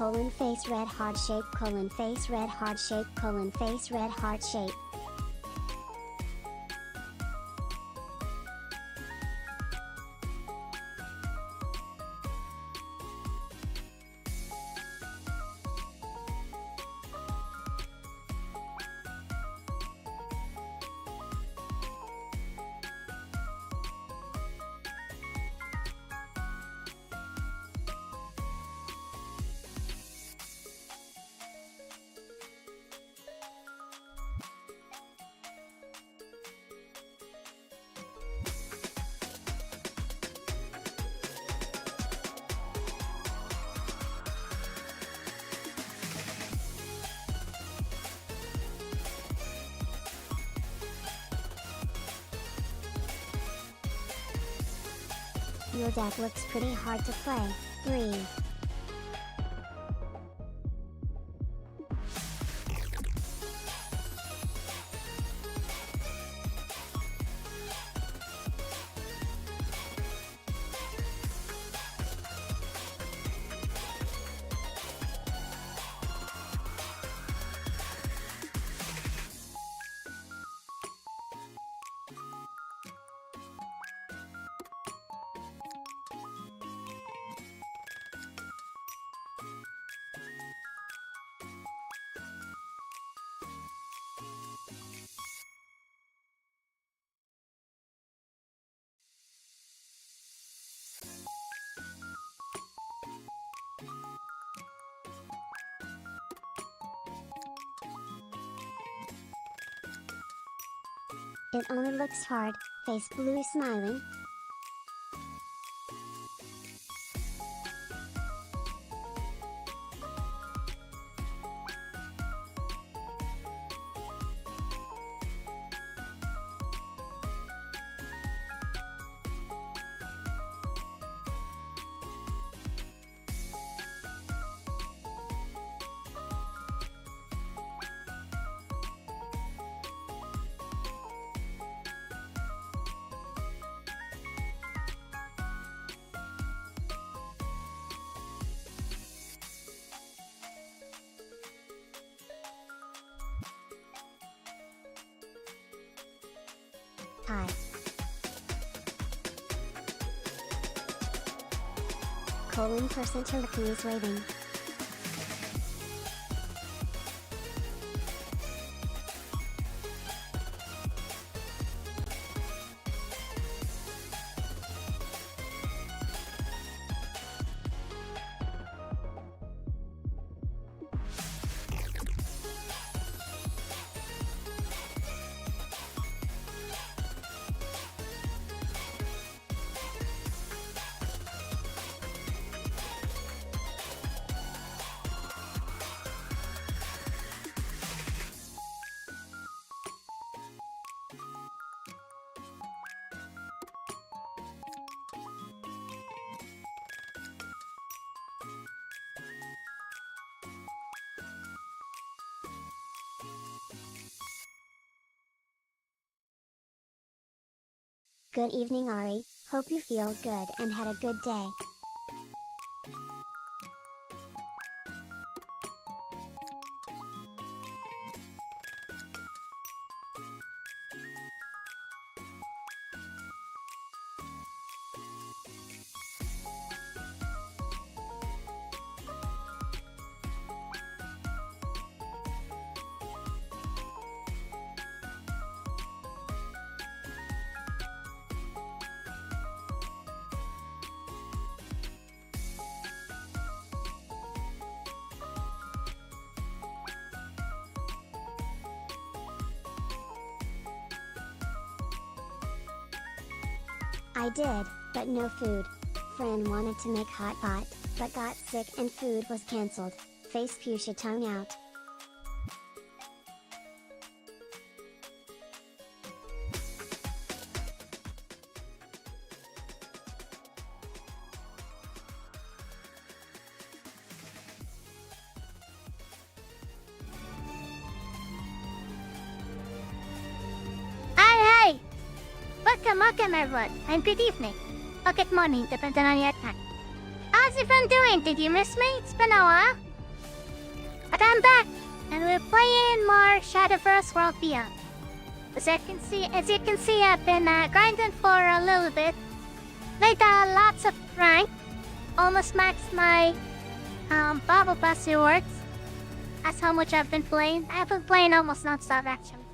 colon face red heart shape colon face red heart shape colon face red heart shape. Your deck looks pretty hard to play. 3. It only looks hard, face blue smiling. Hi. Colon percent turquoise waving. Good evening, Ari. Hope you feel good and had a good day. I did, but no food. Fran wanted to make hot pot, but got sick and food was cancelled. Face fuchsia tongue out. Welcome everyone, and good evening. Or good morning, depending on your time. How's everyone doing? Did you miss me? It's been a while. But I'm back, and we're playing more Shadowverse World Beyond. As you can see, I've been grinding for a little bit. Played lots of rank. Almost maxed my Bubble Pass rewards. That's how much I've been playing. I've been playing almost non-stop actually.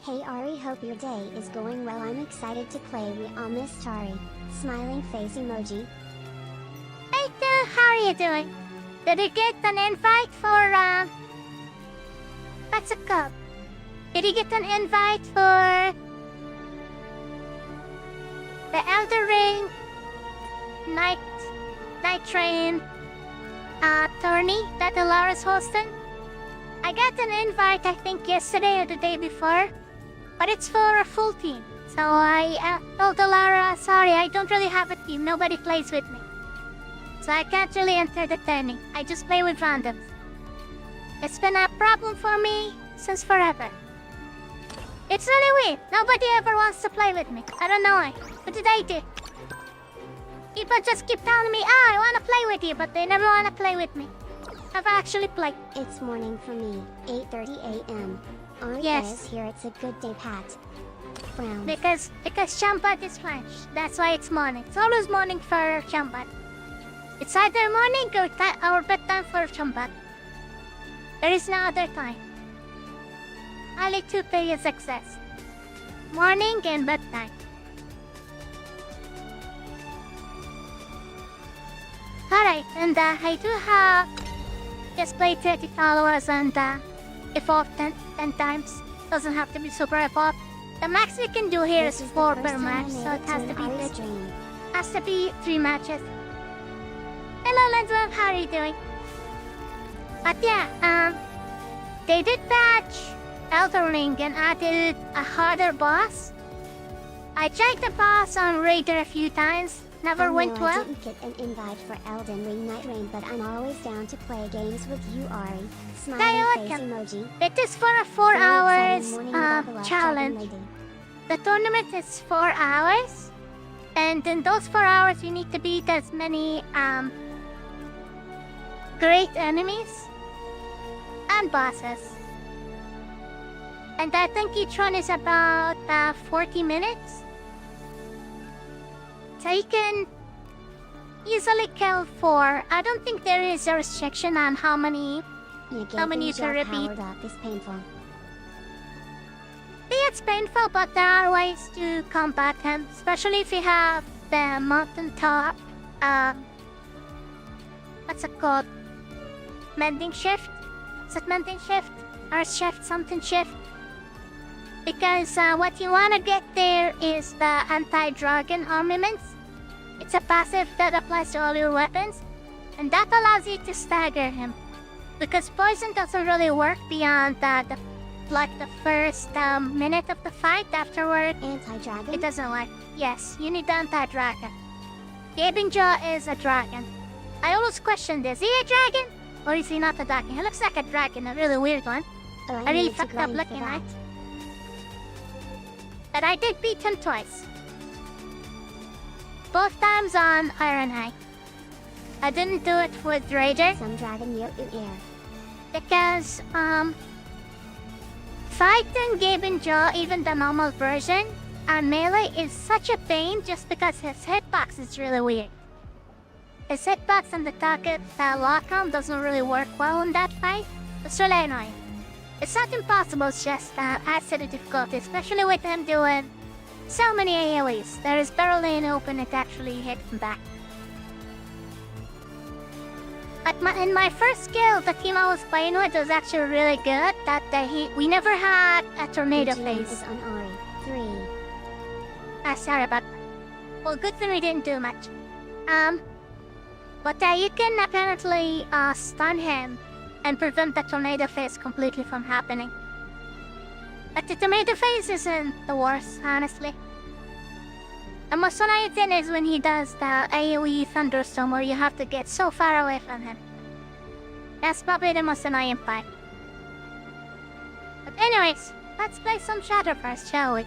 Hey Ari, hope your day is going well. I'm excited to play on this Tari. Smiling face emoji. Hey there, how are you doing? Did you get an invite for what's it called? Did you get an invite for the Elder Ring Night Train tourney that Alara's hosting? I got an invite I think yesterday or the day before, but it's for a full team. So I told Alara, sorry, I don't really have a team, nobody plays with me. So I can't really enter the tourney, I just play with randoms. It's been a problem for me since forever. It's really weird, nobody ever wants to play with me. I don't know why. What did I do? People just keep telling me, I want to play with you, but they never want to play with me. I've actually played. It's morning for me, 8:30 a.m. Ari Yes. is here, it's a good day, Pat. Frown. Because Chambat is French, that's why it's morning. It's always morning for Chambat. It's either morning or bedtime for Chambat. There is no other time. Only two periods exist. Morning and bedtime. Alright, and I do have just played 30 followers and evolved 10 times. Doesn't have to be super evolved. The max we can do here is 4 per match, so it has to be Ari's good. dream. Has to be 3 matches. Hello, Lenswell, how are you doing? But yeah, they did patch Elden Ring and added a harder boss. I tried the boss on Raider a few times, never went I well. didn't get an invite for Elden Ring Night Rain, but I'm always down to play games with you, Ari. Smiling face emoji. It is for a 4 Very hours exciting morning with Bubble Up, challenge. Dragon Lady. The tournament is 4 hours, and in those 4 hours you need to beat as many great enemies and bosses. And I think each one is about 40 minutes. So you can easily kill 4. I don't think there is a restriction on how many you can repeat. Powered up is painful. Yeah, it's painful, but there are ways to combat him, especially if you have the mountaintop, what's it called? Mending shift? Is it mending shift? Or shift, something shift? Because what you want to get there is the anti-dragon armaments. It's a passive that applies to all your weapons, and that allows you to stagger him. Because poison doesn't really work beyond the first minute of the fight. Afterward, Anti-dragon? it doesn't work. Yes, you need the anti-dragon. Gaping Jaw is a dragon. I always question this. Is he a dragon? Or is he not a dragon? He looks like a dragon, a really weird one. Oh, I really need to fucked up grind looking, for right? that. But I did beat him twice. Both times on Iron Eye. I didn't do it with Raider. Some dragon air. Because, fighting Gaping Jaw, even the normal version, on melee is such a pain just because his hitbox is really weird. His hitbox and the target lock-on doesn't really work well in that fight. It's really annoying. It's not impossible, it's just adds to the difficulty, especially with him doing so many AoEs. There is barely an open it actually hit him back. In my first guild, the team I was playing with was actually really good. We never had a tornado The GM phase. is on Ari. 3. Sorry about that. Well, good thing we didn't do much. But you can apparently stun him and prevent the tornado phase completely from happening. But the tornado phase isn't the worst, honestly. The most annoying thing is when he does the AoE thunderstorm where you have to get so far away from him. That's probably the most annoying part. But anyways, let's play some Shadowverse, shall we?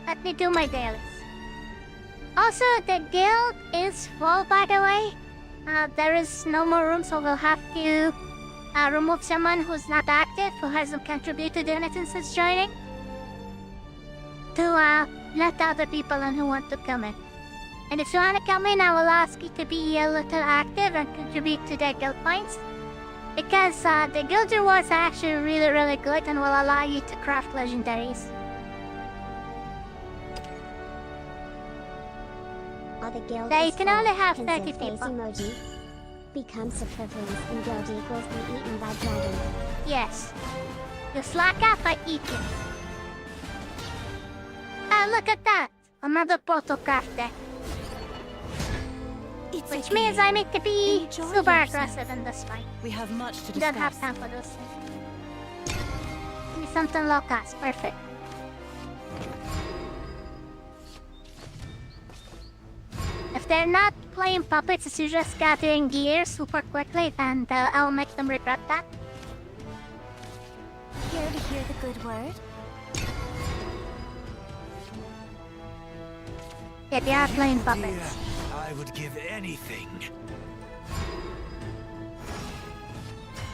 Let me do my dailies. Also, the guild is full, by the way. There is no more room, so we'll have to remove someone who's not active, who hasn't contributed anything since joining, to let other people in who want to come in. And if you want to come in, I will ask you to be a little active and contribute to their guild points. Because the guild rewards are actually really good and will allow you to craft legendaries. All the guild Now, you is can full. only have Pins 30 of face people. emoji. Become superfluous and guild equals be eaten by dragon. Yes. You slack up, I eat you. Ah, look at that! Another portal craft deck. Which means I need to be super aggressive in this fight. We have much to discuss. Don't have time for those things. Give me something low cost. Perfect. If they're not playing puppets, it's just gathering gear super quickly, and I'll make them regret that. Here to hear the good word? Yeah, they are playing puppets. I would give anything.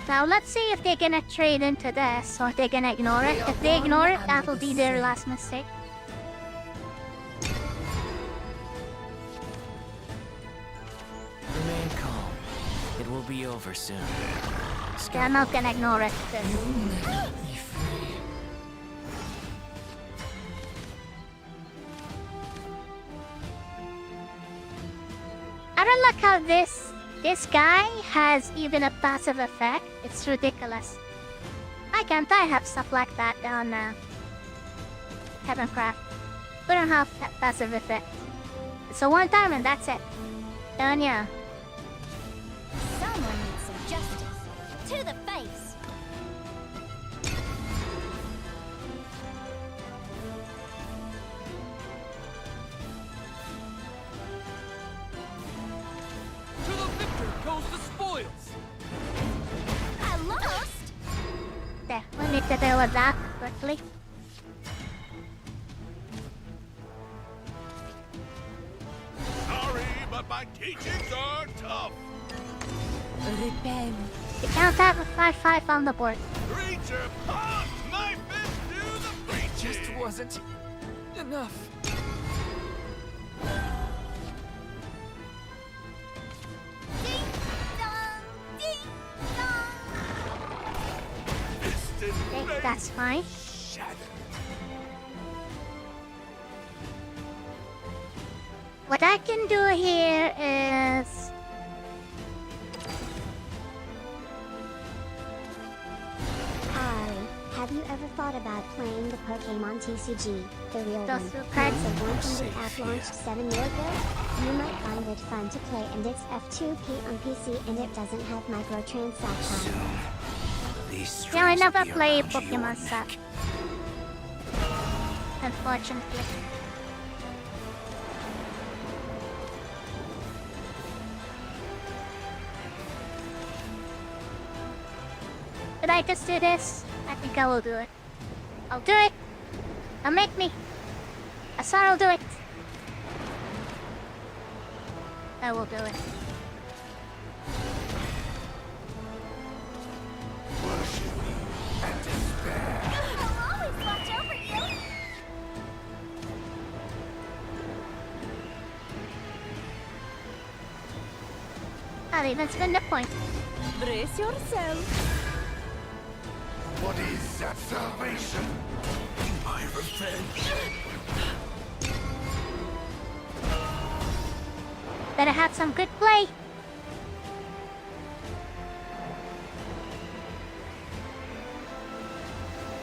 Now let's see if they're gonna trade into this, or if they're gonna ignore it. If they ignore it, that'll be their last mistake. Remain calm. It will be over soon. They're not gonna ignore it. I don't like how this guy has even a passive effect. It's ridiculous. Why can't I have stuff like that on Havencraft? We don't have that passive effect. It's a one time and that's it. Done, yeah. Someone needs some justice. To the face! To the victor goes the spoils! I lost! There, we need to deal with that quickly. Sorry, but my teachings are tough. Repent. You can't have a 5-5 on the board. Creature punch! My fist do the preaching! Just wasn't enough. Ding dong! Ding dong! Fist in Okay, face that's fine. shattered. What I can do here is... Ari, have you ever thought about playing the Pokemon TCG, the real Those one? two cards. It's a one from the app launched 7 years ago. You might find it fun to play, and it's F2P on PC, and it doesn't have microtransactions. These Yeah, I strings never will be play around your Pokemon neck. stuff. Unfortunately. Did I just do this? I think I will do it. I'll do it! I'll make me! I said I'll do it! I will do it. Worship me and despair. I'll always watch over you! I'll even spend a point. Brace yourself. What is that salvation? My revenge. Better have some good play.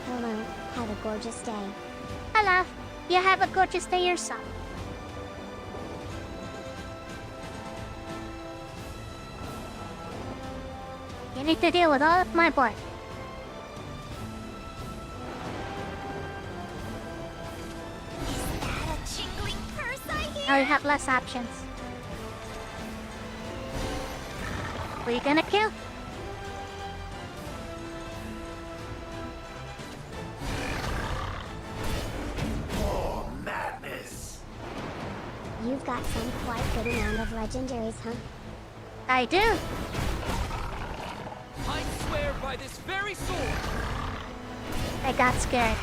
Hello, have a gorgeous day. Hello. You have a gorgeous day yourself. You need to deal with all of my board. Is that a jingling purse I hear? Now you have less options. Who are you gonna kill? More madness. You've got some quite good amount of legendaries, huh? I do. I swear by this very sword. I got scared.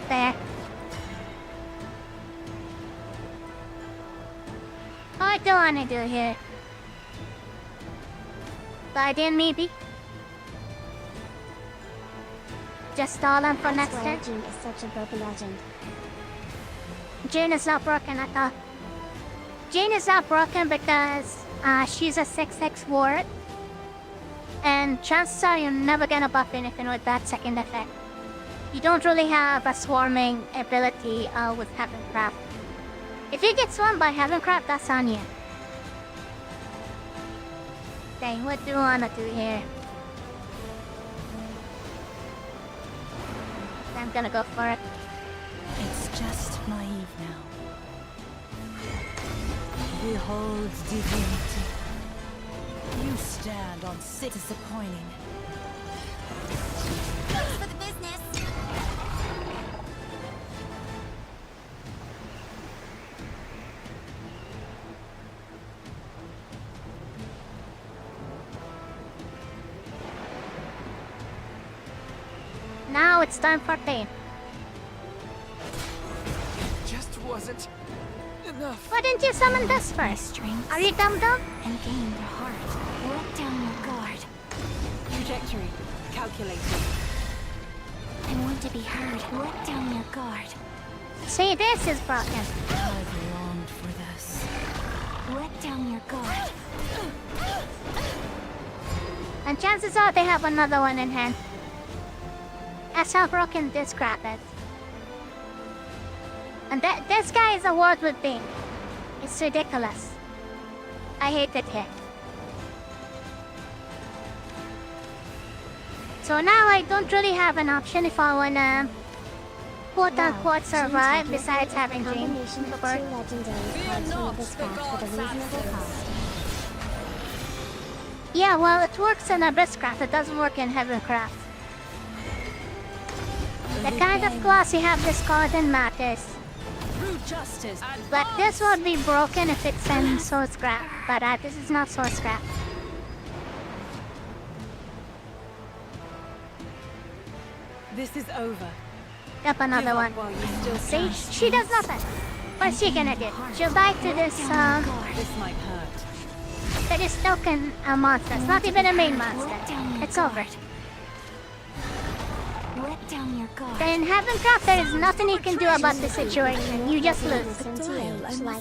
There. What do I want to do here? Guardian, maybe? Just stall him for I next swear turn? June is such a broken legend. Jane is not broken at all. Jane is not broken because she's a 6/6 ward. And chances are you're never gonna buff anything with that second effect. You don't really have a swarming ability with Havencraft. If you get swarmed by Havencraft, that's on you. Okay, what do you wanna do here? I'm gonna go for it. It's just naive now. Behold divinity. You stand on disappointing. Thanks for the business. Now it's time for pain. It just wasn't enough. Why didn't you summon this first? Strength Are you dumb? and gain their heart. Let down your guard. Trajectory calculated. I want to be heard. Let down your guard. See, this is broken. I've longed for this. Let down your guard. And chances are they have another one in hand. That's how broken this crap is. And this guy is a ward with Bing. It's ridiculous. I hate it here. So now I don't really have an option if I wanna quote-unquote survive besides having Jane. Combination of two legendaries cards from this craft for a reasonable cost. Yeah, well, it works in Abysscraft. It doesn't work in Havencraft. The kind of class you have this card in matters. Through justice. But this would be broken if it's in Swordscraft. But this is not Swordscraft. This is over. Yep, another Give up one. while you still See? can. She does nothing. What's she gonna do? She'll die to this, This might hurt. to this token monster. It's not even a main monster. It's over. Let down your guard. In Havencraft, there is nothing you can do about the situation. You just lose.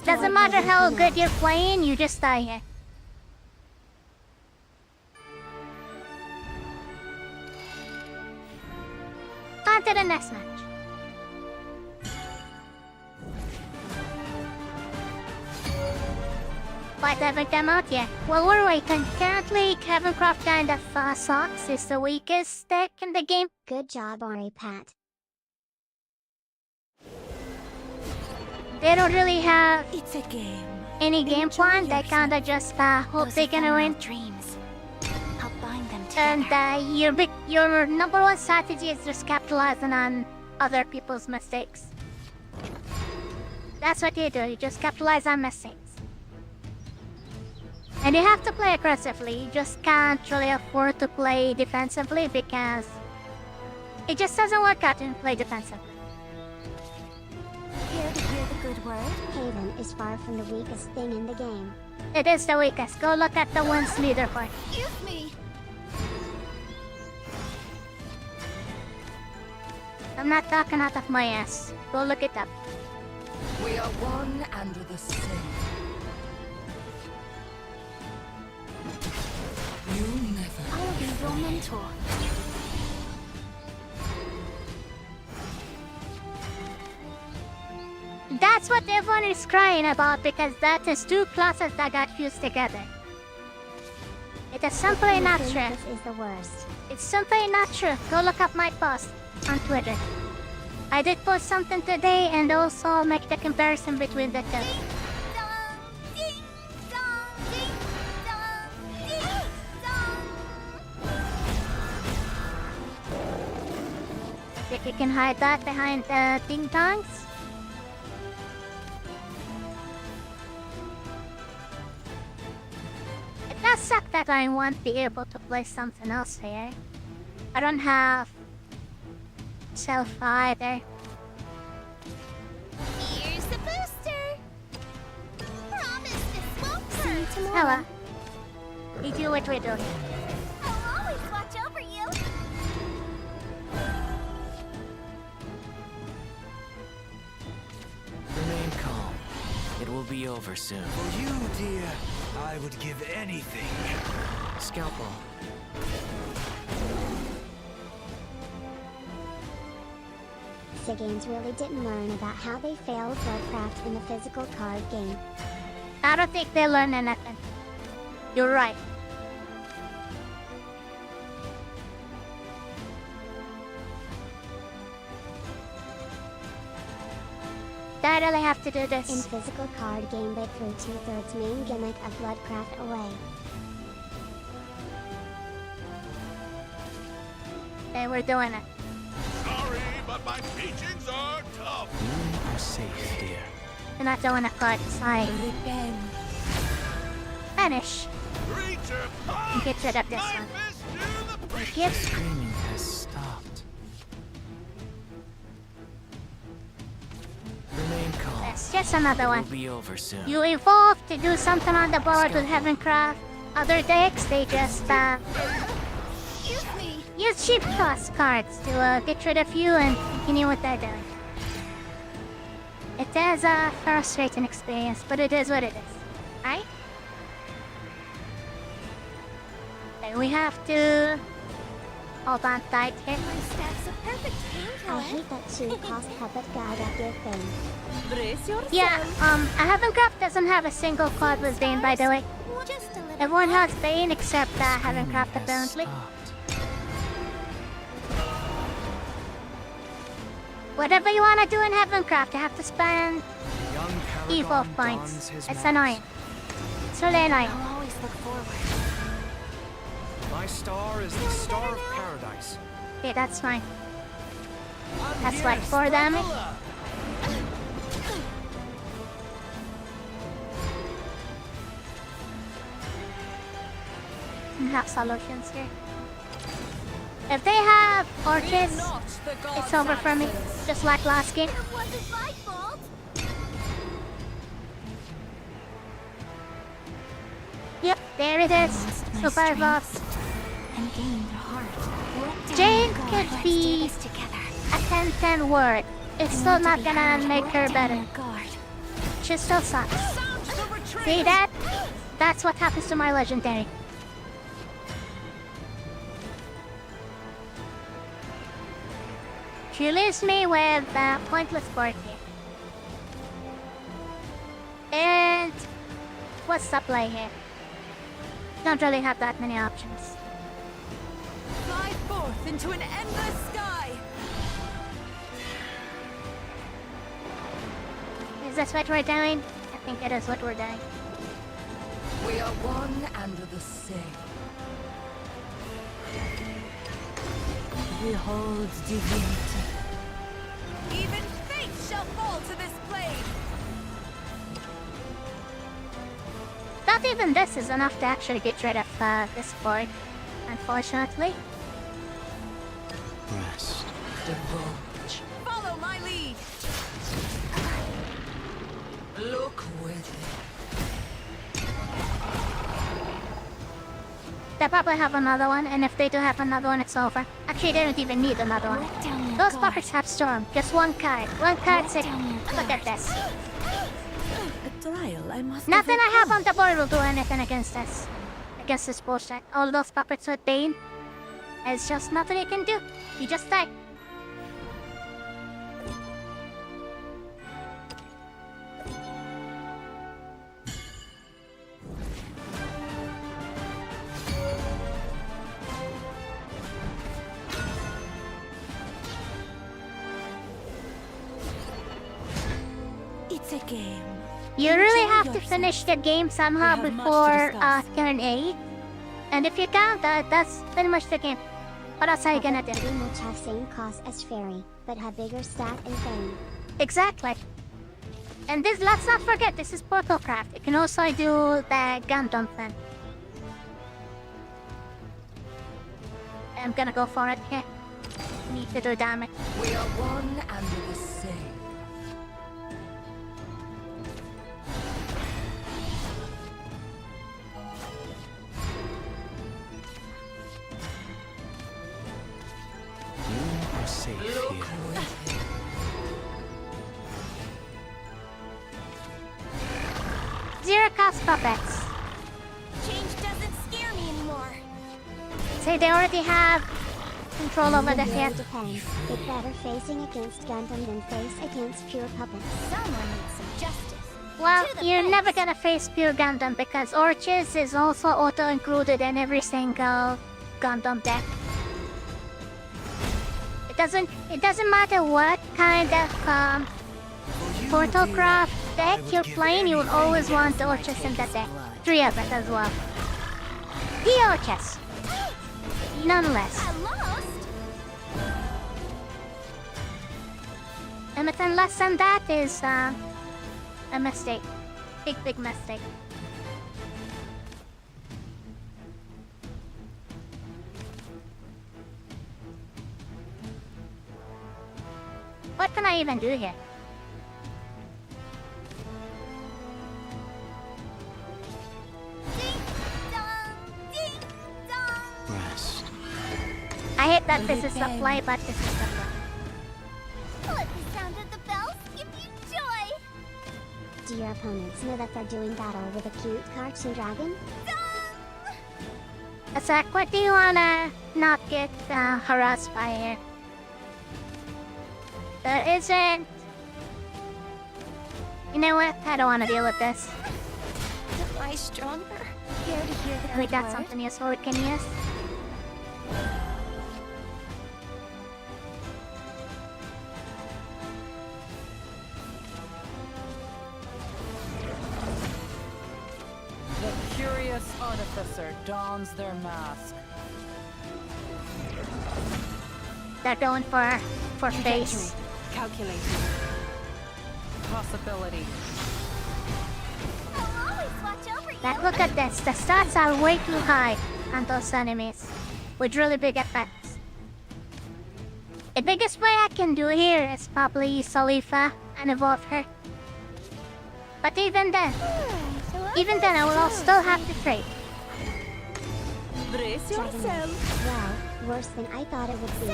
Doesn't matter how good you're playing, you just die here. On to the next match. But haven't come out yet. Well, we're waiting. Currently, Havencraft kind of sucks. It's the weakest deck in the game. Good job, Ori Pat. They don't really have It's a game. any game plan. They kinda just hope Those they're gonna win. ephemeral dreams. Help bind them together. And your number one strategy is just capitalizing on other people's mistakes. That's what you do. You just capitalize on mistakes. And you have to play aggressively. You just can't really afford to play defensively because it just doesn't work out to play defensively. Here to hear the good word. Haven is far from the weakest thing in the game. It is the weakest. Go look at the wins leaderboard. Excuse me. I'm not talking out of my ass. Go look it up. We are one and the same. You never. I'll be your mentor. That's what everyone is crying about because that is two classes that got fused together. It is simply not I think true. This is the worst. It's simply not true. Go look up my post on Twitter. I did post something today and also make the comparison between the two. Think you can hide that behind the ding dongs? It does suck that I won't be able to play something else here. I don't have self either. Here's the booster. Promise this won't hurt. Hello. We do what we do. I'll always watch over you. Remain calm. It will be over soon. For you, dear, I would give anything. Scalpel. Games really didn't learn about how they failed Warcraft in the physical card game. I don't think they learn anything. You're right. I really have to do this. In physical card game, they threw 2/3 main gimmick of Bloodcraft away. They were doing it. Sorry, but my teachings are tough. You are safe, dear. They're not doing it quite side. Finish. Creature, And get rid of this my one. fist to the breach. Yep. Screaming has stopped. Remain calm. That's just another It one. will be over soon. You evolve to do something on the board with Havencraft. Other decks, they just Excuse me. use cheap cost cards to get rid of you and continue what they're doing. It is a frustrating experience, but it is what it is. Right? And we have to hold on tight here. My staff's a perfect I painkiller. hate that cheap cost puppet guy got your thing. Brace yourself. Yeah, Havencraft doesn't have a single card with Bane, by the way. Just a little. Everyone has Bane except Havencraft, Has apparently. stopped. Whatever you want to do in Havencraft, you have to spend Young evolve Paragon points. dons his It's mask. annoying. It's really annoying. I'll always look forward. My star is the star of paradise. Okay, that's fine. I'm That's here like to 4 spread damage. the love. And have solutions here. If they have orchids, it's over for me. Just like last game. It wasn't my fault. Yep, there it is. Super evolved. And gained a heart. Let Jane down could God, be let's do this together. a 10-10 word. It's still not gonna make her better. Guard. She still sucks. See that? That's what happens to my legendary. She leaves me with a pointless board here. And what's the play here? Don't really have that many options. Fly forth into an endless sky. Is this what we're doing? I think it is what we're doing. We are one and the same. Behold divinity. Even fate shall fall to this blade. Not even this is enough to actually get rid of this board, unfortunately. Rest. Divulge. Follow my lead. Look with They probably have another one, and if they do have another one, it's over. Actually, they don't even need another one. Let down your Those guard. puppets have Storm. Just one card. One card sick. Look at this. A trial I must Nothing I have on the board will do anything against this. Against this bullshit. All those puppets with Bane. It's just nothing you can do. You just die. It's a game. You really Enjoy have to yourself. finish the game somehow We have much to before discuss. turn 8. And if you can't, that's pretty much the game. What else are you gonna do? Pretty much have same cost as Fairy, but have bigger stat and fame. Exactly. And this, let's not forget, this is Portalcraft. You can also do the Gundam thing. I'm gonna go for it here. Need to do damage. We are one and the same. You are safe here. Zero cost puppets. Change doesn't scare me anymore. Say they already have control over the field. Depends. It's better facing against Gundam than face against pure puppets. Someone needs some justice. Well, To the you're face. never gonna face pure Gundam because Orchis is also auto-included in every single Gundam deck. It doesn't matter what kind of Portal Craft deck you're playing, you will always want the Orchis in the deck. 3 of it as well. The Orchis. Nonetheless. I lost. Anything less than that is a mistake. Big mistake. What can I even do here? Ding dong, ding dong. Rest. I hate that this is the play, but this is the play. Let the sound of the bells give you joy. Do your opponents know that they're doing battle with a cute cartoon dragon? Asak, what do you wanna not get harassed by here? There isn't... You know what? I don't wanna deal with this. Am I stronger? Care to hear the We good got word? something useful we can use. The curious artificer dons their mask. They're going for face. Calculating. Possibility. I'll always watch over you. Like, look at this. The stats are way too high on those enemies, with really big effects. The biggest way I can do here is probably Salifa and evolve her. But even then, I will still have to trade. Brace Dragon yourself. Well, worse than I thought it would be.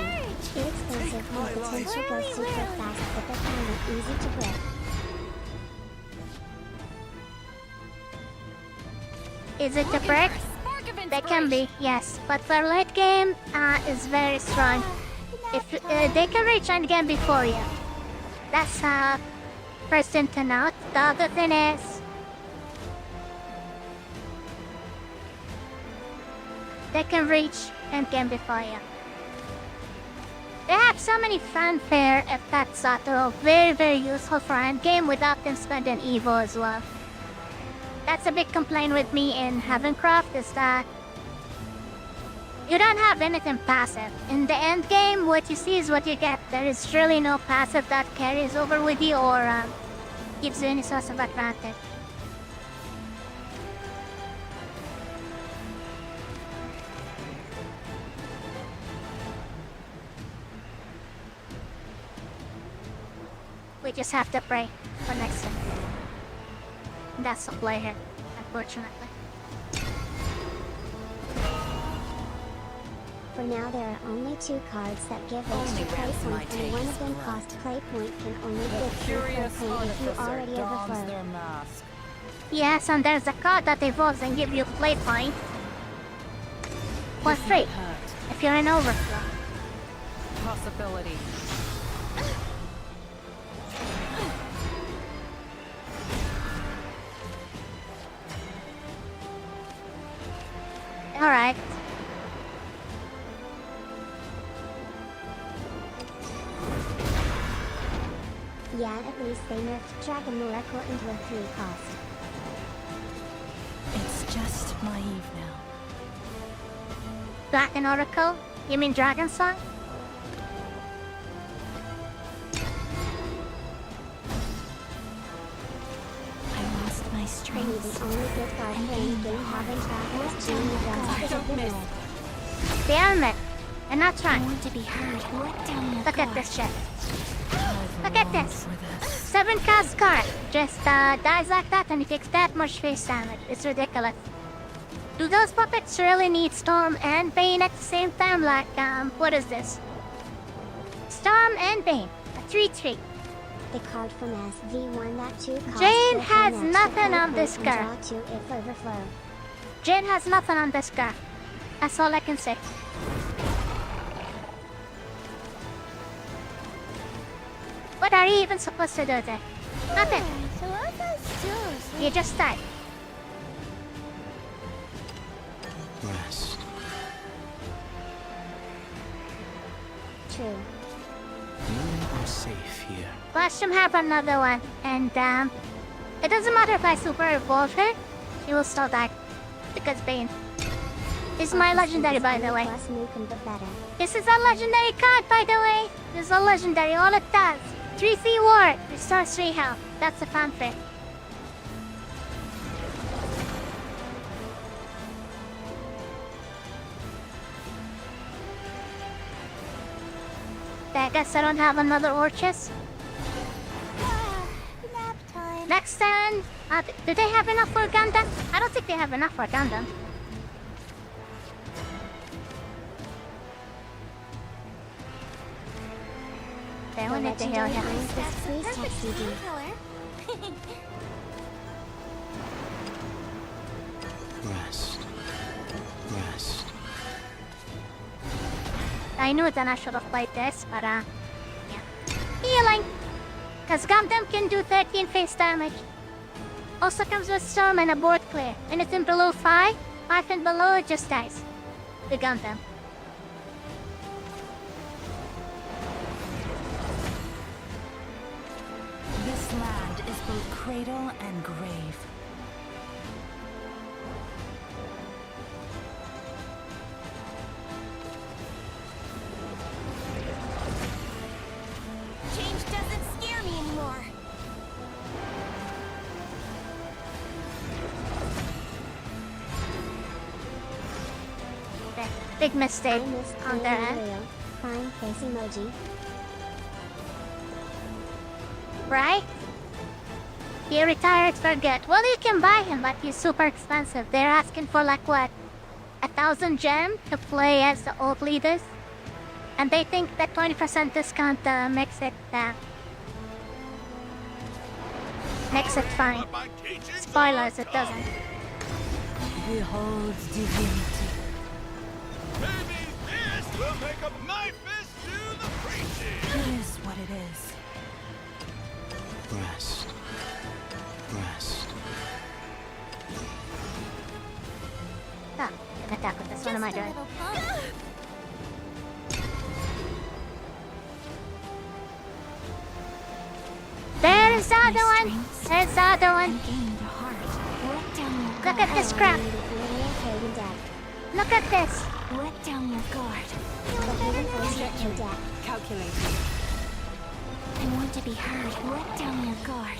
Inexpensive and potential goes super fast, but they find it easy to break. Is it a break? They can be, yes. But their late game is very strong. If they can reach endgame before you. That's first thing to note. The other thing is they can reach endgame before you. They have so many fanfare effects that are very useful for endgame without them spending evo as well. That's a big complaint with me in Havencraft is that you don't have anything passive. In the end game, what you see is what you get. There is really no passive that carries over with you or gives you any source of advantage. We just have to pray for next time. That's the play here, unfortunately. For now, there are only 2 cards that give extra play points, and one of them cost play point can only give 3 play Curious point if you artificer already dons overflow. their mask. Yes, and there's a card that evolves and give you play point for free if you're in overflow. Possibility. Alright. Yeah, at least they nerfed Dragon Oracle into a 3 cost. It's just naive now. Dragon Oracle? You mean Dragon Song? I lost my Maybe strength. the only good card playing game Havencraft is being addressed with a good roll. Damn it! And not trying. Want to be heard. Let down your Look at guard. this shit. I've Look at longed this. for this. 7 cast card. Just dies like that and he takes that much face damage. It's ridiculous. Do those puppets really need Storm and Bane at the same time? Like, what is this? Storm and Bane. A 3-3. The card from SV1 that 2 cost Jane will has connect to nothing on point this and card. draw 2 if overflow. Jane has nothing on this card. That's all I can say. What are you even supposed to do there? Nothing. You just died. Rest. True. You are safe here. Watch him have another one. And, it doesn't matter if I super evolve her, she will still die. Because Bane. This is my legendary, by the way. Plus Nukem, but better. This is a legendary card, by the way. This is a legendary. All it does. 3C War. Restores 3 health. That's the fanfare. I guess I don't have another Orchis. Nap time. Next turn. Do they have enough for Gundam? I don't think they have enough for Gundam. They The will need to heal legendary him. owns this freeze Perfect xDd. color. Rest. Rest. I knew that I should have played this, but yeah. Healing! Cause Gundam can do 13 face damage. Also comes with Storm and a board clear. Anything below 5, 5 and below it just dies. The Gundam. This land is both cradle and grave. Change doesn't scare me anymore. Okay. Big I mistake miss on their end. AriMuria. Crying face emoji. Right? He retired for good. Well, you can buy him, but he's super expensive. They're asking for like what? 1,000 gem to play as the old leaders? And they think that 20% discount makes it fine. Spoilers, it doesn't. Behold divinity. Maybe this will make up my fist do the preaching. It is what it is. Rest. Rest. Oh, can attack with this. What am I Just a doing? little pump. There's the other one! There's the other one! Gain the heart. Let down your guard. Look at this crap! Haven deck. Look at this! Let down your guard. The Haven owns the deck. Calculating. I want to be heard. Let down your guard.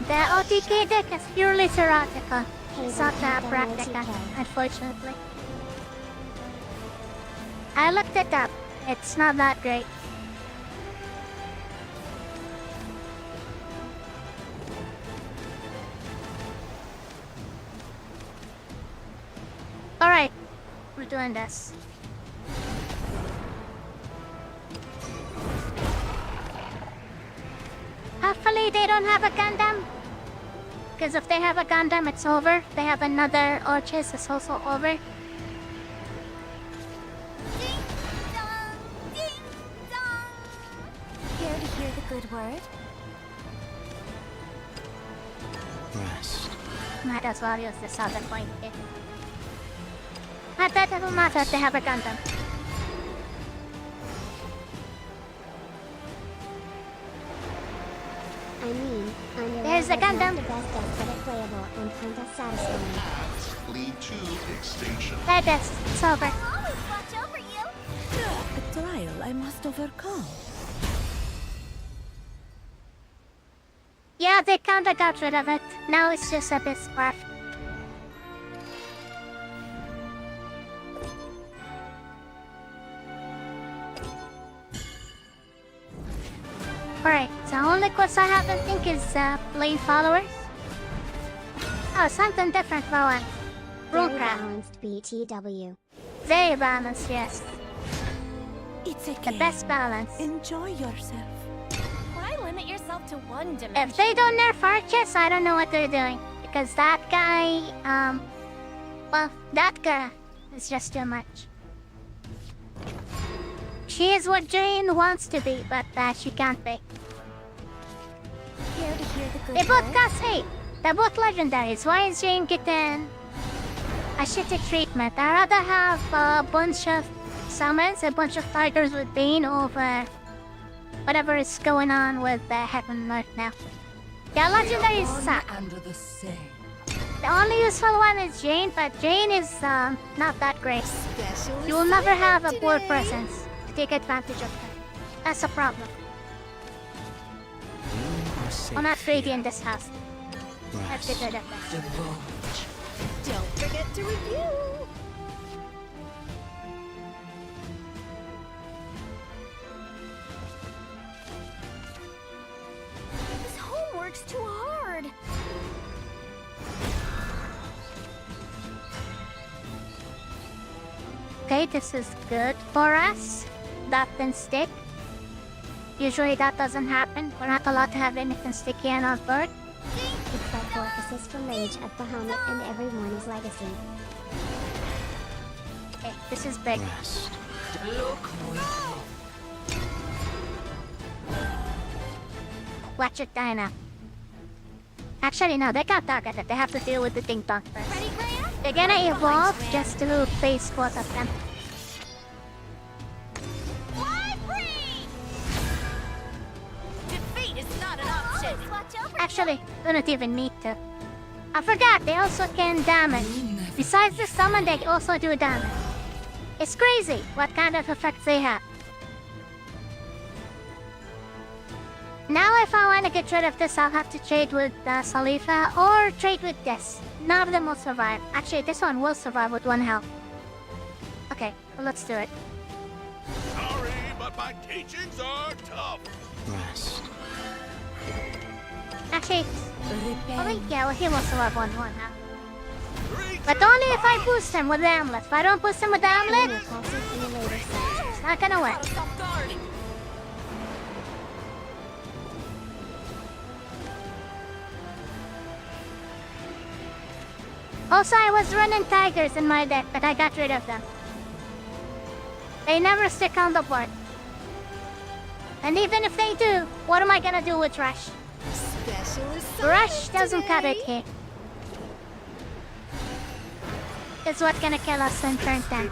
The OTK deck is purely theoretical. Haven It's not countdown practical, OTK. unfortunately. I looked it up. It's not that great. Alright, we're doing this. Hopefully they don't have a Gundam. Because if they have a Gundam, it's over. If they have another Orchis, it's also over. Ding dong, ding dong. Here to hear the good word. Rest. Might as well use this other point here. Not that it will matter if they have a Gundam. I mean, Underworld There's the was not Gundam. the best deck, but it playable and kinda satisfying. Lead to extinction. There it is. It's over. I'll always watch over you. A trial I must overcome. Yeah, they kinda got rid of it. Now it's just a bit sparf. Alright, the only quest I have, I think, is Blade Followers. Oh, something different for one. Very Runecraft. balanced BTW. Very balanced, yes. It's a The game. best balance. Enjoy yourself. Why limit yourself to one dimension? If they don't nerf Arches, I don't know what they're doing. Because that guy, well, that girl is just too much. She is what Jane wants to be, but she can't be. Here to hear the good They both word? got 8. They're both legendaries. Why is Jane getting a shitty treatment? I'd rather have a bunch of summons, a bunch of fighters with Bane over whatever is going on with Heaven Earth now. Yeah, legendaries One suck. and the same. The only useful one is Jane, but Jane is not that great. Special You will never have a board today. presence to take advantage of her. That's a problem. You are safe I'm not here. greedy in this house. Let's get rid of that. Divulge. Don't forget to review. This homework's too hard. Okay, this is good for us. That can stick. Usually that doesn't happen. We're not allowed to have anything sticky on our board. It's like Orpheus from Rage of Bahamut and everyone's legacy. Okay, this is big. Rest. Look Watch it die now. Actually, no, they can't target it. They have to deal with the ding dong first. Ready, Graham? They're gonna evolve just to face both of them. Fly free! Defeat is not an option. Actually, they don't even need to. I forgot, they also can damage. Besides the summon, they also do damage. It's crazy what kind of effects they have. Now if I want to get rid of this, I'll have to trade with Salifa or trade with this. None of them will survive. Actually, this one will survive with 1 health. Okay, well, let's do it. Sorry, but my teachings are tough. Rest. Actually, yeah, well, he will survive 1 health. Great. But only if I boost him with the amulet. If I don't boost him with the amulet, We'll also see you later, set. it's not gonna work. Caught us off guard. Also, I was running tigers in my deck, but I got rid of them. They never stick on the board. And even if they do, what am I gonna do with Rush? Specialist Rush doesn't cut today. it here. It's what's gonna kill us in turn 10.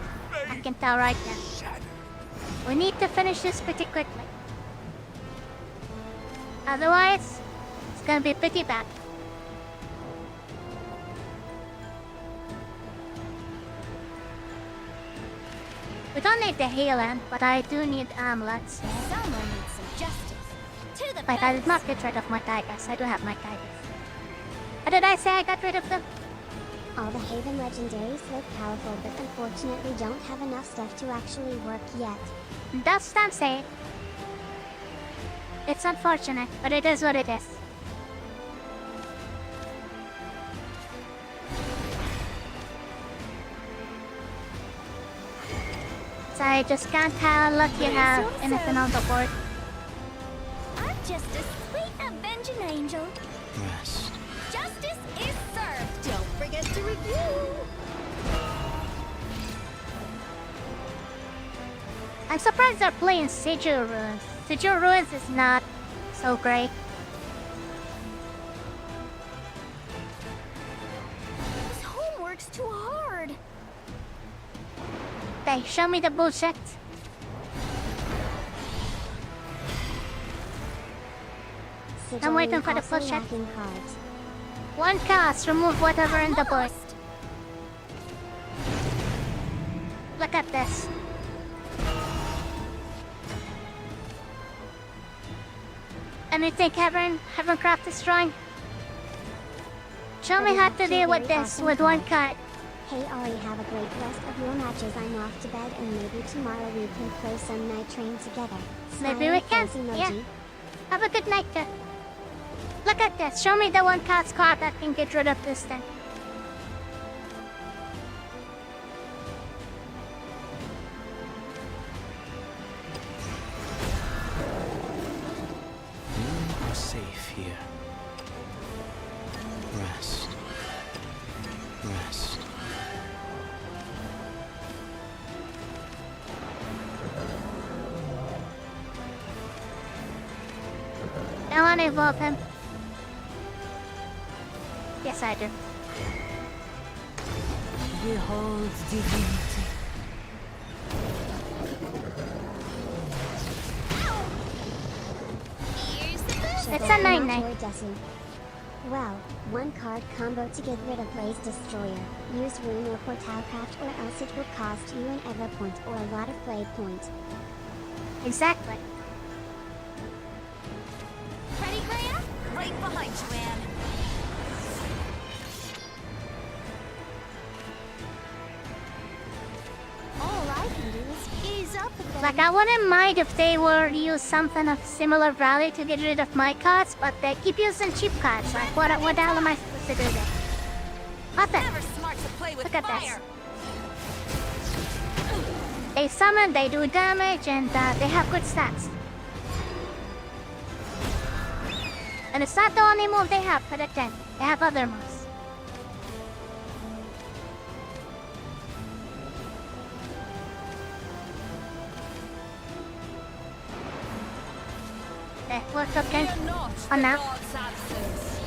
I can tell right now. We need to finish this pretty quickly. Otherwise, it's gonna be pretty bad. We don't need the healing, but I do need amulets. Someone needs some justice. To the Wait, I did not get rid of my tigers. I do have my tigers. What did I say? I got rid of them? All the Haven legendaries look powerful, but unfortunately don't have enough stuff to actually work yet. That's what I'm saying. It's unfortunate, but it is what it is. So I just can't let you have anything on the board. I'm just a sweet avenging angel. Rest. justice is served. Don't forget to review. I'm surprised they're playing Sigil Ruins. Sigil Ruins is not so great. This homework's too hard. They show me the bullshit. Sigil I'm waiting Ring for the also push-up. lacking cards. One cast, remove whatever in the board. Look at this. And you think Havencraft is strong? Show me how to deal with this with one card. Hey Ari, have a great rest of your matches. I'm off to bed and maybe tomorrow we can play some night train together. Maybe Smiley we can, face emoji. yeah. Have a good night, too. Look at this. Show me the one cat's card that can get rid of this thing. You are safe here. Rest. Rest. I want to evolve him. Yes, I do. Behold divinity. It's a 9/9. Well, one card combo to get rid of Blaze Destroyer. Use Rune or Portalcraft or else it will cost you an Eva point or a lot of Blade point. Exactly. Ready, Graham? Right behind you, Anne. All I can do is ease up a bit. Like, I wouldn't mind if they were to use something of similar value to get rid of my cards, but they keep using cheap cards. Like, what the hell am I supposed to do there? Nothing. Never smart to play with Look at fire. this. They summon, they do damage, and they have good stats. And it's not the only move they have for the 10. They have other moves. We're cooking. Fear not On the now. God's absence.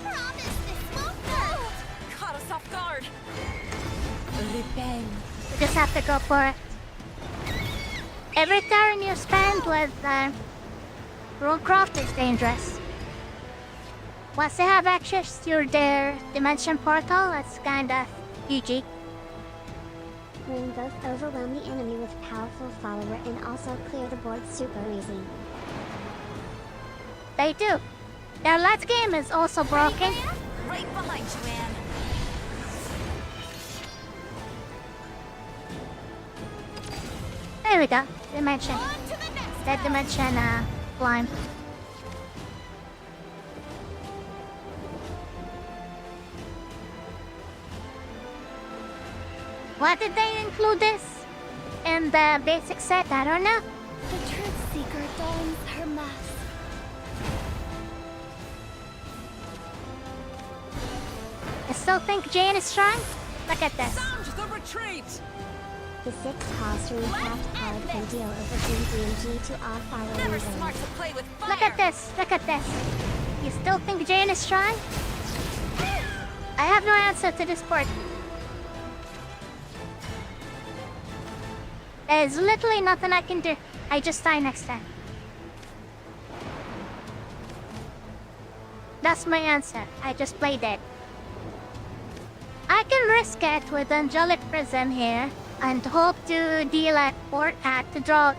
Promise this won't hurt. Caught us off guard. Repent. We just have to go for it. Every turn you spend with Runecraft is dangerous. Once they have access to their dimension portal, it's kinda GG. Ring both overwhelm the enemy with powerful follower and also clear the board super easy. They do. Their last game is also broken. Right behind you, Anne. There we go. Dimension. On to the next That dimension climb. Why did they include this in the basic set? I don't know. The Truth Seeker dons her mask. I still think Jane is strong. Look at this. Sound the retreat. The 6-cost Runecraft card can deal over DMG to all Never following smart range. to play with fire. Look at this. Look at this. You still think Jane is strong? I have no answer to this board. There's literally nothing I can do. I just die next time. That's my answer. I just play dead. I can risk it with Angelic Prism here and hope to deal a board act to draw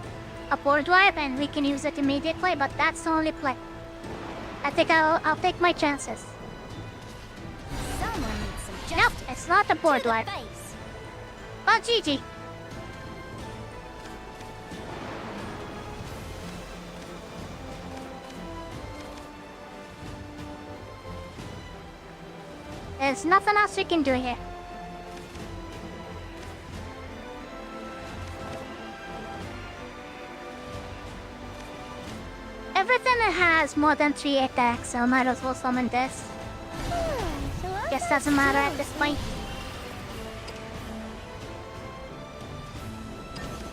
a board wipe and we can use it immediately, but that's the only play. I think I'll take my chances. Someone needs some Nope, justice. it's not a board To the wipe. face. Well, GG. There's nothing else we can do here. Everything has more than 3 attacks, so I might as well summon this. Guess doesn't matter at this point.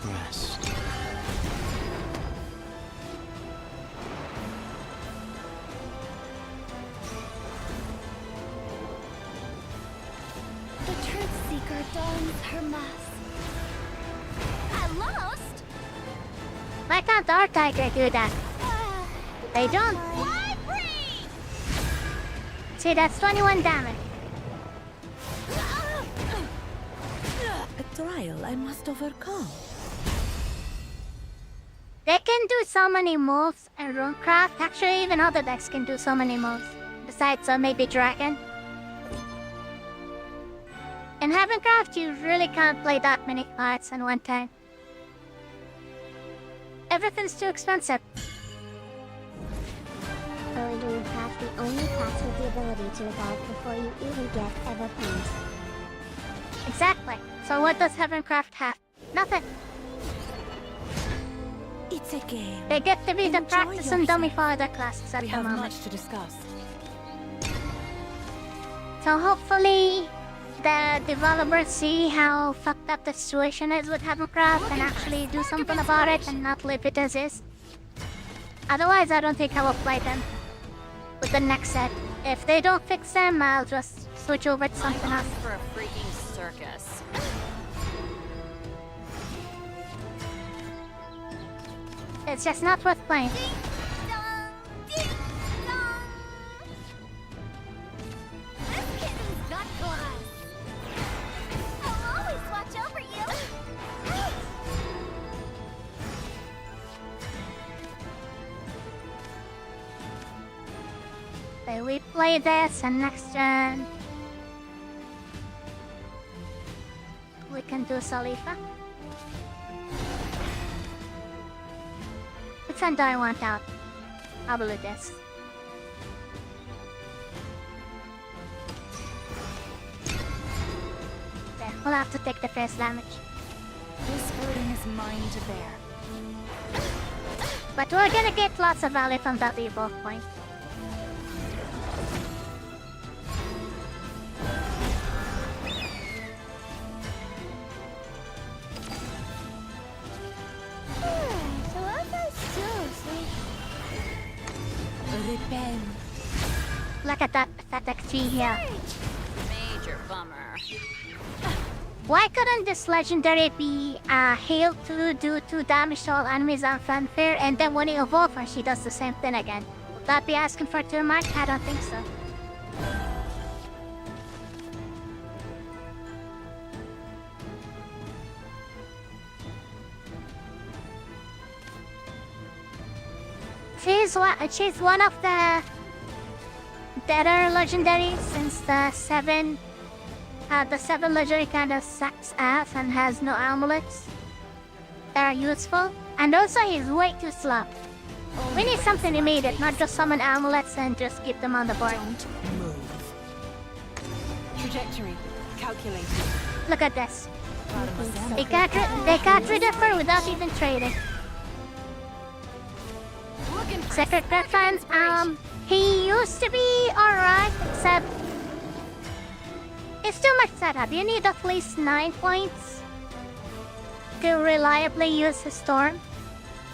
Rest. The Truth Seeker dons her mask. I lost. Why can't our tiger do that? They don't. Fly free. See, that's 21 damage. A trial I must overcome. They can do so many moves, and Runecraft, actually even other decks can do so many moves. Besides, maybe Dragon. In Havencraft, you really can't play that many cards in one time. everything's too expensive. Early Dreamcraft, the only class with the ability to evolve before you even get Evo points. Exactly. So what does Havencraft have? Nothing. It's a game. They get to be the Enjoy practice and dummy yourself. for other classes at We the have moment. much to discuss. So hopefully the developers see how fucked up the situation is with Havencraft and actually do something about it and not leave it as is. Otherwise, I don't think I will play them with the next set. If they don't fix them, I'll just switch over to something else. For a freaking circus. It's just not worth playing. Ding dong! This kitten's got class. I'll always watch over you. So we play this and next turn we can do Salifa. Which one do I want out? I'll do this. There, we'll have to take the first damage. This burden is mine to bear. But we're gonna get lots of value from that evolve point. So what does Repent. Look at that pathetic tree here. Major bummer. Why couldn't this legendary be healed to do 2 damage to all enemies on fanfare, and then when you evolve her, she does the same thing again? Would that be asking for too much? I don't think so. She's one of the better legendaries since the 7 legendary kind of sucks ass and has no amulets. They're useful, and also he's way too slow. We need something immediate, not just summon amulets and just keep them on the board. Don't move. Trajectory calculated. Look at this. Mademoiselle. They got rid of her without even trading. Secret Griffin, he used to be alright, except it's too much setup. You need at least 9 points to reliably use his storm.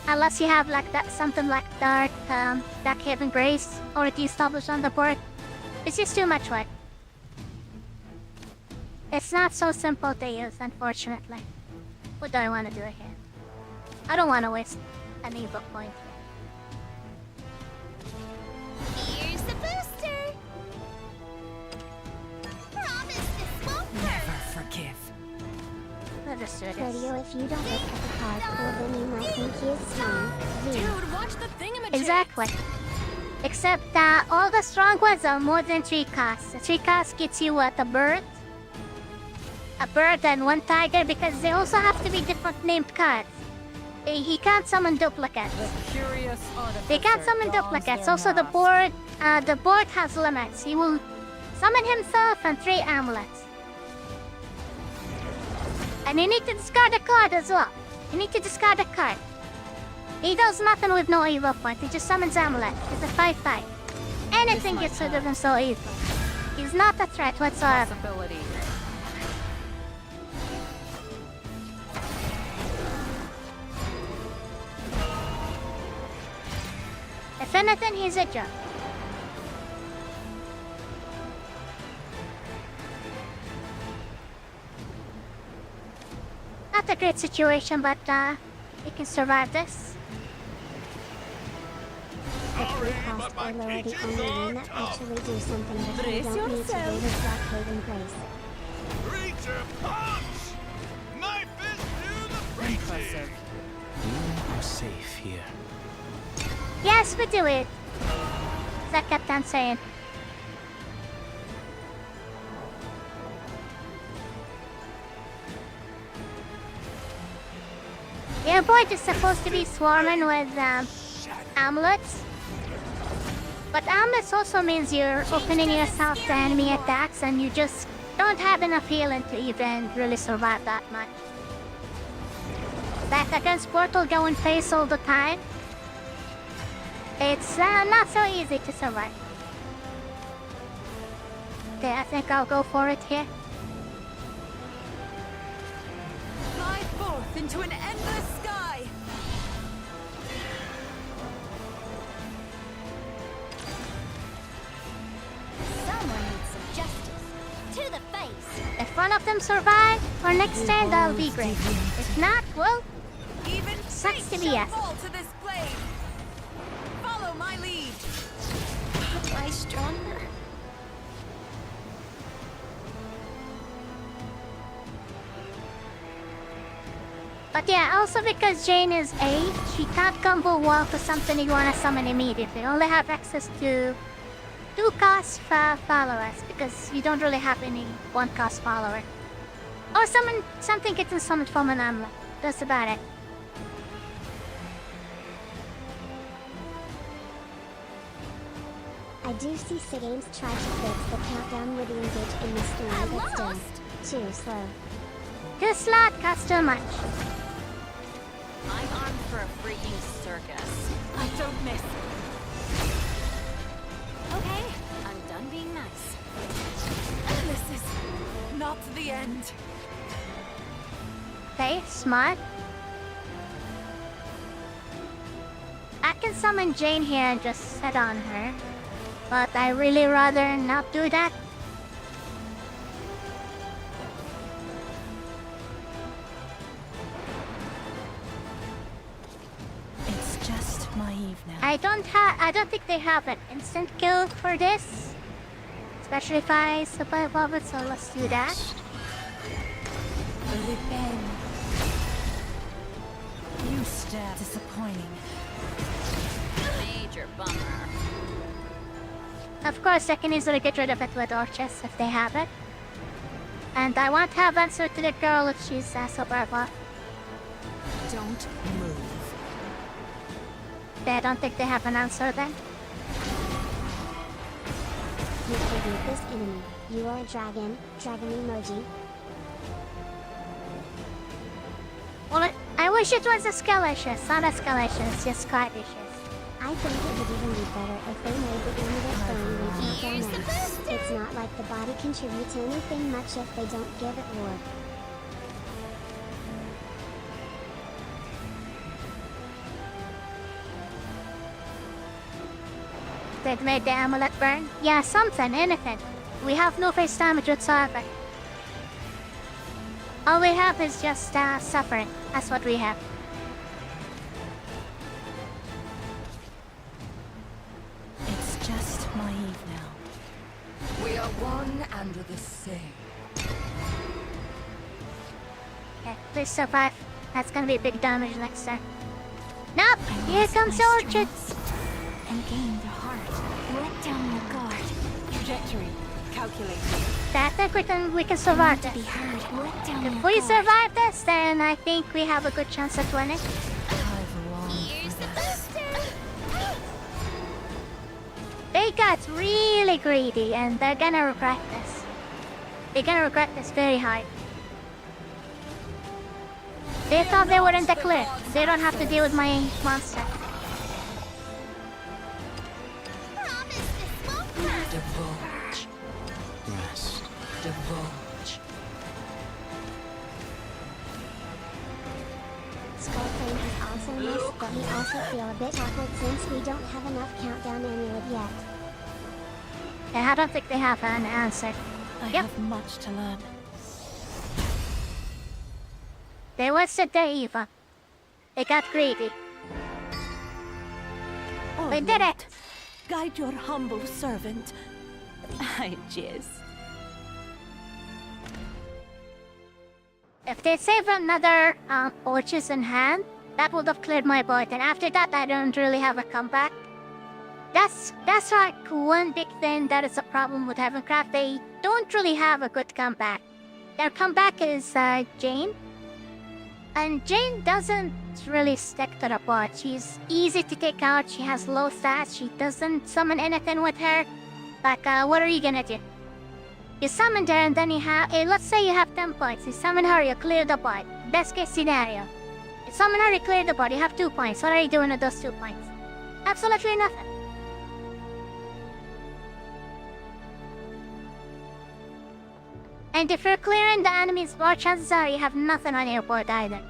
Unless you have like that something like Dark Haven Grace already established on the board. It's just too much work. It's not so simple to use, unfortunately. What do I want to do here? I don't want to waste an evil point. Here's the booster. Promise this won't hurt. Never forgive. Let's just do this. Radio, if you don't look at the card pool, then you might think he is strong. V. Dude, watch the thingamajig. Exactly. Except that all the strong ones are more than 3 costs. The 3 costs gets you what? A bird and 1 tiger, because they also have to be different named cards. He can't summon duplicates. Curious artificer They can't summon dons duplicates. their Also, the mask. board has limits. He will summon himself and 3 amulets. And you need to discard a card as well. You need to discard a card. He does nothing with no evil point. He just summons amulets. It's a 5/5. Anything gets rid of him so easily. He's not a threat whatsoever. Possibility. If anything, he's a joke. Not a great situation, but we can survive this. Quickly cost or lower the only one that actually do something, but you don't need to do his Black Haven Grace. Creature punch! Knife is to the Impressive. You are safe here. Yes, we do it. That kept on saying. Your board is supposed to be swarming with amulets. But amulets also means you're opening yourself to enemy attacks and you just don't have enough healing to even really survive that much. Like against Portal going face all the time, it's not so easy to survive. Okay, I think I'll go for it here. Fly forth into an endless sky. Someone needs some justice. To the face. If one of them survive, for next turn that'll be great. If not, well, Even sucks fate to be shall yes. fall to this blade. Follow my lead. Am I stronger? But yeah, also because Jane is 8, she can't combo wall to something you wanna summon immediately. You only have access to 2-cost followers because you don't really have any 1-cost follower. Or summon something getting summoned from an amulet. That's about it. I do see Sigames try to fix the countdown with the engage in the story, but still, too slow. Too slot costs too much. I'm armed for a freaking circus. I don't miss. Okay, I'm done being nice. This is not the end. Okay, smart. I can summon Jane here and just sit on her. But I really rather not do that. It's just naive now. I don't think they have an instant kill for this. Especially if I survive of it, so let's do that. You stab. Disappointing. Major bummer. Of course, I can easily get rid of it with Orchis if they have it. And I won't have answer to the girl if she's super buff. Don't move. I don't think they have an answer then. You can beat this enemy. You are a dragon emoji. Well, I wish it was a Skeletius, not a Skeletius, just Skeletius. I think it would even be better if they made the amulet burn when countdown ends. It's not like the body contributes anything much if they don't give it warp. They'd made the amulet burn? Yeah, something, anything. We have no face damage whatsoever. All we have is just suffering. That's what we have. It's just naive now. We are one and the same. Okay, please survive. That's gonna be big damage next turn. Nope! Here comes the Orchid! And gain their heart. Let down your guard. Trajectory. Calculating. I think we can survive To be this. heard. Let down If your we guard. survive this, then I think we have a good chance at winning. I've longed Here's for the this. booster. They got really greedy and they're gonna regret this. They're gonna regret this very hard. They thought they wouldn't declare. They don't have to deal with my monster. Promise this won't hurt. Divulge. Rest. Divulge. Skullframe is also nice, but we also feel a bit awkward since we don't have enough countdown amulet yet. I don't think they have an answer. I Yep. have much to learn. They wasted their Eva. They got greedy. We did it! Guide your humble servant. I jizz. If they save another Orchis in hand, that would have cleared my board. And after that, I don't really have a comeback. That's like one big thing that is a problem with Havencraft. They don't really have a good comeback. Their comeback is Jane. And Jane doesn't really stick to the bot. She's easy to take out, she has low stats, she doesn't summon anything with her. Like, what are you gonna do? You summon her and then you have, let's say you have 10 points. You summon her, you clear the bot. Best case scenario. You summon her, you clear the bot, you have 2 points. What are you doing with those 2 points? Absolutely nothing. And if you're clearing the enemy's board, chances are you have nothing on your board either.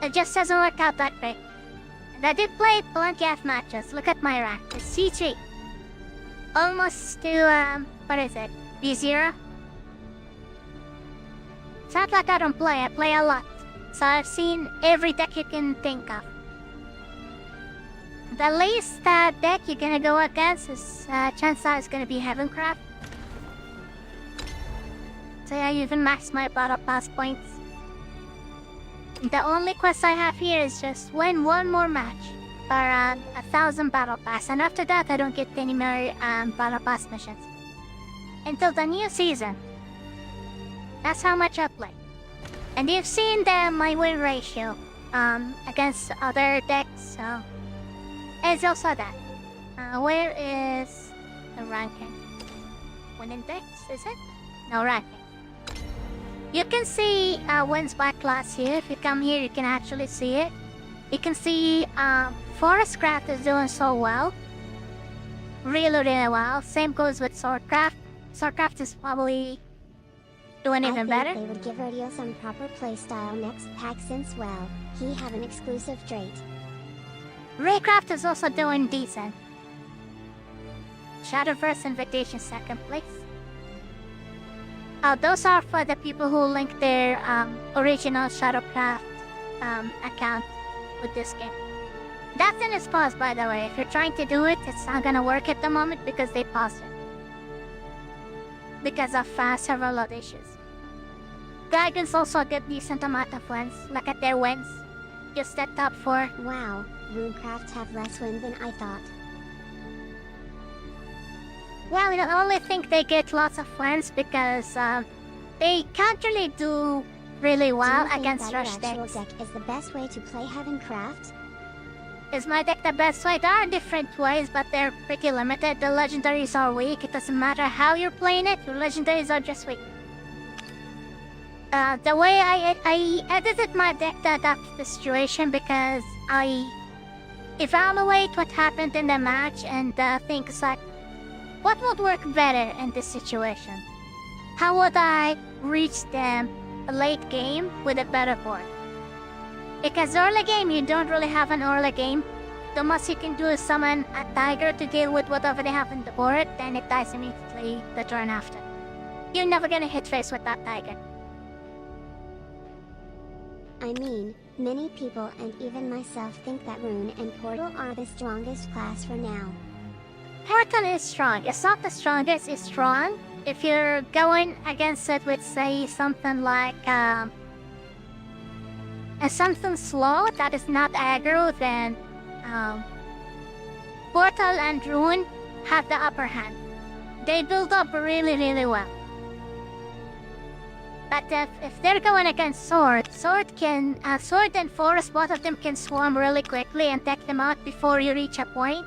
It just doesn't work out that great. And I did play plenty of matches. Look at my rank. It's C3. Almost to, what is it? B0? It's not like I don't play. I play a lot. So I've seen every deck you can think of. The least deck you're gonna go against is, chances are it's gonna be Havencraft. So I even maxed my battle pass points. The only quest I have here is just win one more match for 1,000 battle pass, and after that I don't get any more battle pass missions until the new season. That's how much I play. And you've seen my win ratio against other decks, so it's also that. Where is the ranking? Winning decks, is it? No ranking. You can see wins by class here. If you come here, you can actually see it. You can see Forestcraft is doing so well. Really well. Same goes with Swordcraft. Swordcraft is probably doing even better. I think they would give Radio some proper playstyle next pack since, well, he have an exclusive trait. Raycraft is also doing decent. Shadowverse Invitation 2nd place. Those are for the people who link their original Shadowcraft account with this game. That's in its pause, by the way. If you're trying to do it, it's not gonna work at the moment because they paused it. Because of several load issues. Guardians also get decent amount of wins. Look at their wins. Just at top 4. Wow, Runecraft have less win than I thought. Well, I only think they get lots of wins because they can't really do really well against rush decks. Deck is the best way to play Havencraft? Is my deck the best way? There are different ways, but they're pretty limited. The legendaries are weak. It doesn't matter how you're playing it, your legendaries are just weak. The way I edited my deck to adapt the situation because I evaluate what happened in the match and think like, what would work better in this situation? How would I reach them late game with a better board? Because early game, you don't really have an early game. The most you can do is summon a tiger to deal with whatever they have in the board, then it dies immediately the turn after. You're never gonna hit face with that tiger. I mean, many people and even myself think that Rune and Portal are the strongest class for now. Portal is strong. It's not the strongest, it's strong. If you're going against it with, say, something like, something slow that is not aggro, then Portal and Rune have the upper hand. They build up really well. But if they're going against Sword and Forest, both of them can swarm really quickly and take them out before you reach a point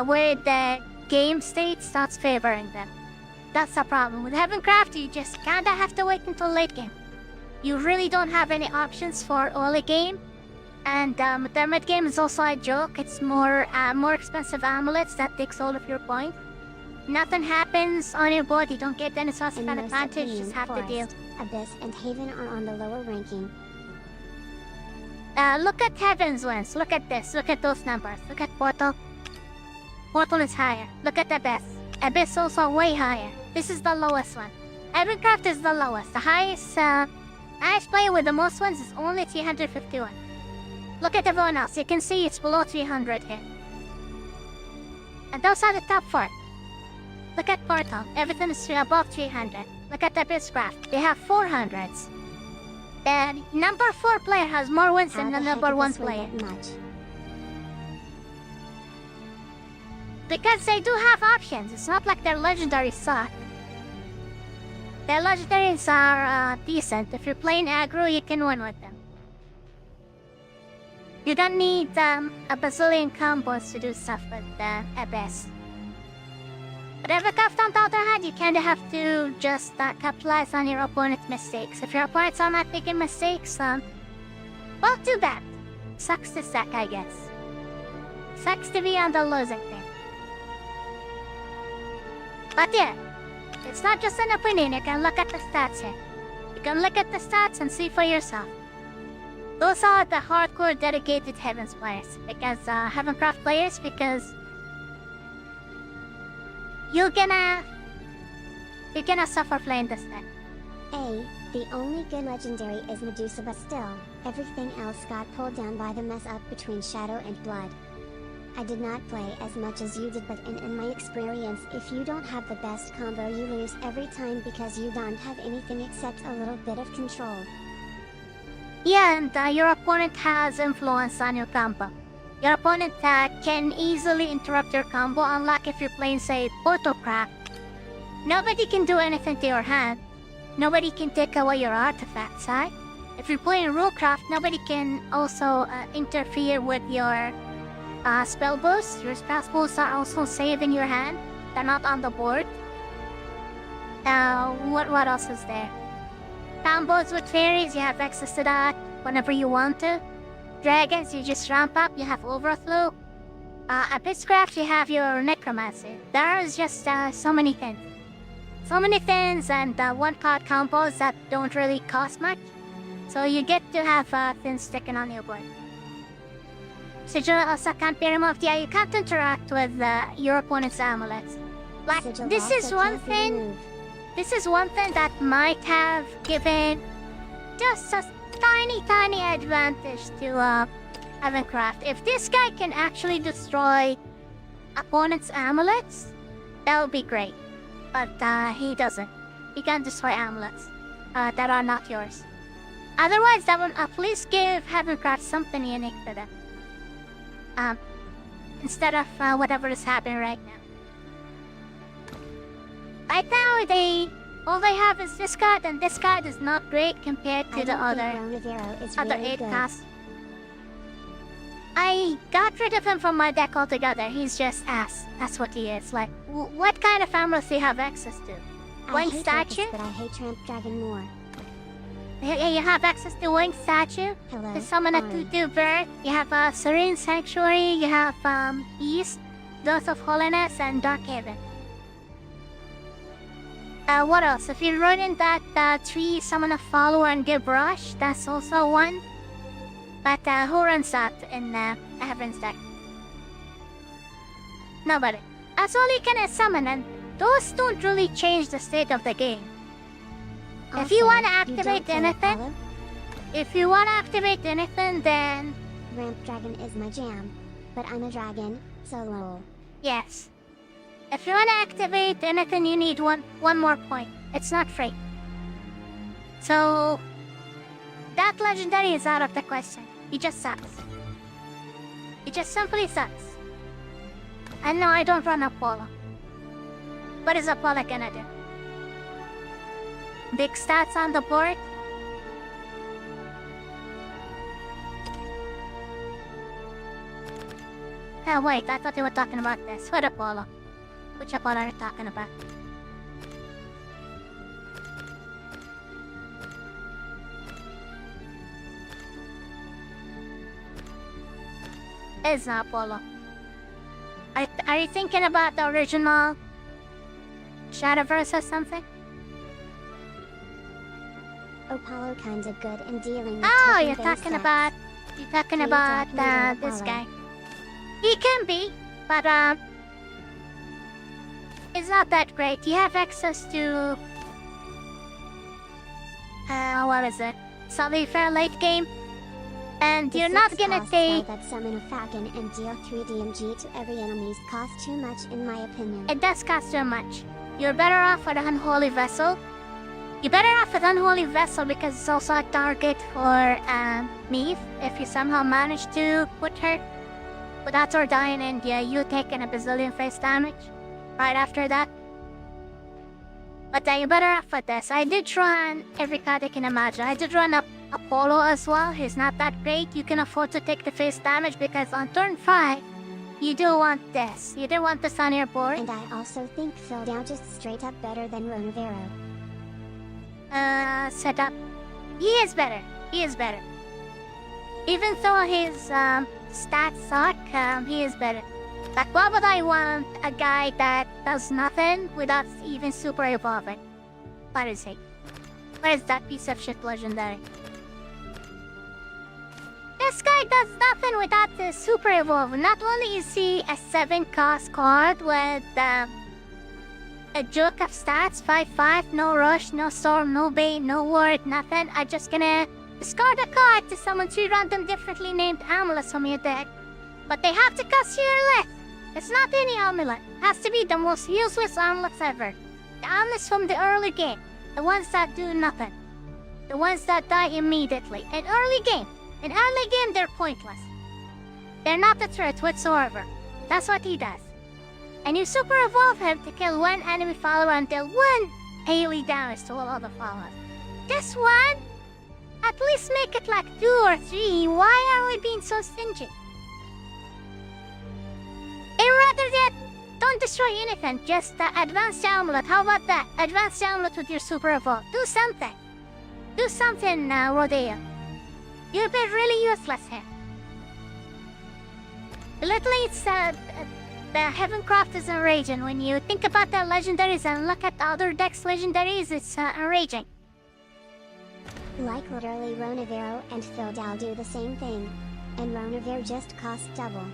where the game state starts favoring them. That's the problem. With Havencraft, you just kinda have to wait until late game. You really don't have any options for early game. And the mid game is also a joke. It's more expensive amulets that takes all of your points. Nothing happens on your board, you don't get any source of advantage, you just have to deal. Abyss and Haven are on the lower ranking. Look at Heaven's wins, look at this, look at those numbers. Look at Portal. Portal is higher. Look at Abyss. Abyss also way higher. This is the lowest one. Havencraft is the lowest. The highest player with the most wins is only 351. Look at everyone else, you can see it's below 300 here. And those are the top 4. Look at Portal, everything is above 300. Look at Abysscraft, they have 400s. The number 4 player has more wins than the number 1 player. Because they do have options, it's not like their legendaries suck. Their legendaries are decent. If you're playing aggro, you can win with them. You don't need a bazillion combos to do stuff with Abyss. But Havencraft, on the other hand, you kinda have to just capitalize on your opponent's mistakes. If your opponents are not making mistakes, well, too bad. Sucks to suck, I guess. Sucks to be on the losing team. But yeah, it's not just an opinion. You can look at the stats here. You can look at the stats and see for yourself. Those are the hardcore dedicated Heavens players. Because Havencraft players, because you're gonna suffer playing this deck. The only good legendary is Medusa, but still, everything else got pulled down by the mess up between Shadow and Blood. I did not play as much as you did, but in my experience, if you don't have the best combo, you lose every time because you don't have anything except a little bit of control. Yeah, and your opponent has influence on your combo. Your opponent can easily interrupt your combo, unlike if you're playing, say, Photocraft. Nobody can do anything to your hand. Nobody can take away your artifacts, right? If you're playing Rulecraft, nobody can also interfere with your spell boosts. Your spell boosts are also saved in your hand. They're not on the board. What else is there? Combos with fairies, you have access to that whenever you want to. Dragons, you just ramp up, you have overflow. Abysscraft, you have your necromancy. There's just so many things. So many things and one-card combos that don't really cost much. So you get to have things sticking on your board. Sigil also can't be removed. Yeah, you can't interact with your opponent's amulets. Like, this is one thing that might have given just a tiny advantage to Havencraft. If this guy can actually destroy opponent's amulets, that would be great. But he doesn't. He can't destroy amulets that are not yours. Otherwise, that would at least give Havencraft something unique to them. Instead of whatever is happening right now. Right now, all they have is this card, and this card is not great compared to the other 8 casts. I got rid of him from my deck altogether. He's just ass. That's what he is. Like, what kind of amulets do you have access to? Winged Statue? But I hate Tramp Dragon more. Yeah, you have access to Winged Statue. Hello, To summon a Vtuber. You have Serene Sanctuary. You have East, Dose of Holiness, and Dark Haven. What else? If you run in that tree, summon a follower and give Rush, that's also one. But who runs that in Heaven's deck? Nobody. That's all you can summon, and those don't really change the state of the game. If you want to activate anything, then Ramp Dragon is my jam, but I'm a dragon, so lol. yes. If you want to activate anything, you need one more point. It's not free. So that legendary is out of the question. He just sucks. He just simply sucks. And no, I don't run Apollo. What is Apollo gonna do? Big stats on the board? Oh wait, I thought they were talking about this. What Apollo? Which Apollo are you talking about? It's not Apollo. Are you thinking about the original Shadowverse or something? Apollo kinda good in dealing with Oh, token you're based talking decks. about Please don't handle this Apollo. guy. He can be, but it's not that great. You have access to what is it? Solid fair late game, and The you're not 6 gonna cost take. spell that summon a Falcon and deal 3 DMG to every enemies cost too much in my opinion. It does cost too much. You're better off with Unholy Vessel. You're better off with Unholy Vessel because it's also a target for Meath. If you somehow manage to put her without her dying, and you taking a bazillion face damage right after that. But you're better off with this. I did run every card I can imagine. I did run up Apollo as well. He's not that great. You can afford to take the face damage because on turn 5, you do want this. You do want this on your board. And I also think Phil Dow just straight up better than Ronavero. Setup. He is better. He is better. Even though his stats suck, he is better. Like, why would I want a guy that does nothing without even super evolving? What is he? Where is that piece of shit legendary? This guy does nothing without the super evolving. Not only is he a 7-cost card with a joke of stats, 5/5, no rush, no storm, no bait, no ward, nothing. I'm just gonna discard a card to summon 3 random differently named amulets from your deck. But they have to cost you your list. It's not any amulet. It has to be the most useless amulets ever. The amulets from the early game. The ones that do nothing. The ones that die immediately. In early game, they're pointless. They're not a threat whatsoever. That's what he does. And you super evolve him to kill 1 enemy follower and deal 1 AoE damage to all other followers. This one? At least make it like 2 or 3. Why are we being so stingy? And rather than don't destroy anything, just advanced amulet. How about that? Advanced amulet with your super evolve. Do something. Do something, Rodeo. You've been really useless here. Literally, it's the Havencraft is enraging. When you think about the legendaries and look at the other decks' legendaries, it's enraging. Like literally Ronavero and Phil Dow do the same thing. And Ronavero just costs double.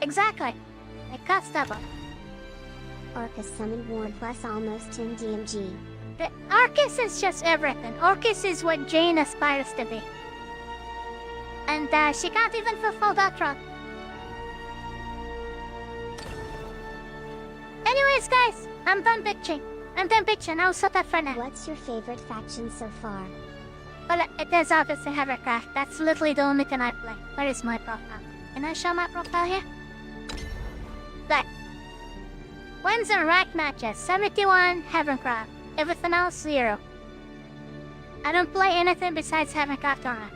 Exactly. It costs double. Orcus summoned ward plus almost 10 DMG. The Arcus is just everything. Orcus is what Jane aspires to be. And she can't even fulfill that role. Anyways, guys, I'm done bitching. I'll shut up for now. What's your favorite faction so far? Well, it is obviously Havencraft. That's literally the only thing I play. Where is my profile? Can I show my profile here? Like, wins and rank matches, 71, Havencraft. Everything else, 0. I don't play anything besides Havencraft or rank.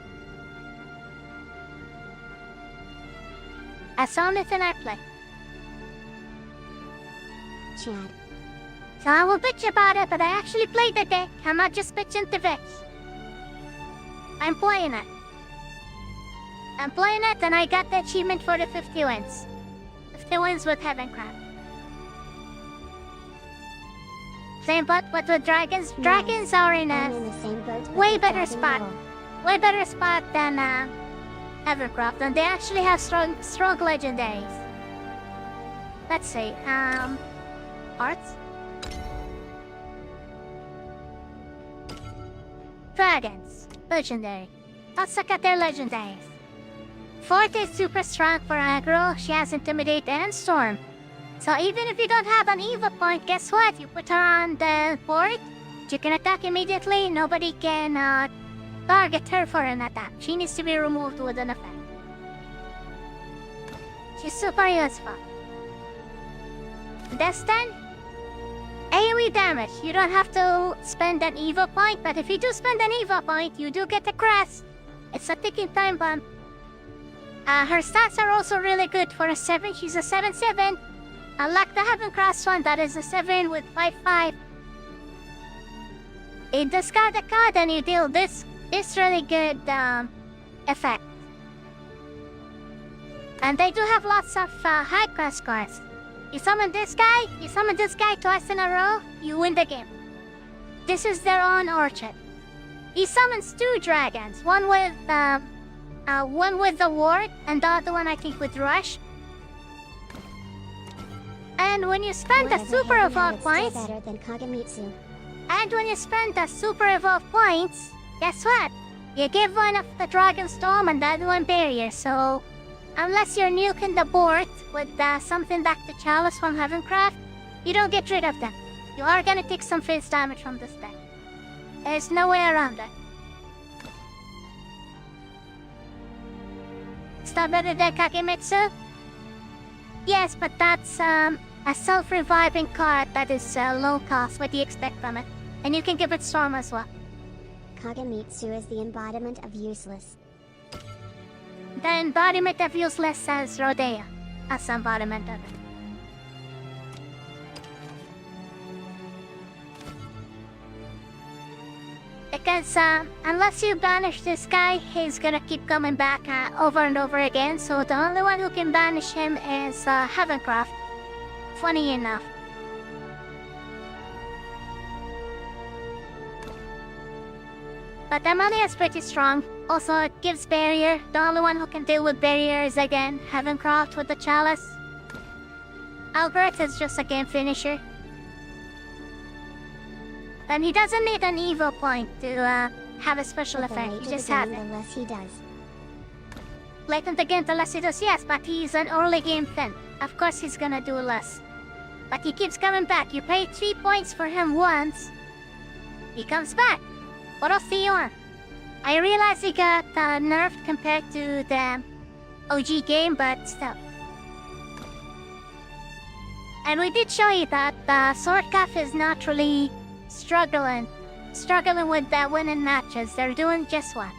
That's the only thing I play. Chad. So I will bitch about it, but I actually play the deck. I'm not just bitching to bitch. I'm playing it. And I got the achievement for the 50 wins. 50 wins with Havencraft. Same boat, but with dragons. Dragons are in I'm in a the same boat, but way with better dragon spot. level. Way better spot than Havencraft. And they actually have strong legendaries. Let's see, Arts? Dragons. Legendary. Let's look at their legendaries. Forte is super strong for aggro. She has Intimidate and Storm. So even if you don't have an Evo point, guess what? You put her on the board, she can attack immediately. Nobody can target her for an attack. She needs to be removed with an effect. She's super useful. Destin? AoE damage. You don't have to spend an Evo point, but if you do spend an Evo point, you do get a crest. It's a ticking time bomb. Her stats are also really good for a 7. She's a 7/7. Unlike the Havencraft one, that is a 7 with 5/5. You discard a card and you deal this really good effect. And they do have lots of high class cards. You summon this guy twice in a row, you win the game. This is their own orchard. He summons 2 dragons, one with the ward and the other one I think with rush. And when you spend the super evolve points, better than Kagamitsu. guess what? You give one of the Dragon Storm and the other one Barrier, so unless you're nuking the board with something like the Chalice from Havencraft, you don't get rid of them. You are gonna take some face damage from this deck. There's no way around it. Is that better than Kagemitsu? Yes, but that's a self-reviving card that is low cost. What do you expect from it? And you can give it Storm as well. Kagemitsu is the embodiment of useless. The embodiment of useless says Rodea as embodiment of it. Because unless you banish this guy, he's gonna keep coming back over and over again. So the only one who can banish him is Havencraft. Funny enough. But Amalia is pretty strong. Also, it gives barrier. The only one who can deal with barrier is again Havencraft with the chalice. Albert is just a game finisher. And he doesn't need an evil point to have a special effect. He just has it. The less he does. Late in the game, the less he does, yes, but he's an early game thing. Of course he's gonna do less. But he keeps coming back. You pay 3 points for him once. He comes back. What else do you want? I realize he got nerfed compared to the OG game, but still. And we did show you that Swordcraft is not really struggling with the winning matches. They're doing just what?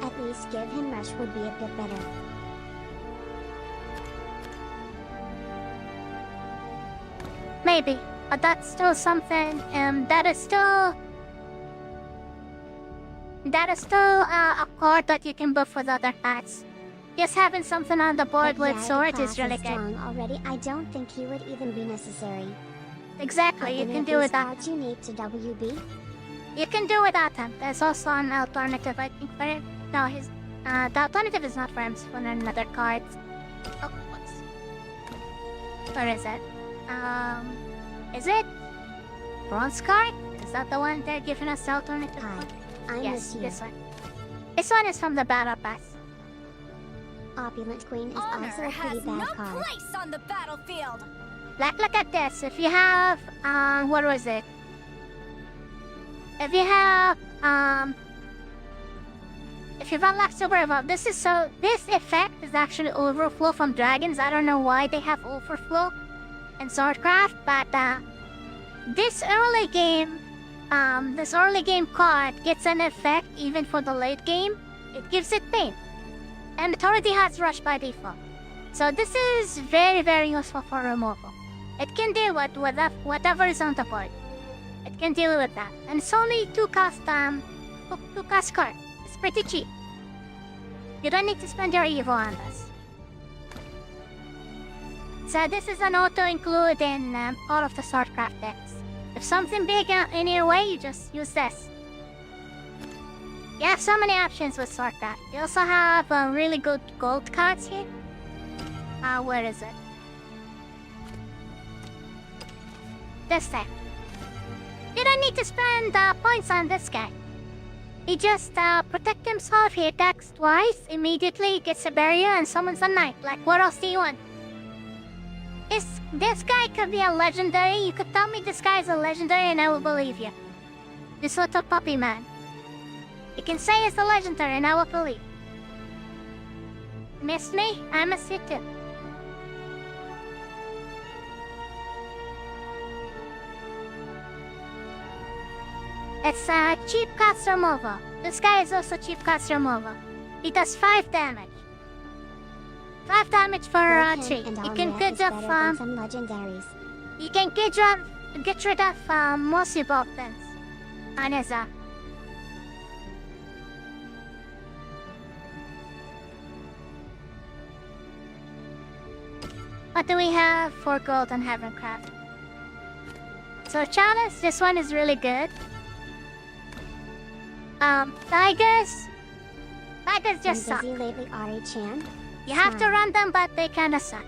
At least give him Rush would be a bit better. Maybe, but that's still something. That is still a card that you can buff with other packs. Just having something on the board But with swords is really good. Strong already. I don't think he would even be necessary. Exactly, you can do without. Cards you need to WB. You can do without him. There's also an alternative, I think, for him. No, the alternative is not for him. It's for another card. Oh, whoops. Where is it? Is it bronze card? Is that the one they're giving us the alternative? Hi, I'm Yes, with you. this one. This one is from the battle pass. Opulent Queen is Honor also a pretty has bad no card. place on the battlefield. Like, look at this. If you have, what was it? If you have, if you've unlocked Super Evolve, this effect is actually overflow from dragons. I don't know why they have overflow in Swordcraft, but, this early game card gets an effect even for the late game. It gives it pain. And it already has Rush by default. So this is very, very useful for removal. It can deal with whatever is on the board. It can deal with that. And it's only 2 cost card. It's pretty cheap. You don't need to spend your Evo on this. So this is an auto-include in all of the Swordcraft decks. If something big in your way, you just use this. You have so many options with Swordcraft. You also have really good gold cards here. Where is it? This time. You don't need to spend points on this guy. He just protects himself. He attacks twice, immediately gets a barrier, and summons a knight. Like, what else do you want? This guy could be a legendary. You could tell me this guy is a legendary and I will believe you. This little puppy man. You can say it's a legendary and I will believe. Miss me? I miss you too. It's a cheap cost removal. This guy is also cheap cost removal. He does 5 damage. 5 damage for 3. You can get some legendaries. You can get rid of most evolved things on his What do we have for gold on Havencraft? So Chalice, this one is really good. Tigers just suck. Busy lately, Ari-chan? You have to run them, but they kinda suck.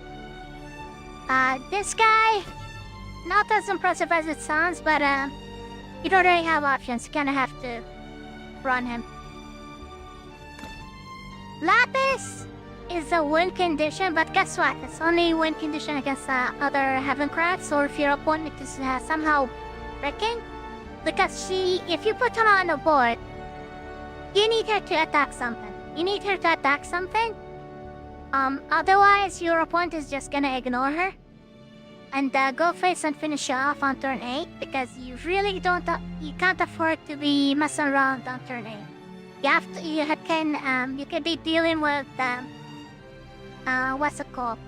This guy, not as impressive as it sounds, but you don't really have options. You kinda have to run him. Lapis is a win condition, but guess what? It's only win condition against other Havencrafts, or if your opponent is somehow breaking. Because if you put her on the board, you need her to attack something. Otherwise, your opponent is just gonna ignore her. And go face and finish her off on turn 8 because you really you can't afford to be messing around on turn 8. You can be dealing with, what's it called?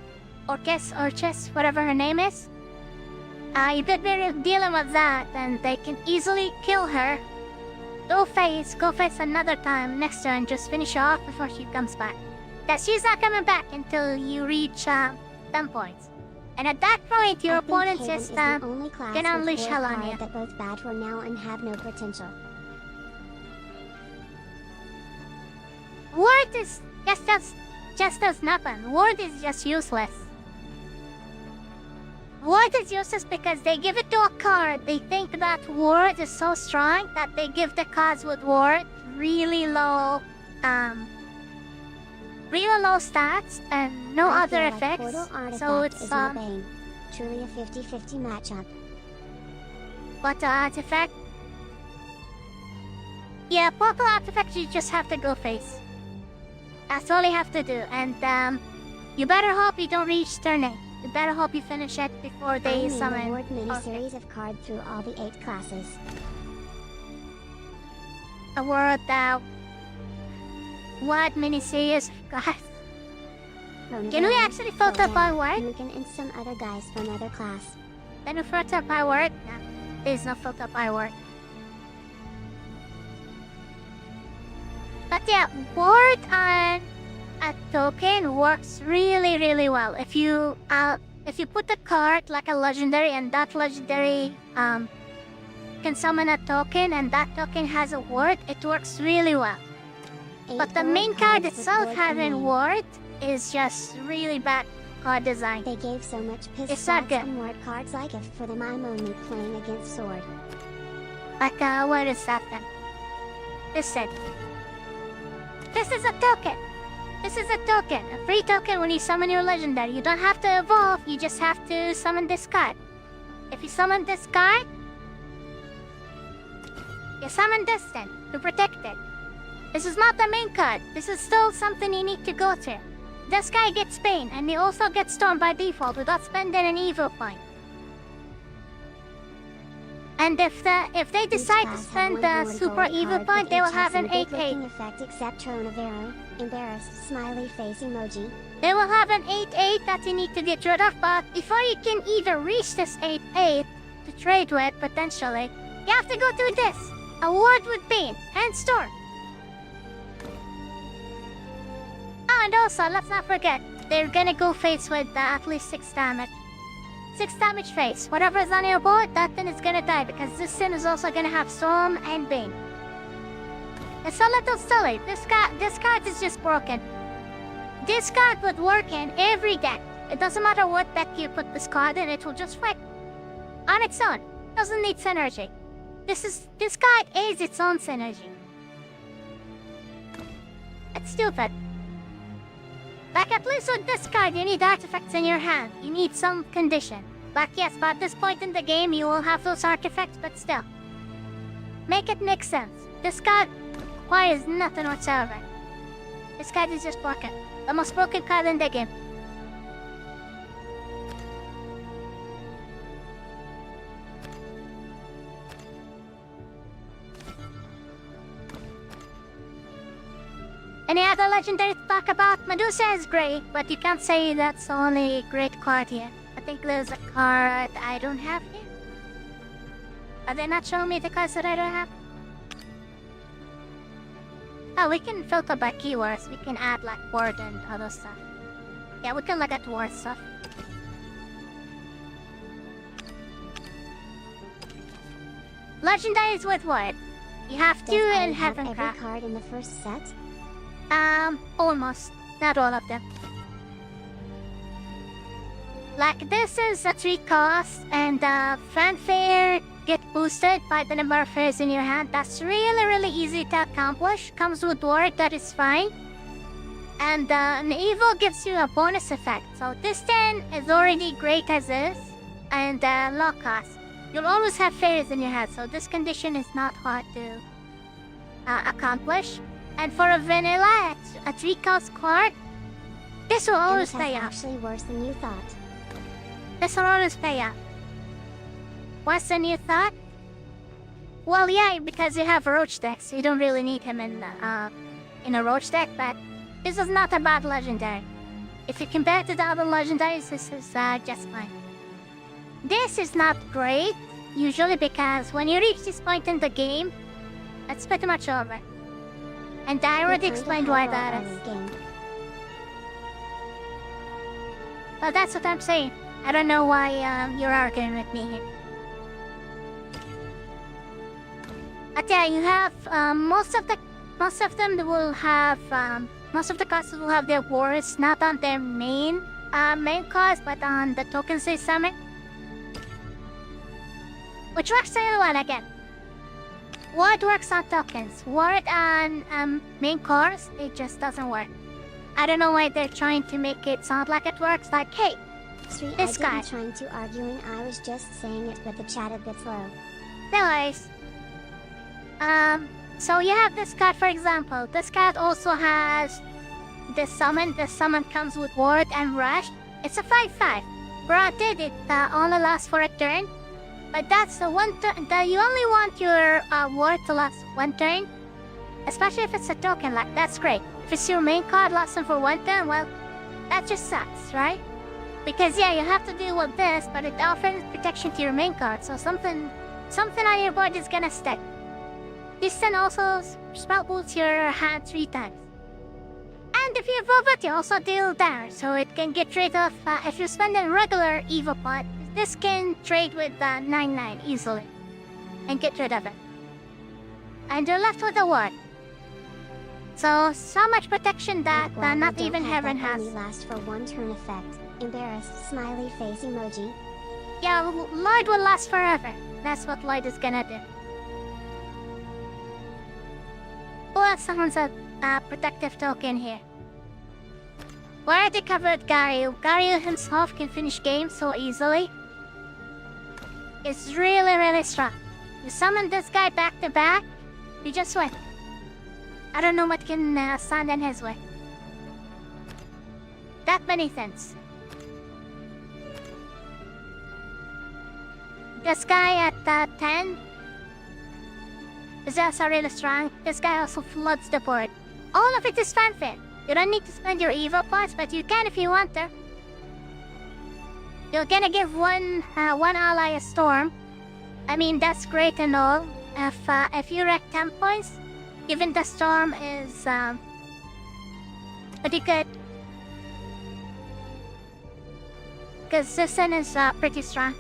Orchis, whatever her name is. You could be dealing with that and they can easily kill her. Go face another time next turn, just finish her off before she comes back. Because she's not coming back until you reach 10 points. And at that point, your opponent just can unleash hell on you. That both bad for now and have no potential. Ward is just does nothing. Ward is just useless. Ward is useless because they give it to a card. They think that Ward is so strong that they give the cards with Ward really low stats and no other effects. So it's truly a 50-50 matchup. What artifact? Yeah, Portal artifact you just have to go face. That's all you have to do, and you better hope you don't reach turn 8. You better hope you finish it before they summon. I mean the Ward mini-series of card through all the 8 classes. A word what mini-series of cards? Can we actually filter by word? You can int some other guys from other class. Can we filter by word? No, there's no filter by word. But yeah, word on a token works really well. If you put a card like a legendary and that legendary can summon a token and that token has a word, it works really well. But the main card itself having word is just really bad card design. They gave so much piss it's not good. On word cards like if for them I'm only playing against sword. But what is that then? This said. This is a token. This is a token. A free token when you summon your legendary. You don't have to evolve, you just have to summon this card. If you summon this card, you summon this then, to protect it. This is not the main card. This is still something you need to go to. This guy gets pain, and he also gets stormed by default without spending an evil point. And if they decide to spend the super evil point, they will have an 8-8. Effect except Throne of Arrow, embarrassed smiley face emoji. They will have an 8-8 that you need to get rid of, but before you can even reach this 8-8 to trade with, potentially, you have to go through this. A ward with pain and storm. Oh, and also, let's not forget, they're gonna go face with at least 6 damage. 6 damage face. Whatever is on your board, that thing is gonna die because this thing is also gonna have Storm and Bane. It's a little silly. This card is just broken. This card would work in every deck. It doesn't matter what deck you put this card in, it will just work. On its own. Doesn't need synergy. This card is its own synergy. It's stupid. Like at least with this card, you need artifacts in your hand. You need some condition. Like yes, but at this point in the game, you will have those artifacts, but still. Make it make sense. This card requires nothing whatsoever. This card is just broken. The most broken card in the game. Any other legendary to talk about? Medusa is great, but you can't say that's the only great card here. I think there's a card I don't have here. Are they not showing me the cards that I don't have? Oh, we can filter by keywords. We can add like word and other stuff. Yeah, we can look at word stuff. Legendaries with word. You have two in Havencraft. Every card in the first set? Almost. Not all of them. Like this is a 3 cost, and fanfare get boosted by the number of fairs in your hand. That's really easy to accomplish. Comes with word, that is fine. And an evil gives you a bonus effect. So this 10 is already great as is, and low cost. You'll always have fairs in your hand, so this condition is not hard to accomplish. And for a vanilla, a 3 cost card, This will And always it pay has off. actually worse than you thought. This will always pay off. Worse than you thought? Well, yeah, because you have a roach deck, so you don't really need him in a roach deck, but this is not a bad legendary. If you compare it to the other legendaries, this is just fine. This is not great, usually because when you reach this point in the game, it's pretty much over. And I already explained why that is. But that's what I'm saying. I don't know why you're arguing with me here. But yeah, you have most of them will have most of the classes will have their wards not on their main cards, but on the tokens they summon, which works really well again. Ward works on tokens. Ward on main cards, it just doesn't work. I don't know why they're trying to make it sound like it works. Like, hey, Sweet, this guy. I didn't trying to arguing, I was just saying it with the chat a bit slow. No worries. So you have this card, for example. This card also has the summon. The summon comes with ward and rush. It's a 5/5. Granted, it only lasts for a turn, but that's the one turn. You only want your ward to last one turn, especially if it's a token. Like, that's great. If it's your main card lasting for one turn, well, that just sucks, right? Because yeah, you have to deal with this, but it offers protection to your main card, so something on your board is gonna stick. This can also spell boost your hand 3 times. And if you evolve it, you also deal damage, so it can get rid of, if you spend a regular Evo pot, this can trade with 9/9 easily, and get rid of it. And you're left with a ward. So much protection that not even Heaven has. Only last for one turn effect. Embarrassed smiley face emoji. Yeah, Lloyd will last forever. That's what Lloyd is gonna do. Who else summons a protective token here? We already covered Garyu. Garyu himself can finish games so easily. It's really, really strong. You summon this guy back to back, you just win. I don't know what can stand in his way. That many things. This guy at 10 is also really strong. This guy also floods the board. All of it is fanfare. You don't need to spend your Evo points, but you can if you want to. You're gonna give one ally a storm. I mean, that's great and all. If you wreck 10 points, even the storm is pretty good. Because Zison is pretty strong.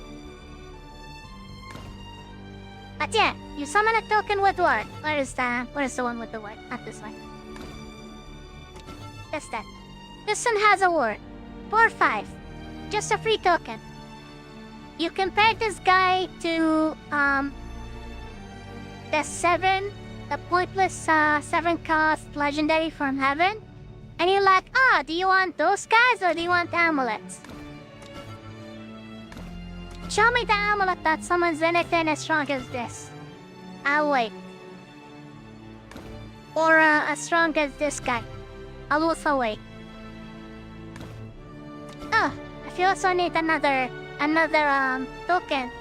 But yeah, you summon a token with ward. Where is the one with the ward? Not this one. That's that. This one has a ward. 4/5. Just a free token. You compare this guy to the pointless 7 cost legendary from Heaven. And you're like, do you want those guys or do you want amulets? Show me the amulet that summons anything as strong as this. I'll wait. Or as strong as this guy. I'll also wait. If you also need another token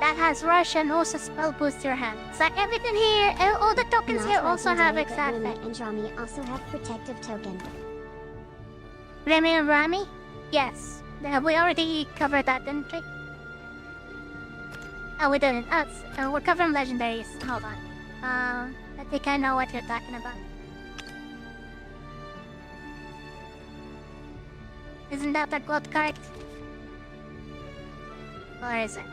that has rush and also spell boost your hand. So everything here, all the tokens here also have exact Remy thing. and Rami also have protective token. Remy and Rami? Yes. We already covered that, didn't we? Oh, we didn't. We're covering legendaries. Hold on. I think I know what you're talking about. Isn't that a gold card? Or is it?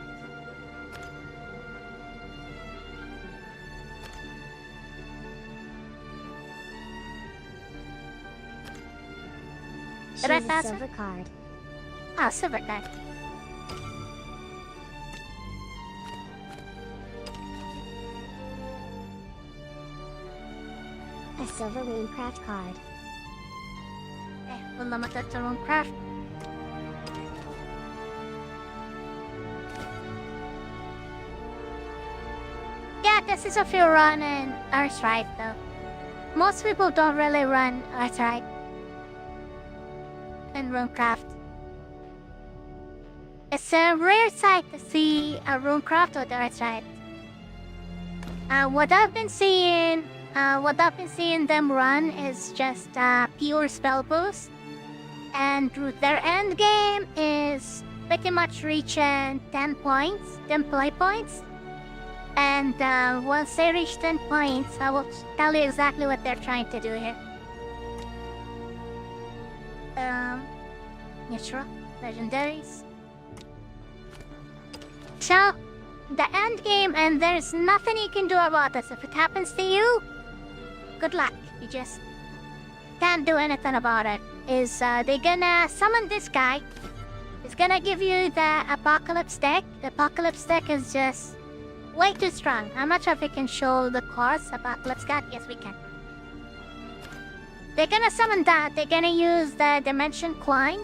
Did I She's a pass silver it? card. Oh, silver card. A silver Runecraft card. Okay, we'll limit it to Runecraft. Yeah, this is if you run in Earthright though. Most people don't really run Earthright. in Runecraft. It's a rare sight to see a Runecraft with Earthright. What I've been seeing them run is just pure spell boost, and their end game is pretty much reaching 10 play points. And once they reach 10 points, I will tell you exactly what they're trying to do here. Neutral, legendaries. So, the end game, and there's nothing you can do about this. If it happens to you, good luck. You just can't do anything about it. They're gonna summon this guy. He's gonna give you the Apocalypse deck. The Apocalypse deck is just way too strong. How much of it can show the cards Apocalypse got? Yes, we can. They're gonna summon that. They're gonna use the Dimension Climb.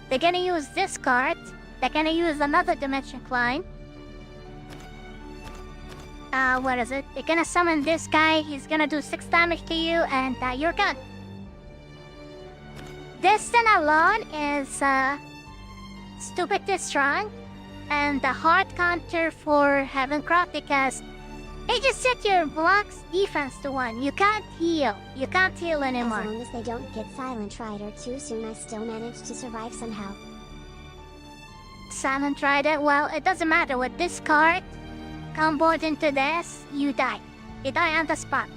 They're gonna use this card. They're gonna use another Dimension Climb. What is it? They're gonna summon this guy. He's gonna do 6 damage to you, and you're gone. This thing alone is stupidly strong, and the hard counter for Havencraft because they just set your blocks defense to 1. You can't heal. You can't heal anymore. As long as they don't get Silent Rider too soon, I still manage to survive somehow. Silent Rider? Well, it doesn't matter. With this card comboed into this, you die. You die on the spot.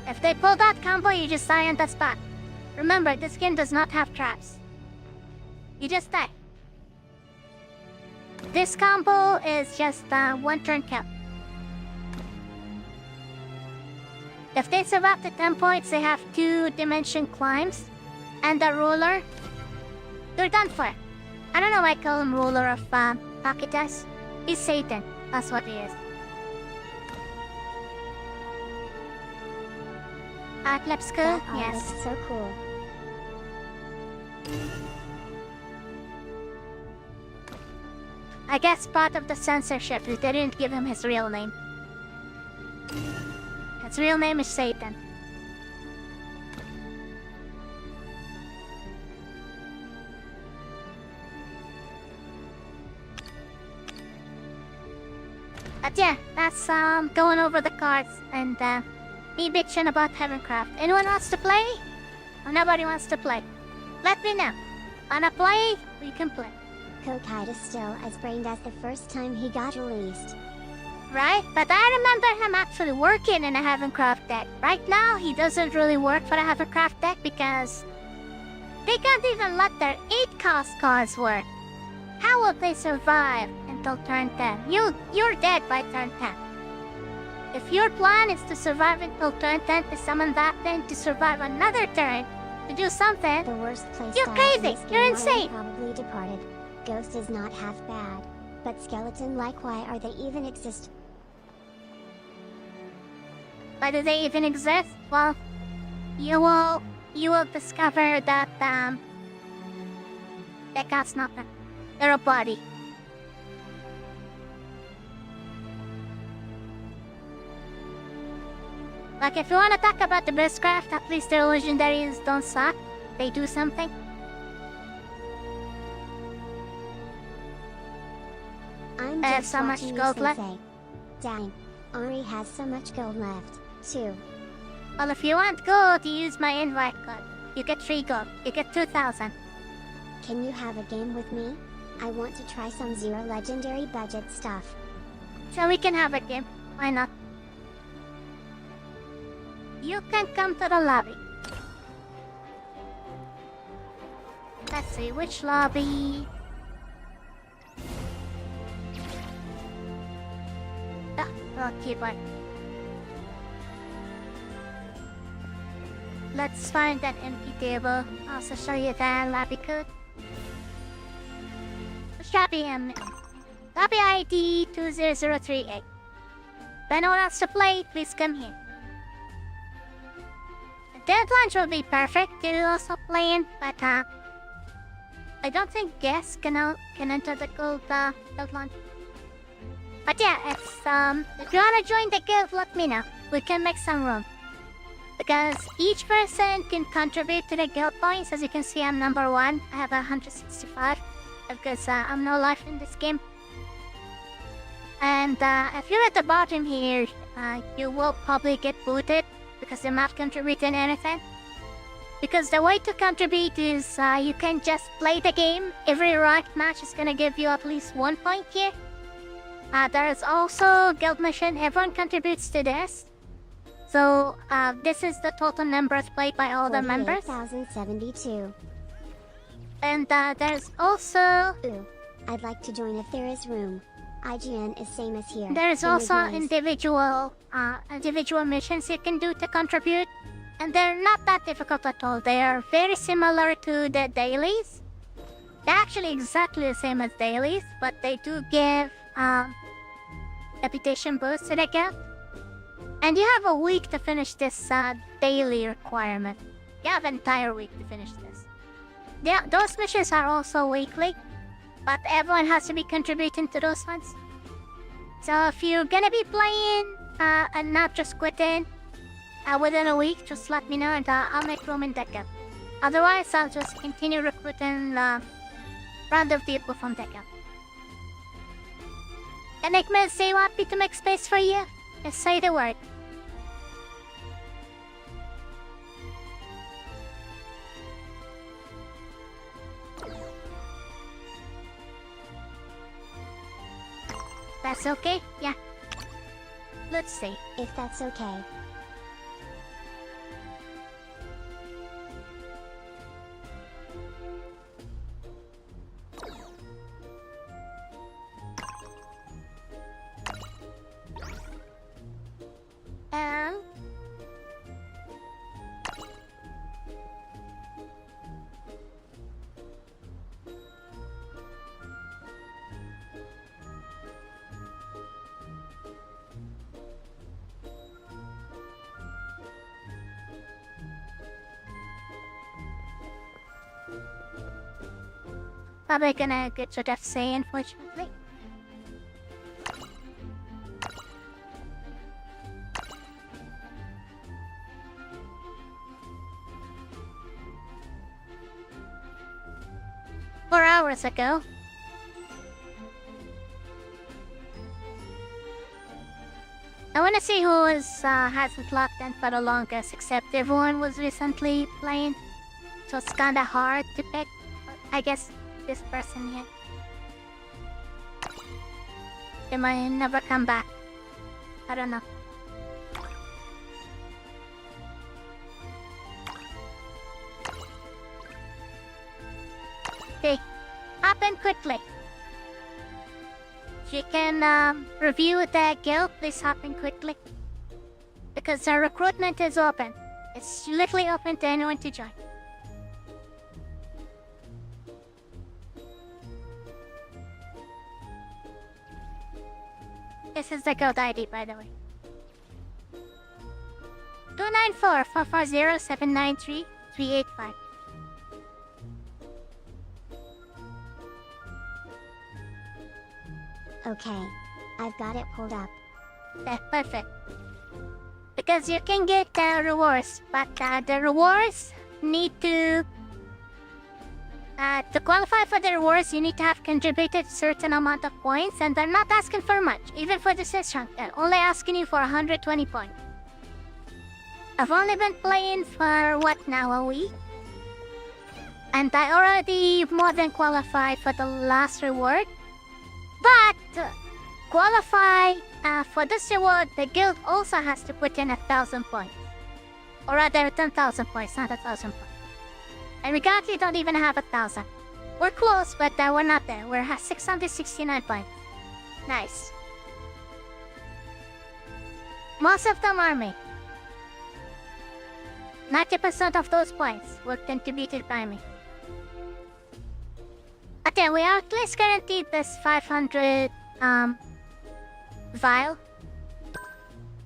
If they pull that combo, you just die on the spot. Remember, this game does not have traps. You just die. This combo is just 1 turn kill. If they survive the 10 points, they have 2 dimension climbs and a ruler. They're done for. I don't know why I call him ruler of pocket dice. He's Satan. That's what he is. Looks cool? That art Yes. looks so cool. I guess part of the censorship is they didn't give him his real name. His real name is Satan. But yeah, that's going over the cards and me bitching about Havencraft. Anyone wants to play? Or nobody wants to play? Let me know. Wanna play? We can play. Kokite is still as brained as the first time he got released. Right? But I remember him actually working in a Havencraft deck. Right now, he doesn't really work for a Havencraft deck because they can't even let their 8-cost cards work. How will they survive until turn 10? You're dead by turn 10. If your plan is to survive until turn 10 to summon that thing to survive another turn to do something, The worst playstyle you're crazy. You're insane. Probably departed. Ghost is not half bad, but skeleton like why are they even exist? Why do they even exist? Well, you will discover that they cost nothing. They're a body. Like if you want to talk about the Beastcraft, at least their legendaries don't suck. They do something. I'm I have just so much watching gold you, left. Sensei. Dang, Ari has so much gold left, too. Well, if you want gold, you use my invite code. You get 3 gold. You get 2,000. Can you have a game with me? I want to try some zero legendary budget stuff. So we can have a game. Why not? You can come to the lobby. Let's see, which lobby? Oh, keyboard. Let's find an empty table. I'll also show you the lobby code. Lobby ID 20038. If anyone wants to play, please come here. Dead Lunch will be perfect. They're also playing, but I don't think guests can enter the guild Lunch. But yeah, it's if you wanna join the guild, let me know. We can make some room. The because each person can contribute to the guild points. As you can see, I'm number 1. I have 165 because I'm no life in this game. And if you're at the bottom here, you will probably get booted because you're not contributing anything. Because the way to contribute is you can just play the game. Every ranked match is gonna give you at least 1 point here. There is also guild mission. Everyone contributes to this. So this is the total numbers played by all the members. 48,072. And there's also... Ooh, I'd like to join if there is room. IGN is same as here. There's Same also as individual missions you can do to contribute. And they're not that difficult at all. They are very similar to the dailies. They're actually exactly the same as dailies, but they do give reputation boost to the guild. And you have a week to finish this daily requirement. You have an entire week to finish this. Yeah, those missions are also weekly, but everyone has to be contributing to those ones. So if you're gonna be playing and not just quitting within a week, just let me know and I'll make room in that guild. Otherwise, I'll just continue recruiting random people from that guild. Enigmas, do you want me to make space for you? Just say the word. That's okay? Yeah. Let's see. If that's okay. Um... Probably gonna get your death say, unfortunately. Hours ago. I wanna see who hasn't logged in for the longest, except everyone was recently playing, so it's kinda hard to pick. I guess this person here. They might never come back. I don't know. Okay, hop in quickly. If you can review the guild, please hop in quickly. Because our recruitment is open. It's literally open to anyone to join. This is the guild ID, by the way. 294-440-793-385. Okay, I've got it pulled up. That's perfect. Because you can get rewards, but the rewards need to qualify for the rewards, you need to have contributed a certain amount of points, and they're not asking for much, even for the 6th rank. They're only asking you for 120 points. I've only been playing for, what now, a week? And I already more than qualified for the last reward. But, qualify for this reward, the guild also has to put in 1,000 points. Or rather, 10,000 points, not 1,000 points. And we currently don't even have 1,000. We're close, but we're not there. We're at 669 points. Nice. Most of them are me. 90% of those points were contributed by me. Okay, we are at least guaranteed this 500 vial.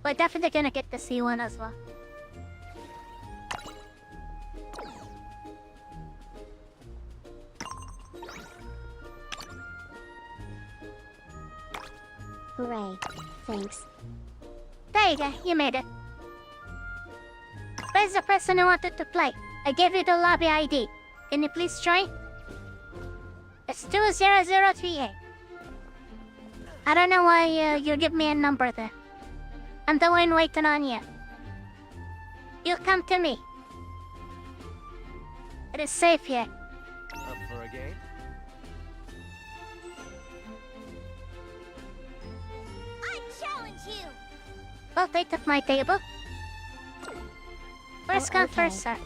We're definitely gonna get the C1 as well. Hooray. Thanks. There you go, you made it. By Where is the person who wanted to play? I gave you the lobby ID. Can you please join? It's 20038. I don't know why you give me a number there. I'm the one waiting on you. You come to me. It is safe here. Up for a game? I challenge you! Well, they took my table. First come, okay. first serve.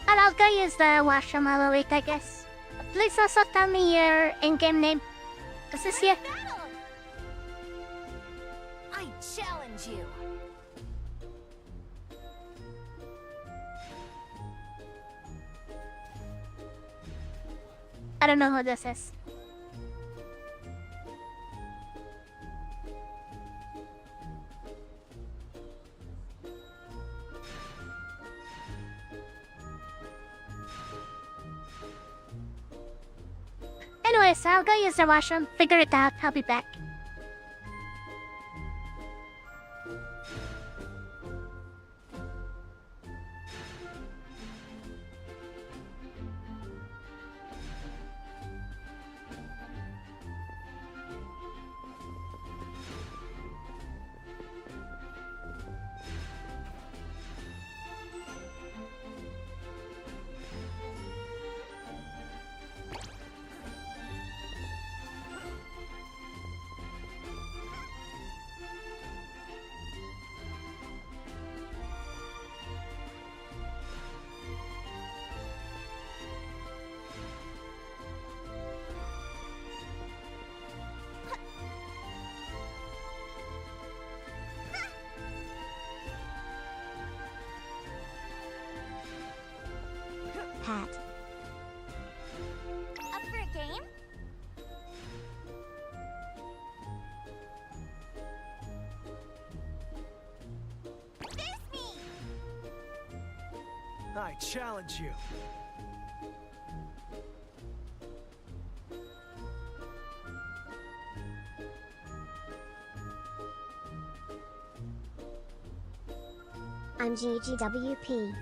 And I'll go use the washroom while I wait, I guess. Please also tell me your in-game name. Is this you? Battle! I challenge you! I don't know who this is. Anyways, I'll go use the washroom, figure it out, I'll be back. Pat. Up for a game? Face me! I challenge you. I'm GGWP.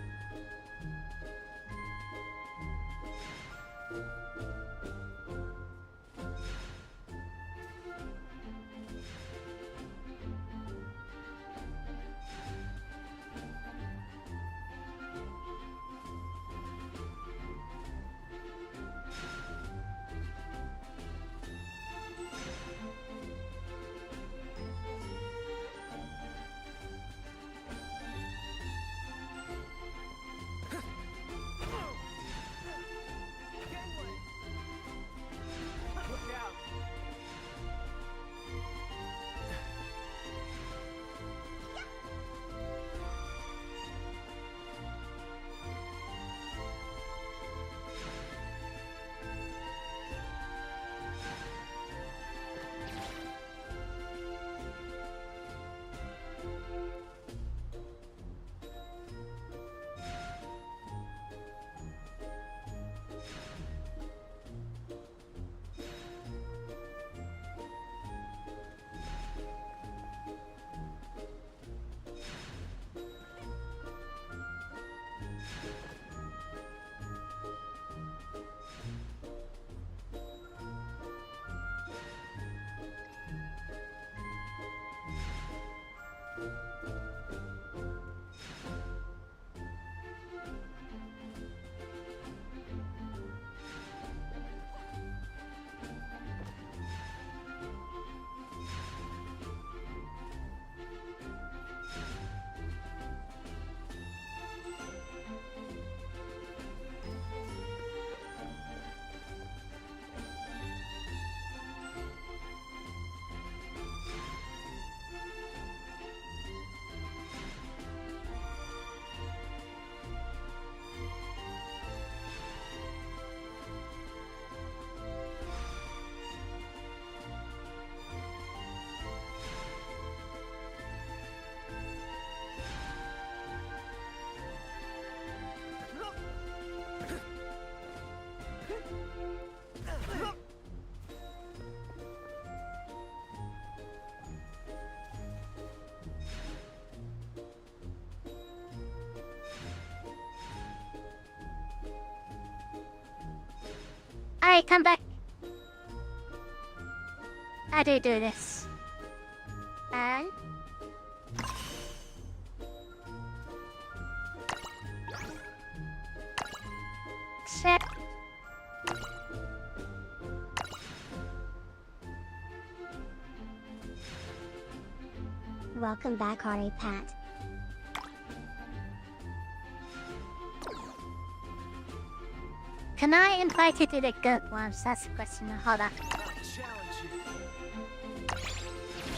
Alright, come back. How do you do this? And... Accept. Welcome back, Pat. Can I invite you to the good ones? That's the question. Hold on.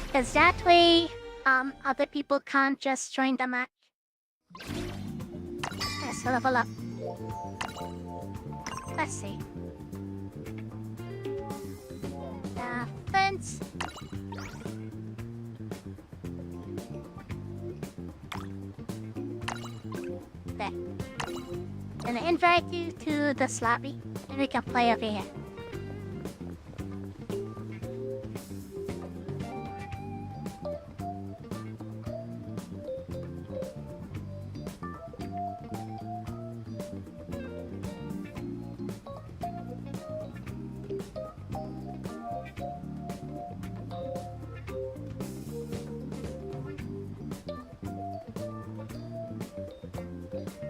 Because that way, other people can't just join the match. Let's level up. Let's see. Fence. There. Gonna invite you to the lobby, and we can play over here.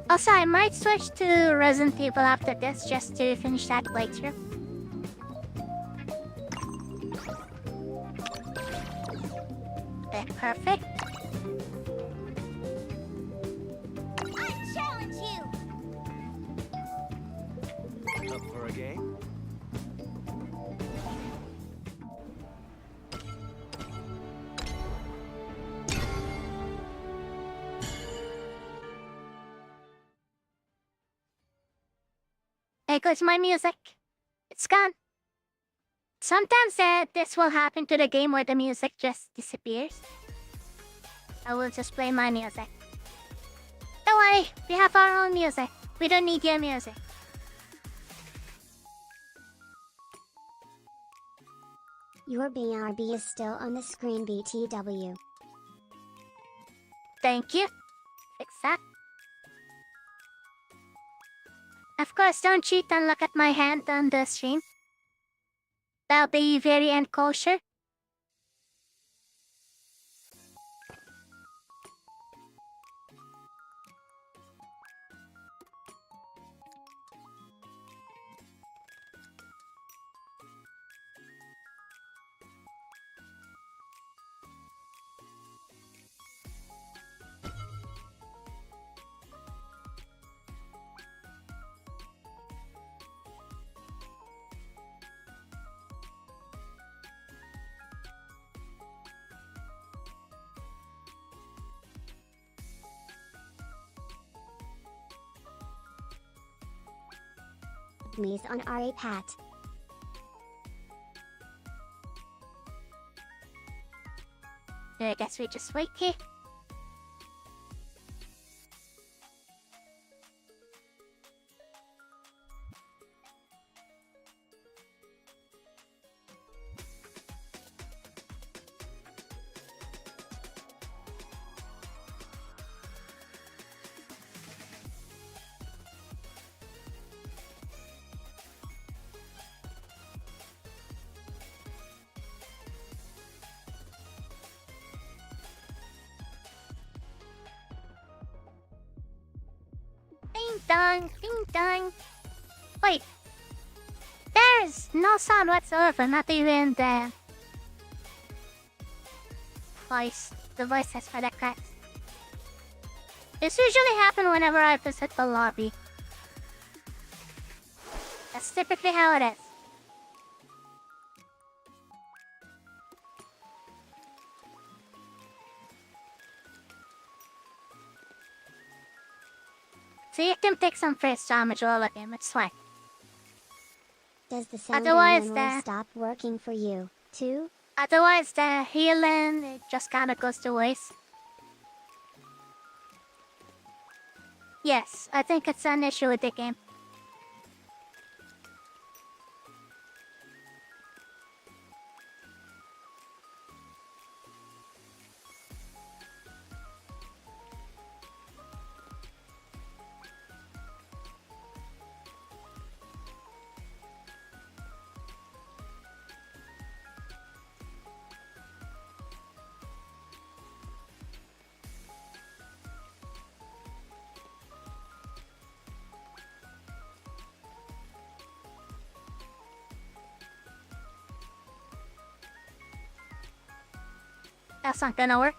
Also, I might switch to Resident Evil after this just to finish that playthrough. Okay, perfect. I challenge you! Up for a game? There goes my music. It's gone. Sometimes this will happen to the game where the music just disappears. I will just play my music. Don't worry, we have our own music. We don't need your music. Your BRB is still on the screen, BTW. Thank you. Fix that. Of course, don't cheat and look at my hand on the stream. That'll be very unkosher. Maids on RE8. I guess we just wait here. Ding dong, ding dong. Wait. There's no sound whatsoever, not even the voice. The voices for the cracks. This usually happens whenever I visit the lobby. That's typically how it is. So you can take some face damage all of him, it's fine. Does the sound Otherwise, animal stop working for you, too? Otherwise, the healing, it just kinda goes to waste. Yes, I think it's an issue with the game. That's not gonna work.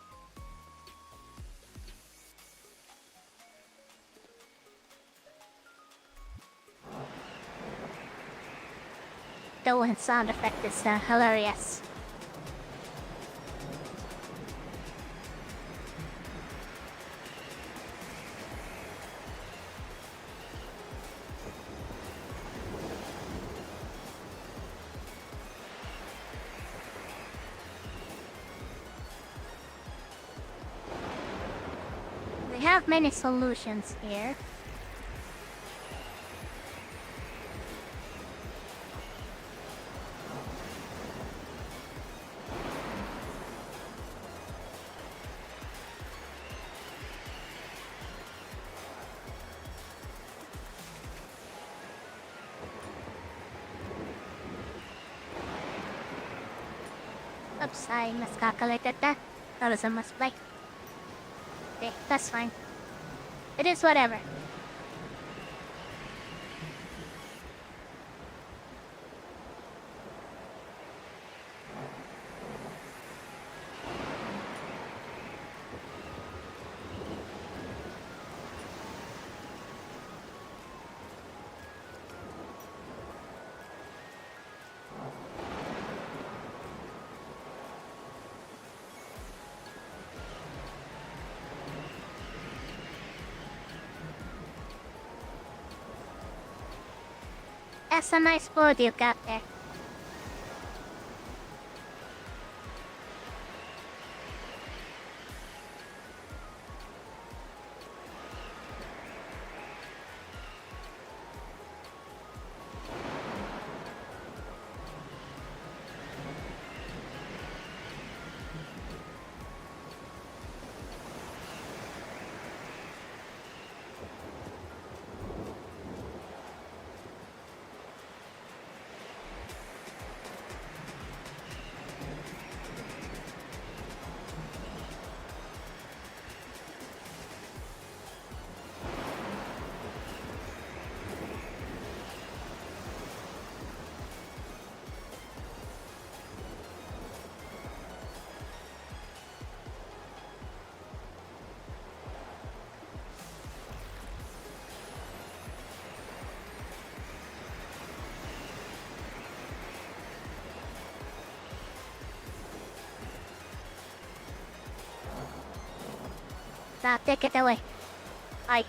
The wind sound effect is hilarious. We have many solutions here. Oops, I miscalculated that. That was a misplay. Okay, that's fine. It is whatever. That's a nice board you got there. Now take it away. Aye.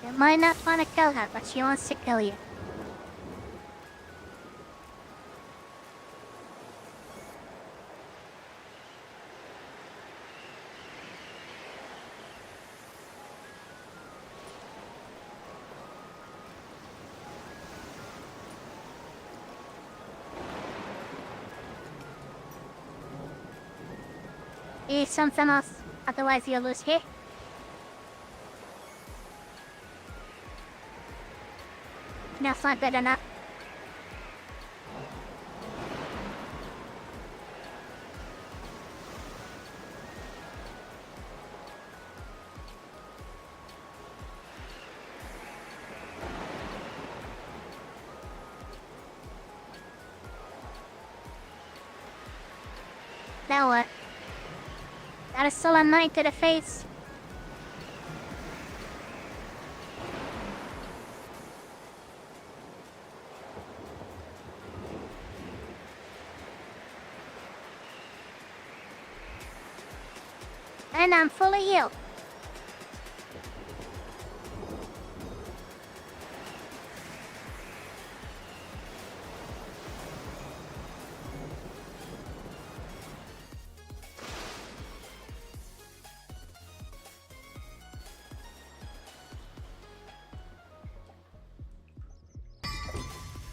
You might not want to kill her, but she wants to kill you. Eat something else, otherwise you'll lose here. That's not good enough. Now what? That is still a 9 to the face. And I'm fully healed.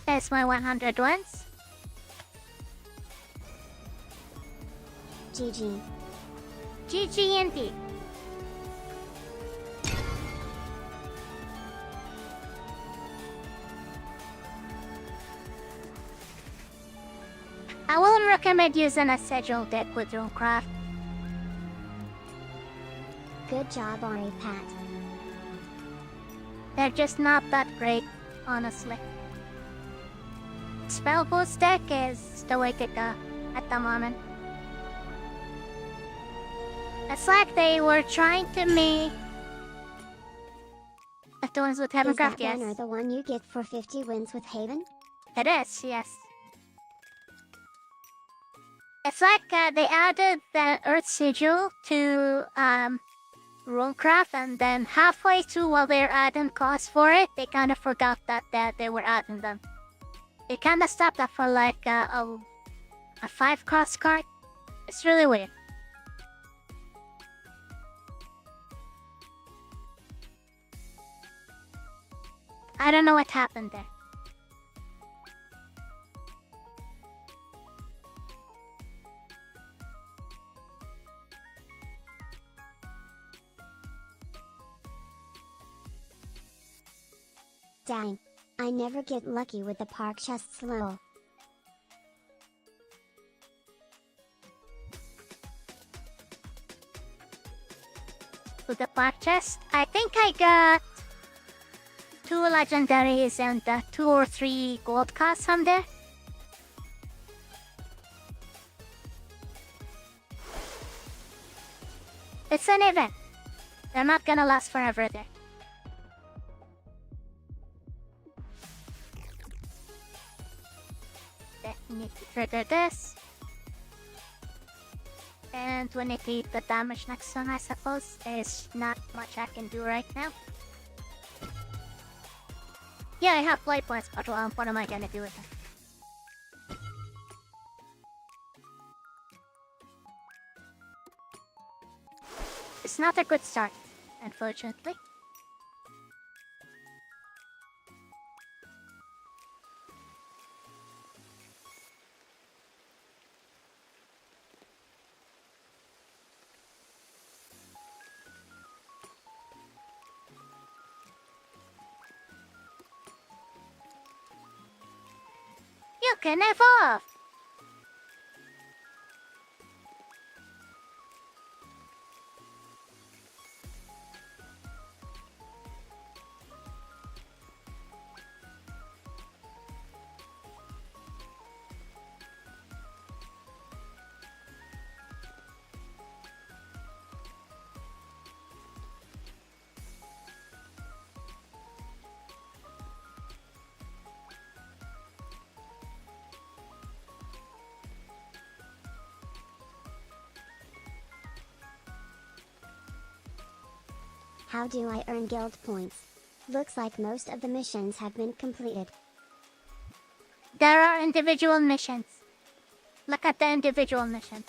There's my 100 ones. GG. GG indeed. I wouldn't recommend using a scheduled deck with Havencraft. Good job, Ari Pat. They're just not that great, honestly. Spell boost deck is the way to go at the moment. It's like they were trying to make the ones with Havencraft, Is that yes. banner the one you get for 50 wins with Haven? It is, yes. It's like they added the Earth Sigil to Runecraft, and then halfway through while they're adding costs for it, they kind of forgot that they were adding them. It kind of stopped that for like a 5 cost card. It's really weird. I don't know what happened there. Dang. I never get lucky with the park chests lol. With the black chest, I think I got 2 legendaries and 2 or 3 gold costs from there. It's an event. They're not gonna last forever there. Okay, we need to trigger this. And we need to eat the damage next one, I suppose. There's not much I can do right now. Yeah, I have play points, but what am I gonna do with them? It's not a good start, unfortunately. You can evolve! How do I earn guild points? Looks like most of the missions have been completed. There are individual missions. Look at the individual missions.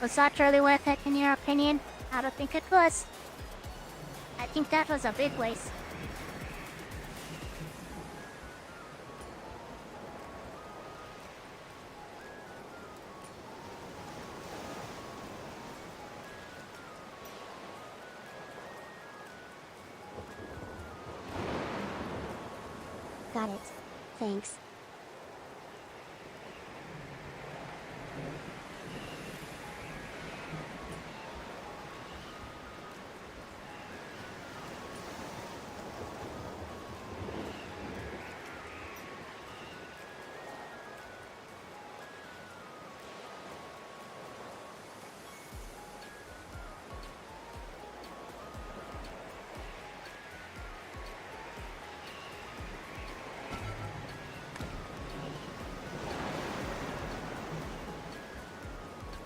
Was that really worth it in your opinion? I don't think it was. I think that was a big waste. Got it. Thanks.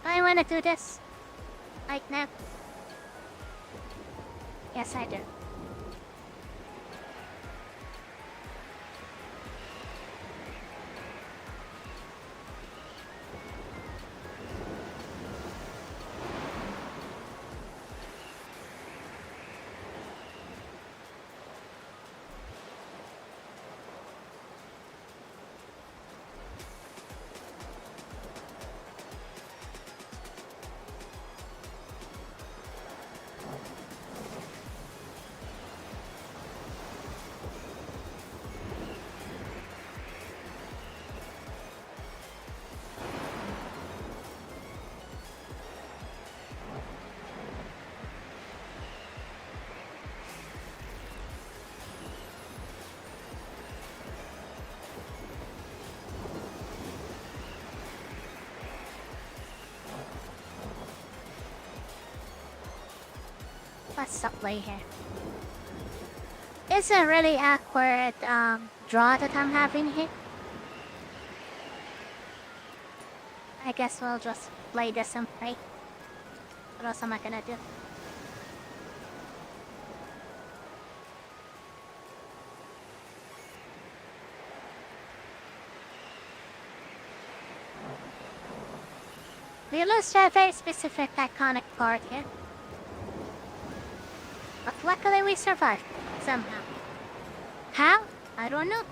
I wanna do this. Right now. Yes, I do. Let's stop play here. It's a really awkward draw that I'm having here. I guess we'll just play this and pray. What else am I gonna do? We lost a very specific iconic card here. But luckily we survived, somehow. How? I don't know.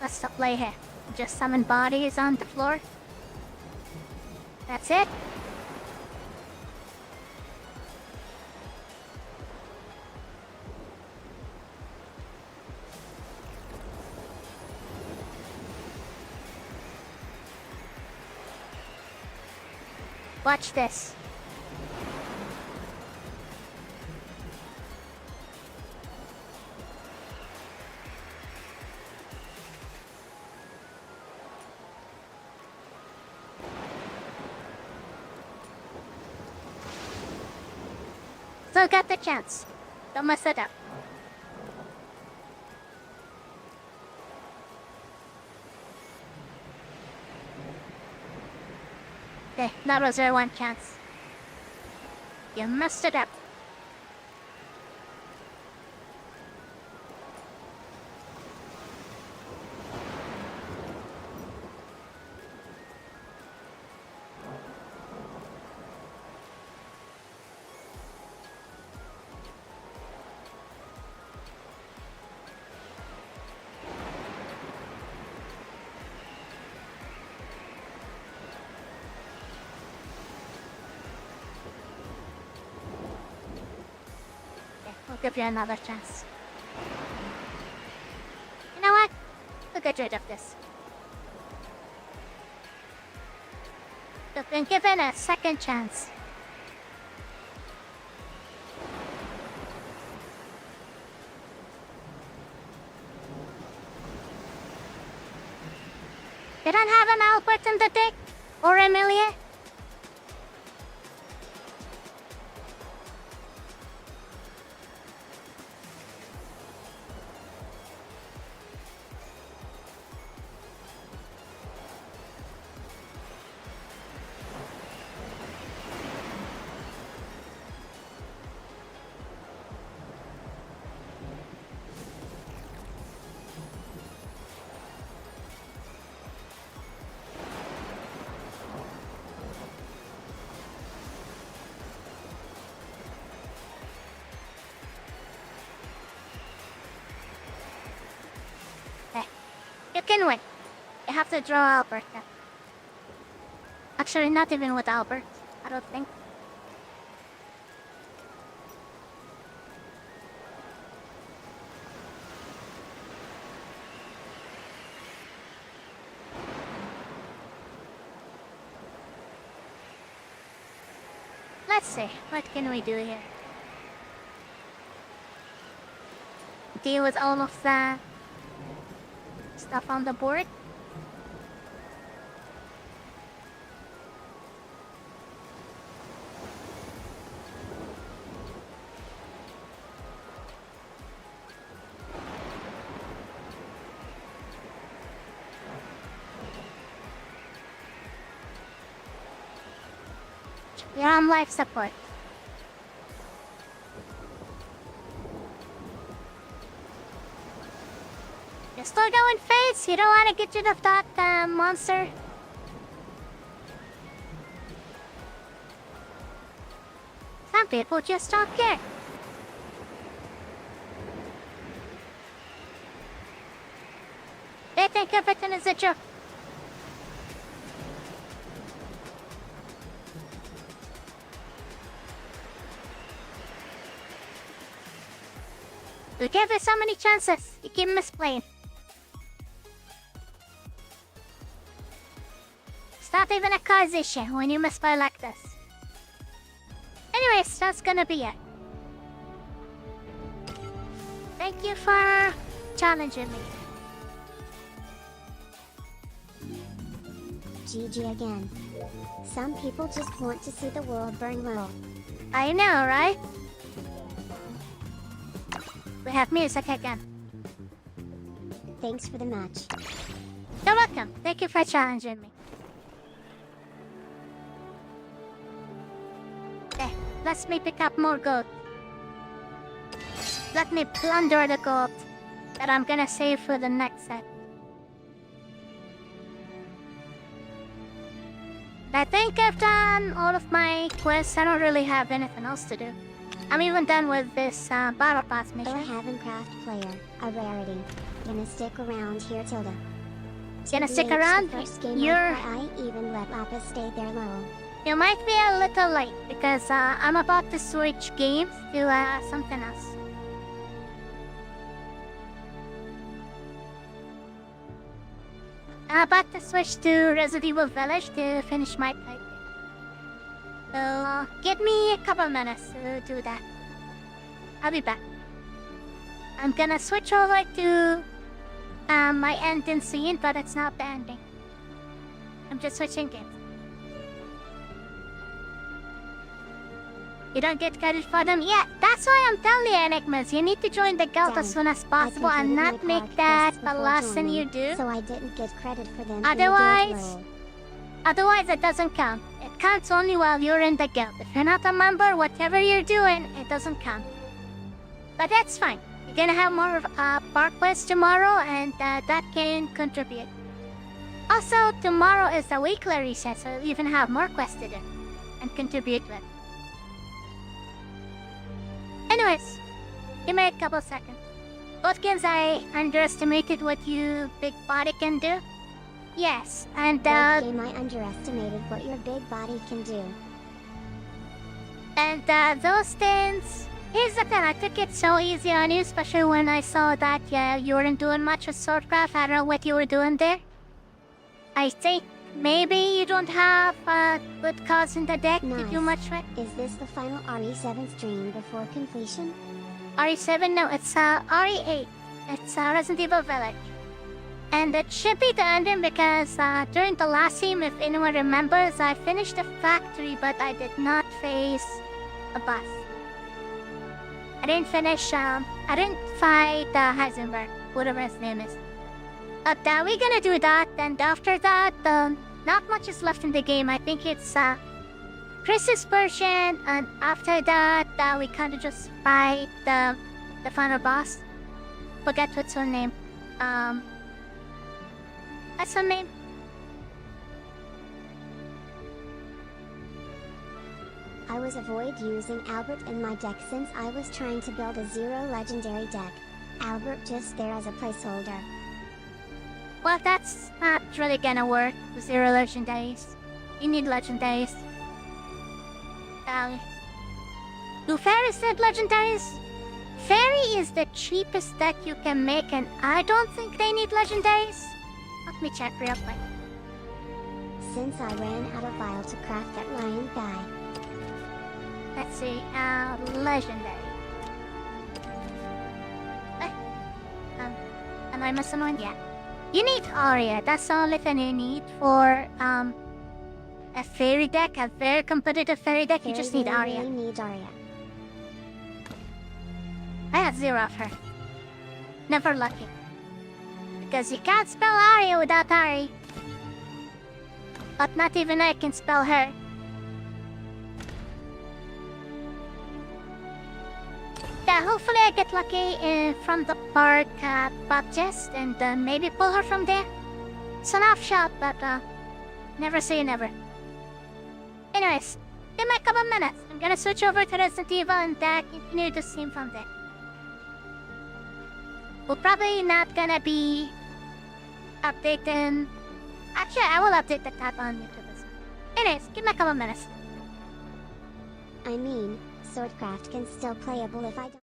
Let's stop play here. Just summon bodies on the floor. That's it. Watch this. Still got the chance. Don't mess it up. Okay, that was your one chance. You messed it up. We'll give you another chance. You know what? We'll get rid of this. You've been given a second chance. You don't have an Albert in the deck? Or Amelia? You can win. You have to draw Albert now. Actually, not even with Albert, I don't think. Let's see, what can we do here? Deal with all of the stuff on the board. We're on life support. Just still going face. You don't want to get rid of that monster. Some people just don't care. They think everything is a joke. We gave you so many chances. You keep misplaying. It's not even a causation when you misplay like this. Anyways, that's gonna be it. Thank you for challenging me. GG again. Some people just want to see the world burn low. I know, right? We have music again. Thanks for the match. You're welcome. Thank you for challenging me. Okay, let me pick up more gold. Let me plunder the gold that I'm gonna save for the next set. I think I've done all of my quests. I don't really have anything else to do. I'm even done with this battle pass mission. For a Havencraft player, a rarity. Gonna stick around here, Tilda. Gonna stick TBH, around? the first game You're... I even let Lapis stay there low. You might be a little late because I'm about to switch games to something else. I'm about to switch to Resident Evil Village to finish my typing. So give me a couple minutes to do that. I'll be back. I'm gonna switch over to my ending scene, but it's not the ending. I'm just switching games. You don't get credit for them yet. That's why I'm telling you, Enigmas. You need to join the guild as soon as possible and not make that the last thing you do. So I didn't get credit for them. Otherwise it doesn't count. It counts only while you're in the guild. If you're not a member, whatever you're doing, it doesn't count. But that's fine. You're gonna have more park quests tomorrow, and that can contribute. Also, tomorrow is the weekly reset, so you'll even have more quests to do and contribute with. Anyways, give me a couple seconds. Both games I underestimated what you big body can do. Yes, and Both game I underestimated what your big body can do. And those things... Here's the thing, I took it so easy on you, especially when I saw that you weren't doing much with Swordcraft. I don't know what you were doing there. I think maybe you don't have a good cause in the deck to do much with. Is this the final RE7 stream before completion? RE7? No, it's RE8. It's Resident Evil Village. And it should be the ending because during the last stream, if anyone remembers, I finished the factory, but I did not face a boss. I didn't finish, I didn't fight Heisenberg, whatever his name is. But we're gonna do that, and after that, not much is left in the game. I think it's Chris's version, and after that, we kinda just fight the final boss. Forget what's her name. What's her name? I was avoid using Albert in my deck since I was trying to build a 0 legendary deck. Albert just there as a placeholder. Well, that's not really gonna work with 0 legendaries. You need legendaries. Do fairies need legendaries? Fairy is the cheapest deck you can make, and I don't think they need legendaries. Let me check real quick. Since I ran out of vial to craft that lion guy. Let's see, legendary. Am I missing one? Yeah. You need Aria. That's the only thing you need for a fairy deck, a very competitive fairy deck. You just need Aria. Really need Aria. I have 0 of her. Never lucky. Because you can't spell Aria without Ari. But not even I can spell her. yeah, hopefully I get lucky from the park bot chest and maybe pull her from there. It's an off shot, but never say never. Anyways, give me a couple minutes. I'm gonna switch over to Resident Evil and continue the scene from there. We're probably not gonna be updating. Actually, I will update the tab on YouTube as well. Anyways, give me a couple minutes. I mean, Swordcraft can still playable if I don't.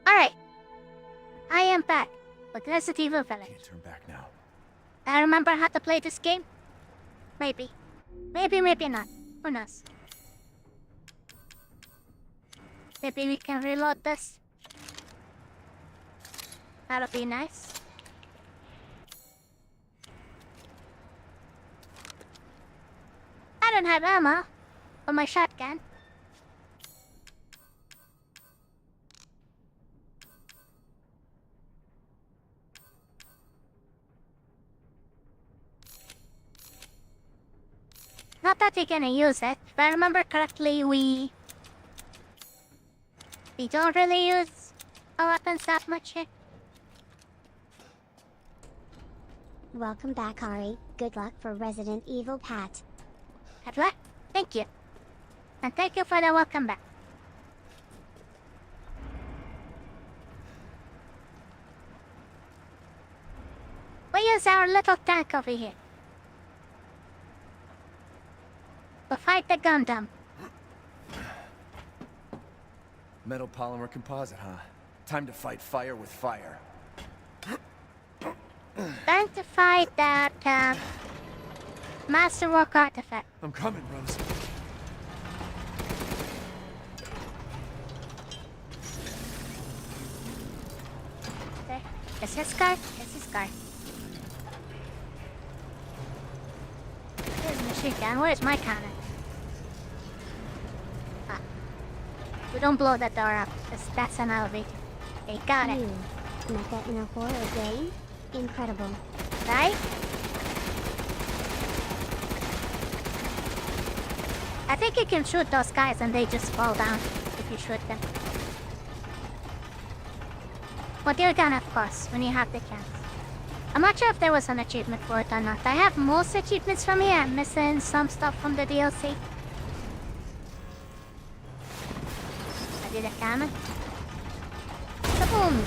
Alright. I am back with Resident Evil Village. Can't turn back now. I remember how to play this game? Maybe. Maybe not. Who knows? Maybe we can reload this. That'll be nice. I don't have ammo for my shotgun. Not that we're gonna use it. If I remember correctly, we don't really use our weapons that much here. Welcome back, Ari. Good luck for Resident Evil Pat. Good luck. Thank you. And thank you for the welcome back. We use our little tank over here to fight the Gundam. Metal polymer composite, huh? Time to fight fire with fire. Time to fight that Masterwork artifact. I'm coming, Rose. There. Is his car? Is his car. Here's the machine gun. Where's my cannon? Ah. We don't blow that door up, because that's an elevator. Okay, got it. You met that in a horror game? Incredible. Right? I think you can shoot those guys and they just fall down if you shoot them. But you're gonna, of course, when you have the chance. I'm not sure if there was an achievement for it or not. I have most achievements from here. I'm missing some stuff from the DLC. I did a cannon. Kaboom!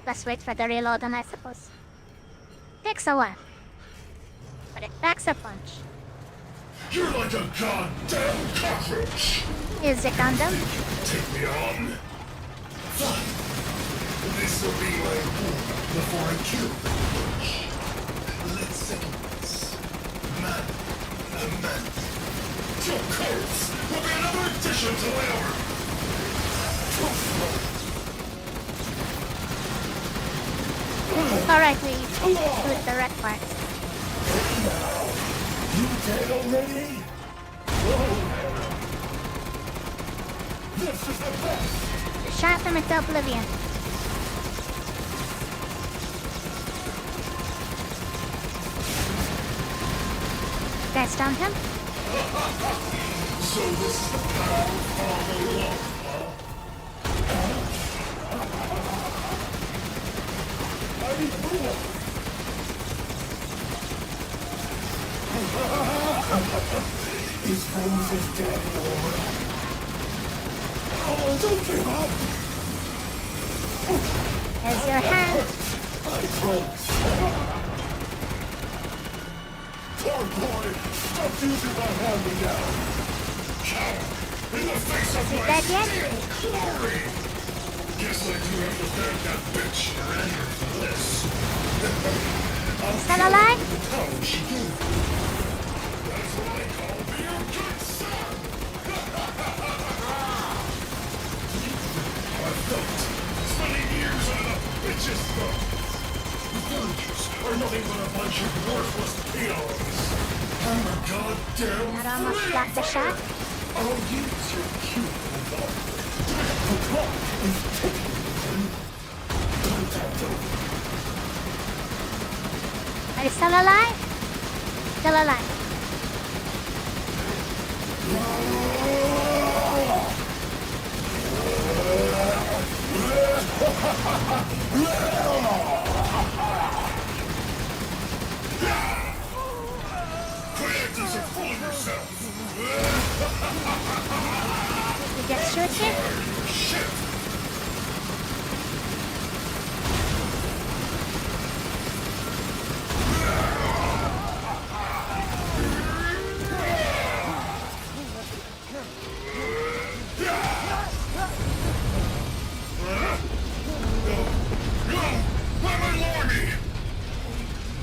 Let's wait for the reload, and I suppose. Takes a while, but it packs a punch. You're like a goddamn cockroach! Is it Gundam? Take me on! Fine. will be my rule before I kill the witch. License. Man. Your corpse will be another addition to my order. Alright, we do the red part. You dead already? This is the best! Shot them into oblivion. Guys, stun him? So this is the power of Father Love, huh? AriMuria! His Rose is dead, Lord. Oh, don't give up! There's your hand. I promise. Poor boy! Stop using my hand-me-down! Coward! In the face of my dead yet? steel glory! Guess I do have to thank that bitch for any of this. Still alive? The power she gave me. That's what I call being a good son! I felt spending years under the bitch's thumb. The villagers are nothing but a bunch of worthless peons. I'm a goddamn That almost blocked the shot. I'll use your cute revolver. The clock is ticking. Are you still alive? Still alive. Creators are full of yourself. You just shoot him? Shit.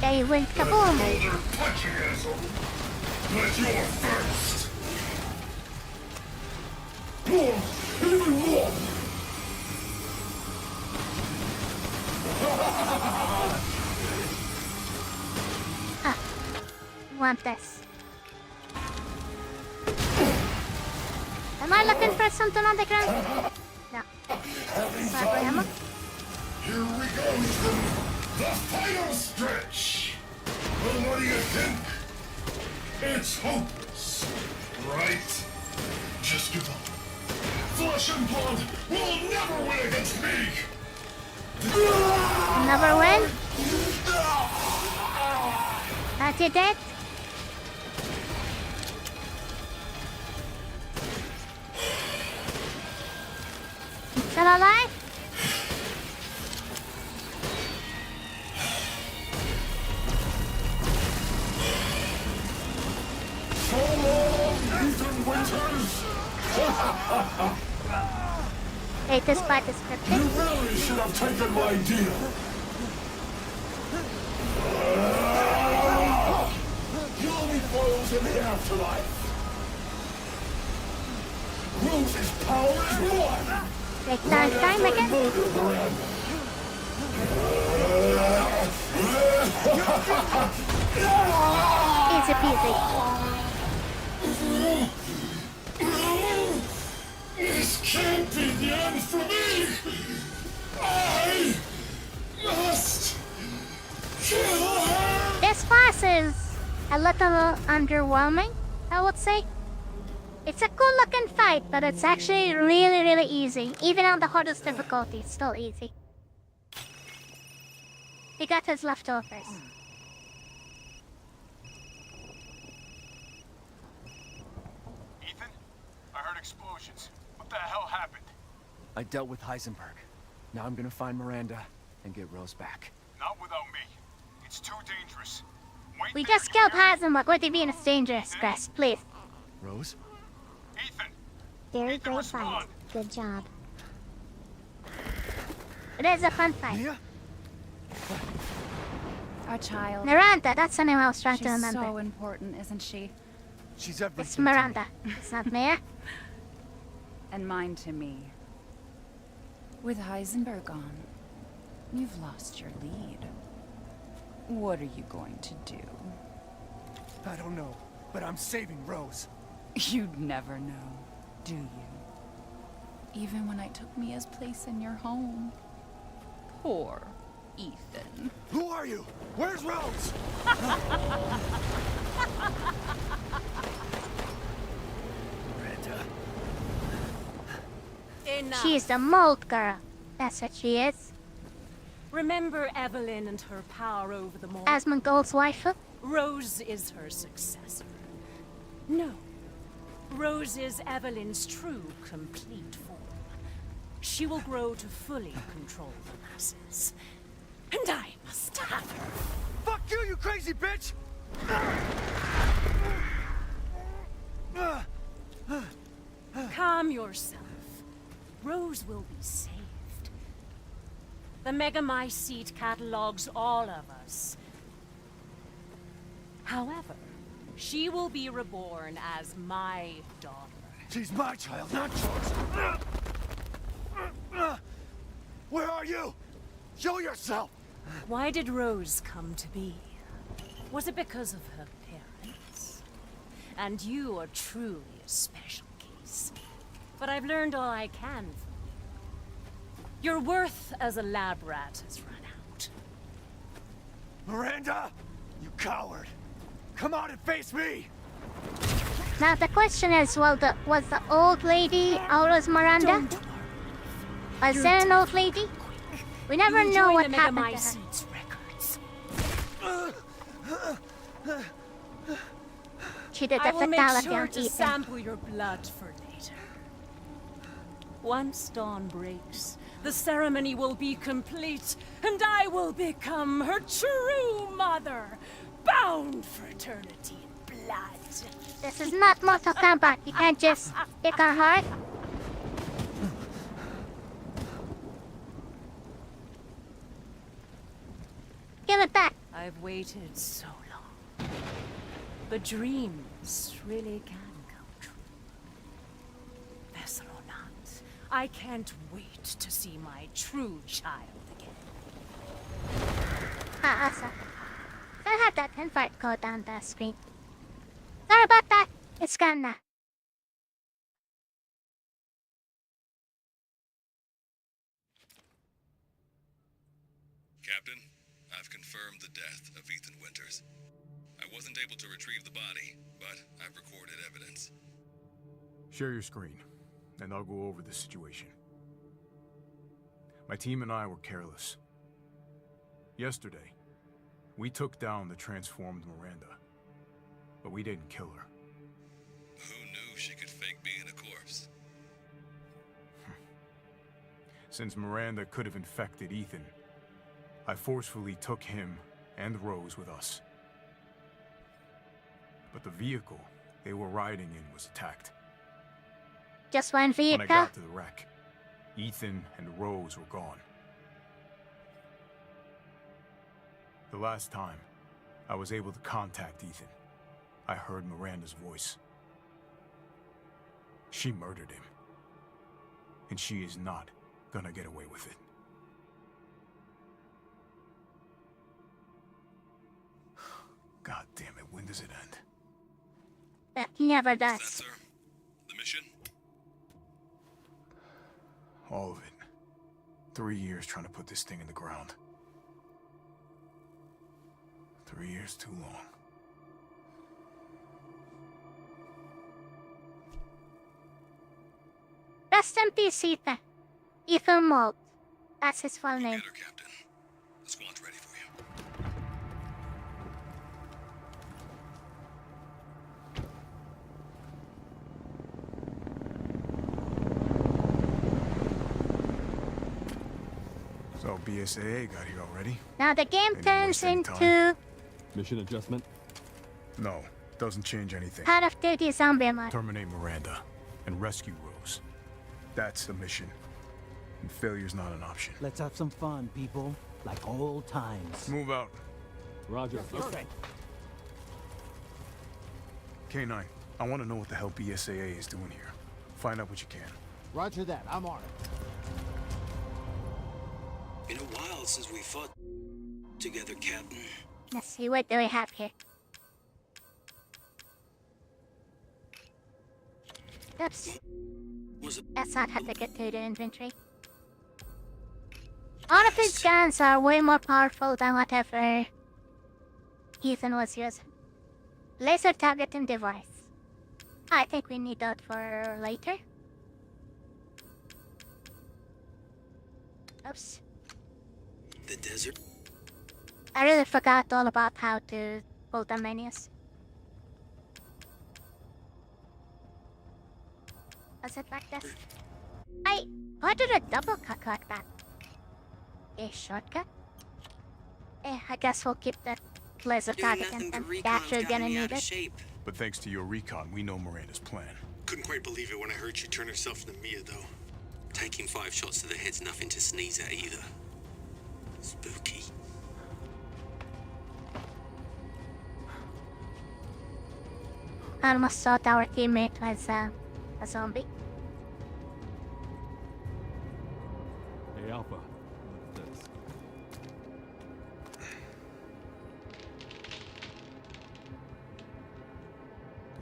They went kaboom. Boulder punching asshole. But you're first. More, even more. Want this. Am I looking for something on the ground? No. Sorry, ammo. Here we go, Ethan. The final stretch. Well, what do you think? It's hopeless, right? Just give up. Flesh and blood will never win against me. Never win? That you dead? Still alive? So long, Ethan Winters! Hey, this part is You scripted. really should have taken my deal. You only foes in the afterlife. Rose's power is one. Take time again. Easy peasy. This can't be the end for me. I must kill her. This boss is a little underwhelming, I would say. It's a cool looking fight, but it's actually really easy. Even on the hardest difficulty, it's still easy. He got his leftovers. Ethan? I heard explosions. What the hell happened? I dealt with Heisenberg. Now I'm gonna find Miranda and get Rose back. Not without me. It's too dangerous. Wait We there, just killed you hear? Heisenberg. What do you mean it's dangerous, Chris? Please. Rose? Ethan! Very Ethan, great respond. fight. Good job. It is a fun fight. Mia? Our child. Miranda, that's the name I was trying to She's remember. so important, isn't she? She's everything. It's to me. Miranda. It's not Mia. And mine to me. With Heisenberg gone, you've lost your lead. What are you going to do? I don't know, but I'm saving Rose. You'd never know, do you? Even when I took Mia's place in your home. Poor Ethan. Who are you? Where's Rose? Miranda. Enough. She's the mold girl. That's what she is. Remember Evelyn and her power over the mold? Asmongold's wife. Rose is her successor. No. Rose is Evelyn's true, complete form. She will grow to fully control the masses. And I must have her. Fuck you, you crazy bitch! Calm yourself. Rose will be saved. The Megamai seat catalogs all of us. However, she will be reborn as my daughter. She's my child, not yours. Where are you? Show yourself! Why did Rose come to be? Was it because of her parents? And you are truly a special case. But I've learned all I can from you. Your worth as a lab rat has run out. Miranda! You coward! Come out and face me! Now the question is, was the old lady always Miranda? Don't worry. Was You're there an old lady? We never You know join what the happened Megamai to her. Seed's records. She did I the will make fatality sure on to Ethan. sample your blood for later. Once dawn breaks, the ceremony will be complete, and I will become her true mother, bound for eternity in blood. This is not Mortal Kombat. You can't just pick her heart. Give it back. I've waited so long. But dreams really can come true. Vessel or not, I can't wait to see my true child again. Asa. I'll have that invite code on the screen. Sorry about that. It's gone now. Captain, I've confirmed the death of Ethan Winters. I wasn't able to retrieve the body, but I've recorded evidence. Share your screen, and I'll go over the situation. My team and I were careless. Yesterday, we took down the transformed Miranda, but we didn't kill her. Who knew she could fake being a corpse? Since Miranda could have infected Ethan, I forcefully took him and Rose with us. But the vehicle they were riding in was attacked. Just one vehicle? When I got to the wreck, Ethan and Rose were gone. The last time I was able to contact Ethan, I heard Miranda's voice. She murdered him. And she is not gonna get away with it. God damn it, when does it end? That never Is that, does. sir? The mission? All of it. 3 years trying to put this thing in the ground. 3 years too long. Rest in peace, Ethan. Ethan Mold. That's his full name. Get her, Captain. The squad's ready for you. So BSAA got here already? Now the game Any turns wasting into time? Mission adjustment? No, doesn't change anything. Call of Duty Zombie Mode. Terminate Miranda and rescue Rose. That's the mission. And failure's not an option. Let's have some fun, people. Like old times. Move out. Roger. Okay. K9, I want to know what the hell BSAA is doing here. Find out what you can. Roger that. I'm on it. Been a while since we fought together, Captain. Let's see, what do we have here? Oops. That's not how to get to the inventory. All of his guns are way more powerful than whatever Ethan was using. Laser targeting device. I think we need that for later. Oops. The desert? I really forgot all about how to pull the menus. Was it like this? Why did I double cut like that? A shortcut? I guess we'll keep that laser targeting and we're actually gonna need it. But thanks to your recon, we know Miranda's plan. Couldn't quite believe it when I heard she turned herself into Mia, though. Taking 5 shots to the head's nothing to sneeze at either. Spooky. I almost thought our teammate was a zombie. Hey, Alpha. Look at this.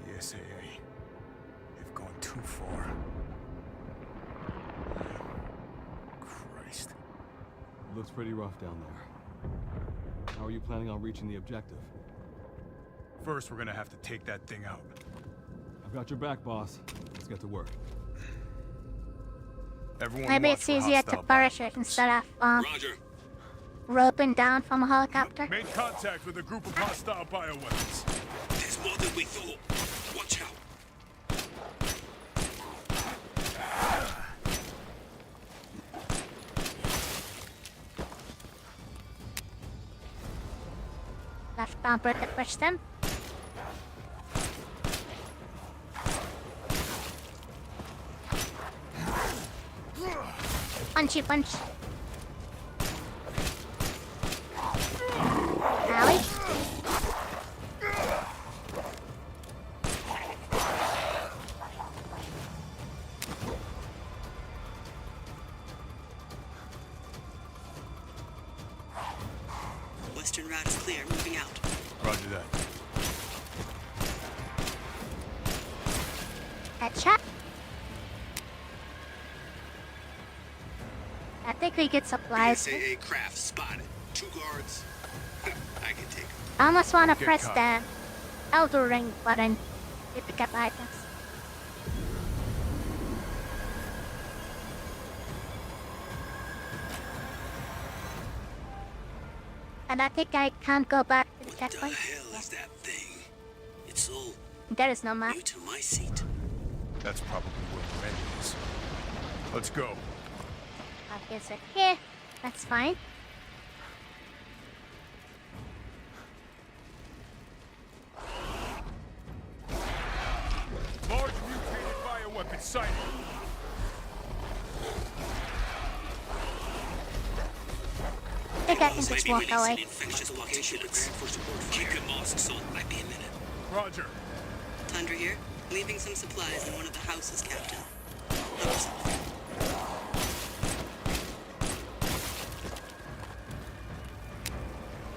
BSAA. They've gone too far. Christ. Looks pretty rough down there. How are you planning on reaching the objective? First, we're gonna have to take that thing out. I've got your back, boss. Let's get to work. Everyone Maybe it's easier to parachute instead of roping down from a helicopter. Made contact with a group of hostile bioweapons. There's more than we thought. Watch out. Left bumper to push them. Punchy punch. Owie. Western route is clear. Moving out. Roger that. Headshot. I think we get supplies. BSAA craft spotted. 2 guards. I can take them. I almost want to press the Elder Ring button to pick up items. And I think I can't go back to the checkpoint. What the hell is that thing? It's all There is no map. new to my seat. That's probably where Miranda is. Let's go. Is it here? That's fine. Large mutated bioweapon sighted. I think I can just walk away. Infectious locations. Keep your masks on. Might be a minute. Roger. Tundra here. Leaving some supplies in one of the houses, Captain. Help yourself.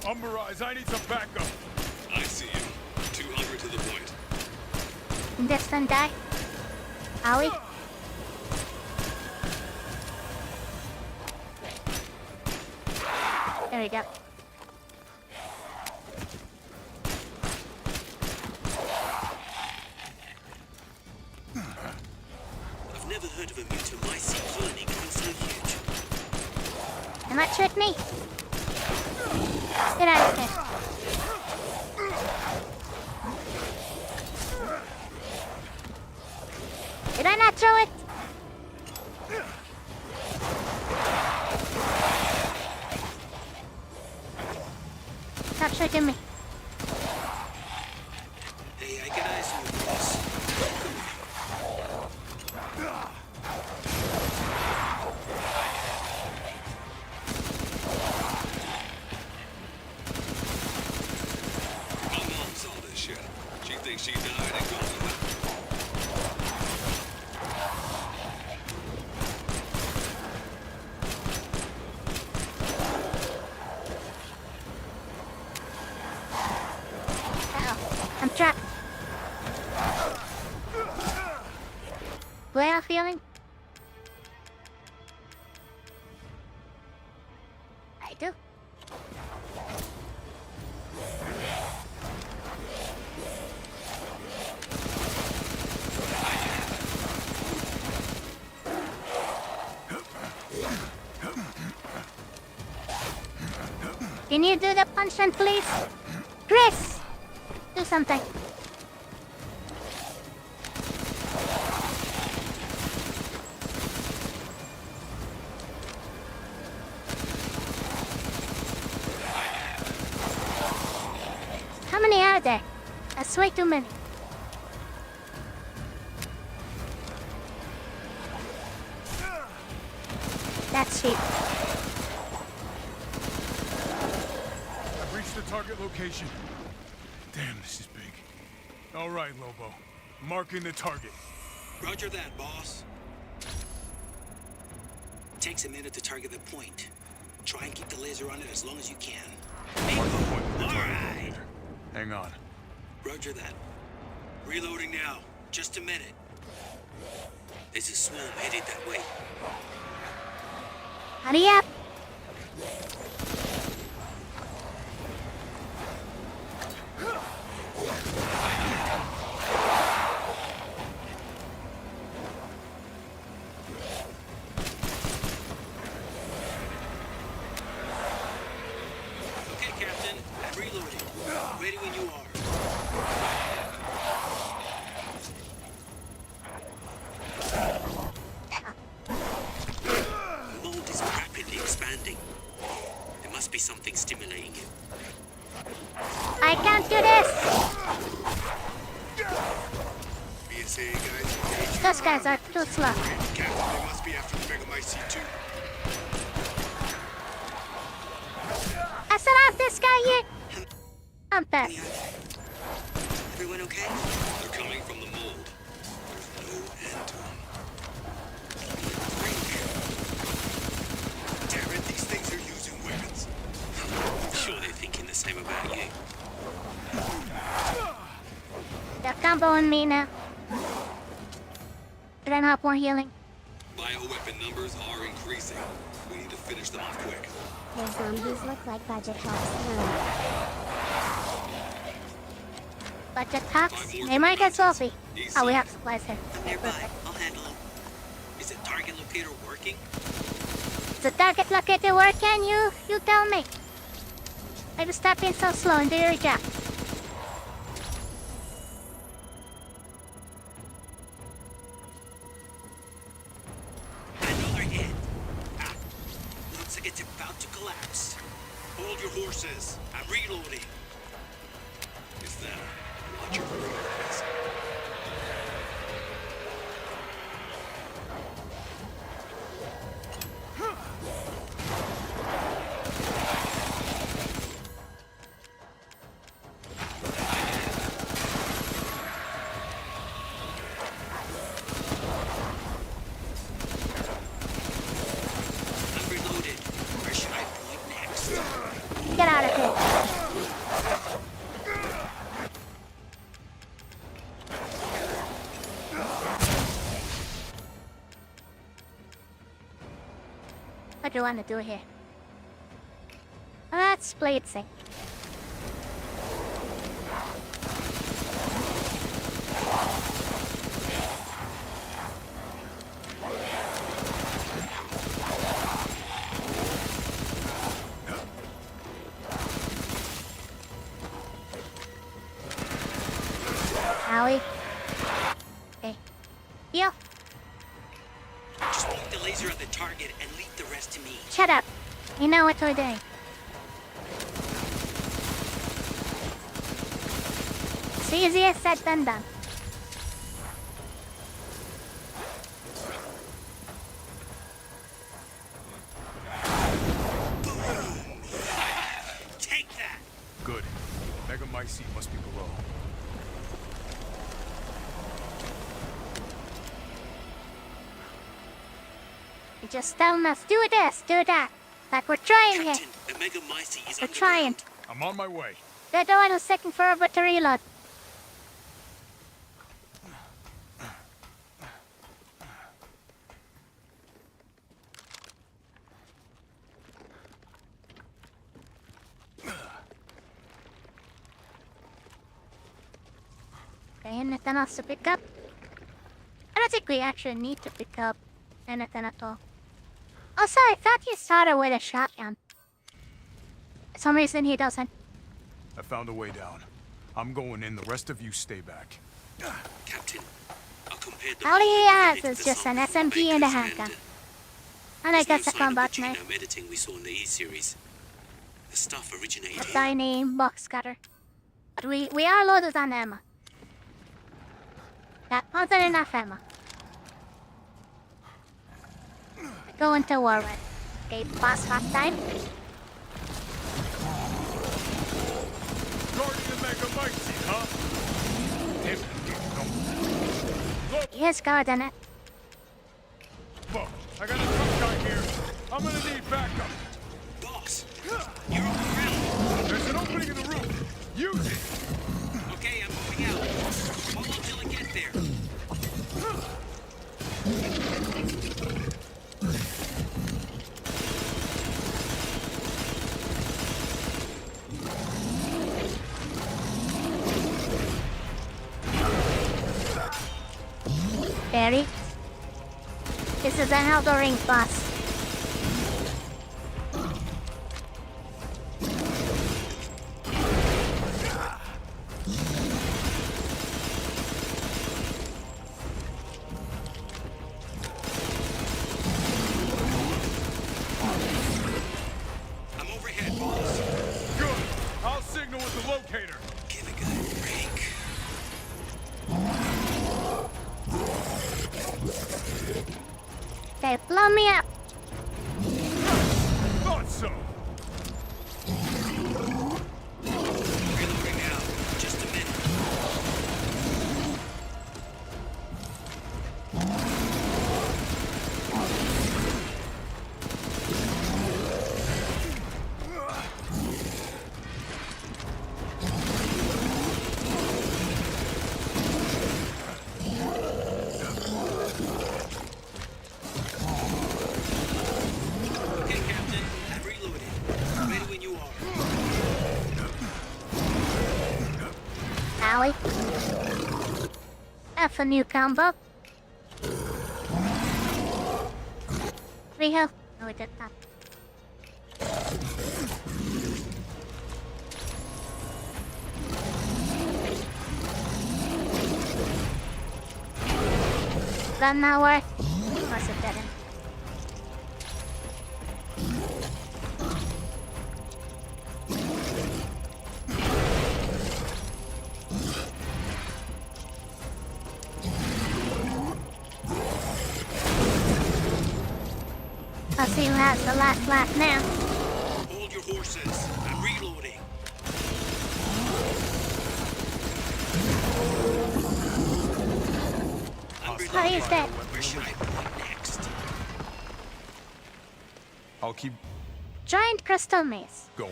Umberise, I need some backup. I see you. 200 to the point. This one die. Owie. There we go. I've never heard of a mutomycete colony going so huge. Come on, shoot me. Get out of here. Did I not throw it? Stop shooting me. Hey, I get eyes on the boss. I I'm trapped. Do I have feeling? I do. Can you do the punch-in, please? Chris! Do something. How many are there? That's way too many. That's cheap. I've reached the target location. Damn, this is big. All right, Lobo. Marking the target. Roger that, boss. Takes a minute to target the point. Try and keep the laser on it as long as you can. All right. Hang on. Roger that. Reloading now. Just a minute. There's a swarm headed that way. Hurry up! Okay, Captain. I'm reloading. Ready when you are. The mold is rapidly expanding. There must be something stimulating it. I can't do this! BSA guys, engage. Those guys are too slow. Captain, they must be after the Maids C2. I still have this guy here! I'm back. Everyone okay? They're coming from the mold. There's no end to them. Damn it, these things are using weapons. I'm sure they're thinking the same about you. They're comboing me now. I don't have more healing. Bioweapon numbers are increasing. We need to finish them off quick. Those zombies look like budget hawks. Budget hawks? They might as well be. Oh, we have supplies here. I'm nearby. I'll handle them. Is the target locator working? Is the target locator working? You tell me. Maybe stop being so slow and do your job. Another hit. Ah, looks like it's about to collapse. Hold your horses. I'm reloading. Is that what your progress? I'm reloaded. Where should I point next? Get out of here. What do you want to do here? Let's play it safe. Howie. Okay. Heal. Just point the laser at the target and leave the rest to me. Shut up. You know what we're doing. It's easier said than done. Take that! Good. Maids must be below. You're just telling us, do this, do that. Like we're trying here. The Maids is We're trying. I'm on my way. They're the one who's taking forever to reload. Okay, anything else to pick up? I don't think we actually need to pick up anything at all. Also, I thought you started with a shotgun. For some reason he doesn't. I found a way down. I'm going in, the rest of you stay back. Captain, I'll compare the All he has is just an SMG and a handgun. And I guess a combat knife. editing we saw in the E series. The stuff originated A here. tiny box cutter. But we are loaded on ammo. Got more than enough ammo. Go into war with. Okay, boss fight time. Guardian Mega Mighty, huh? Here's guarding it. Look, I got a tough guy here. I'm gonna need backup. Boss, you're on the ground. There's an opening in the roof. Use it. Okay, I'm moving out. Hold on till I get there. Barry. This is an outdoor ring boss. I'm overhead, boss. Good. I'll signal with the locator. Give a guy a break. They blow me up. Thought so. Reloading now. Just a minute. Okay, Captain. I've reloaded. Ready when you are. Owie. That's a new combo. 3 health. No, we did not. That not work? Must have didn't. I'll see who has the last lap now. Hold your horses. I'm reloading. How is that? Where should I point next? I'll keep Giant crystal maze. going.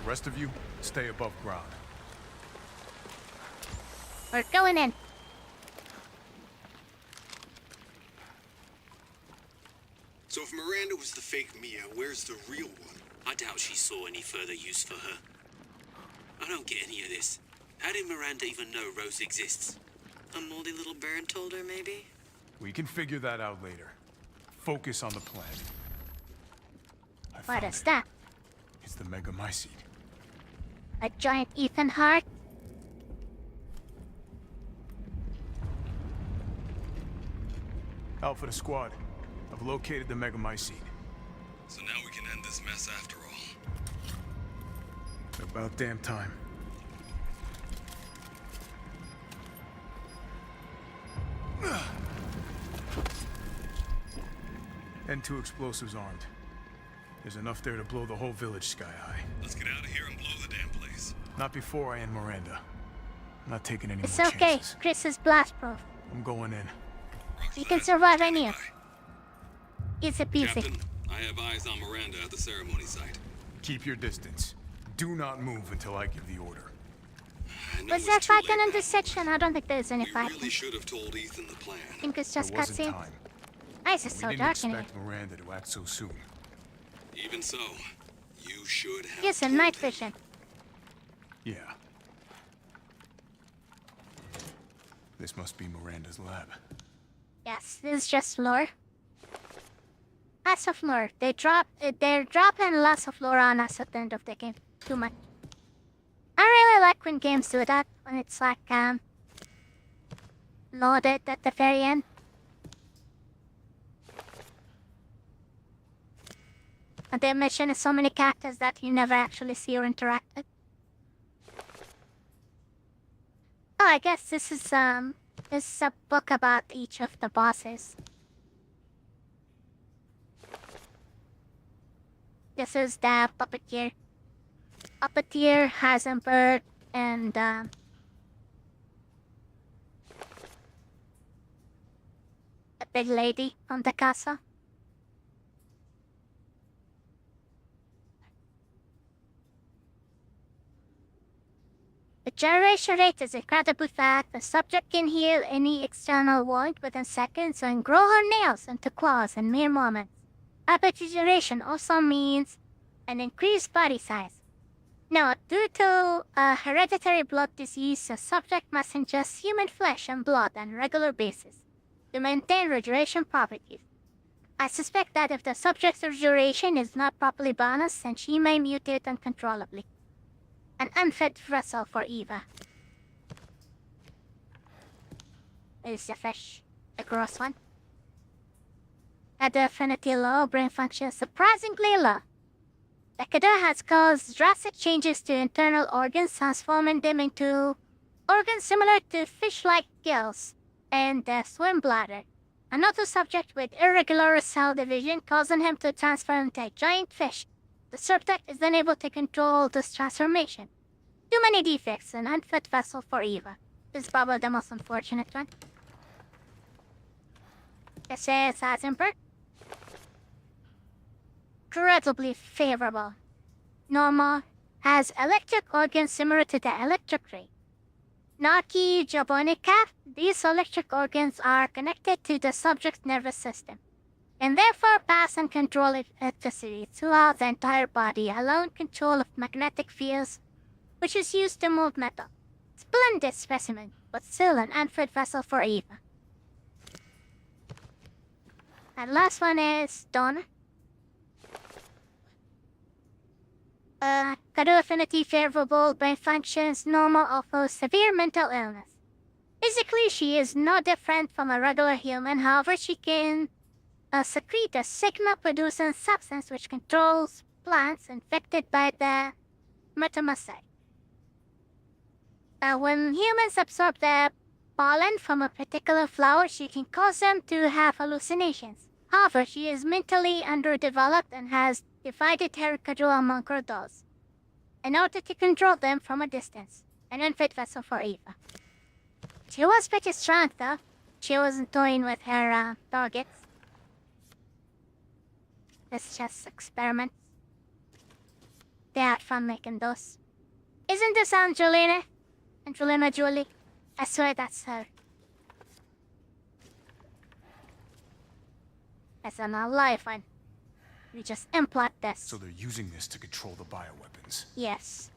The rest of you, stay above ground. We're going in. So if Miranda was the fake Mia, where's the real one? I doubt she saw any further use for her. I don't get any of this. How did Miranda even know Rose exists? A moldy little bird told her, maybe? We can figure that out later. Focus on the plan. What is that? It's the Mega Mycete. A giant Ethan heart? Alpha to squad. I've located the Mega Mycete. So now we can end this mess after all. About damn time. And 2 explosives armed. There's enough there to blow the whole village sky high. Let's get out of here and blow the damn place. Not before I end Miranda. I'm not taking any It's more okay. chances. Chris is blast proof. I'm going in. You can survive in here. Easy peasy. Captain, I have eyes on Miranda at the ceremony site. Keep your distance. Do not move until I give the order. Was there fighting in this section? I don't think there's any fighting. Really should have told Ethan the plan. I think it's just There wasn't cutscene. time. Ice is so We didn't dark in here. expect Miranda to act so soon. Even so, you should have. Yes, and night vision. Yeah. This must be Miranda's lab. Yes, this is just lore. Lots of lore. They're dropping lots of lore on us at the end of the game. Too much. I really like when games do that, when it's like, loaded at the very end. And they mention so many characters that you never actually see or interact with. Oh, I guess this is a book about each of the bosses. This is the puppeteer. Puppeteer, Havencraft, and a big lady on the castle. The generation rate is incredibly fast. The subject can heal any external wound within seconds and grow her nails into claws in mere moments. Rapid regeneration also means an increased body size. Now, due to a hereditary blood disease, the subject must ingest human flesh and blood on a regular basis to maintain regeneration properties. I suspect that if the subject's regeneration is not properly balanced, then she may mutate uncontrollably. An unfit vessel for Eva. There's the fish. A gross one. At the affinity low, brain function surprisingly low. The XddSKtj has caused drastic changes to internal organs, transforming them into organs similar to fish-like gills and the swim bladder. Another subject with irregular cell division, causing him to transform into a giant fish. The subject is unable to control this transformation. Too many defects, an unfit vessel for Eva. This is probably the most unfortunate one. This is Havencraft. Incredibly favorable. Normal has electric organs similar to the electric ray. Naki Jabonica, these electric organs are connected to the subject's nervous system, and therefore pass and control electricity throughout the entire body, allowing control of magnetic fields, which is used to move metal. Splendid specimen, but still an unfit vessel for Eva. And last one is Donna. XddSKtj affinity favorable, brain functions normal, although severe mental illness. Physically, she is no different from a regular human. However, she can secrete a signal-producing substance which controls plants infected by the metamorphosis. When humans absorb the pollen from a particular flower, she can cause them to have hallucinations. However, she is mentally underdeveloped and has divided her XddSKtj among her dolls in order to control them from a distance. An unfit vessel for Eva. She was pretty strong though. She wasn't toying with her targets. It's just experiments. They had fun making those. Isn't this Angelina? Angelina Jolie? I swear that's her. That's an alive one. We just implant this. So they're using this to control the bioweapons. Yes.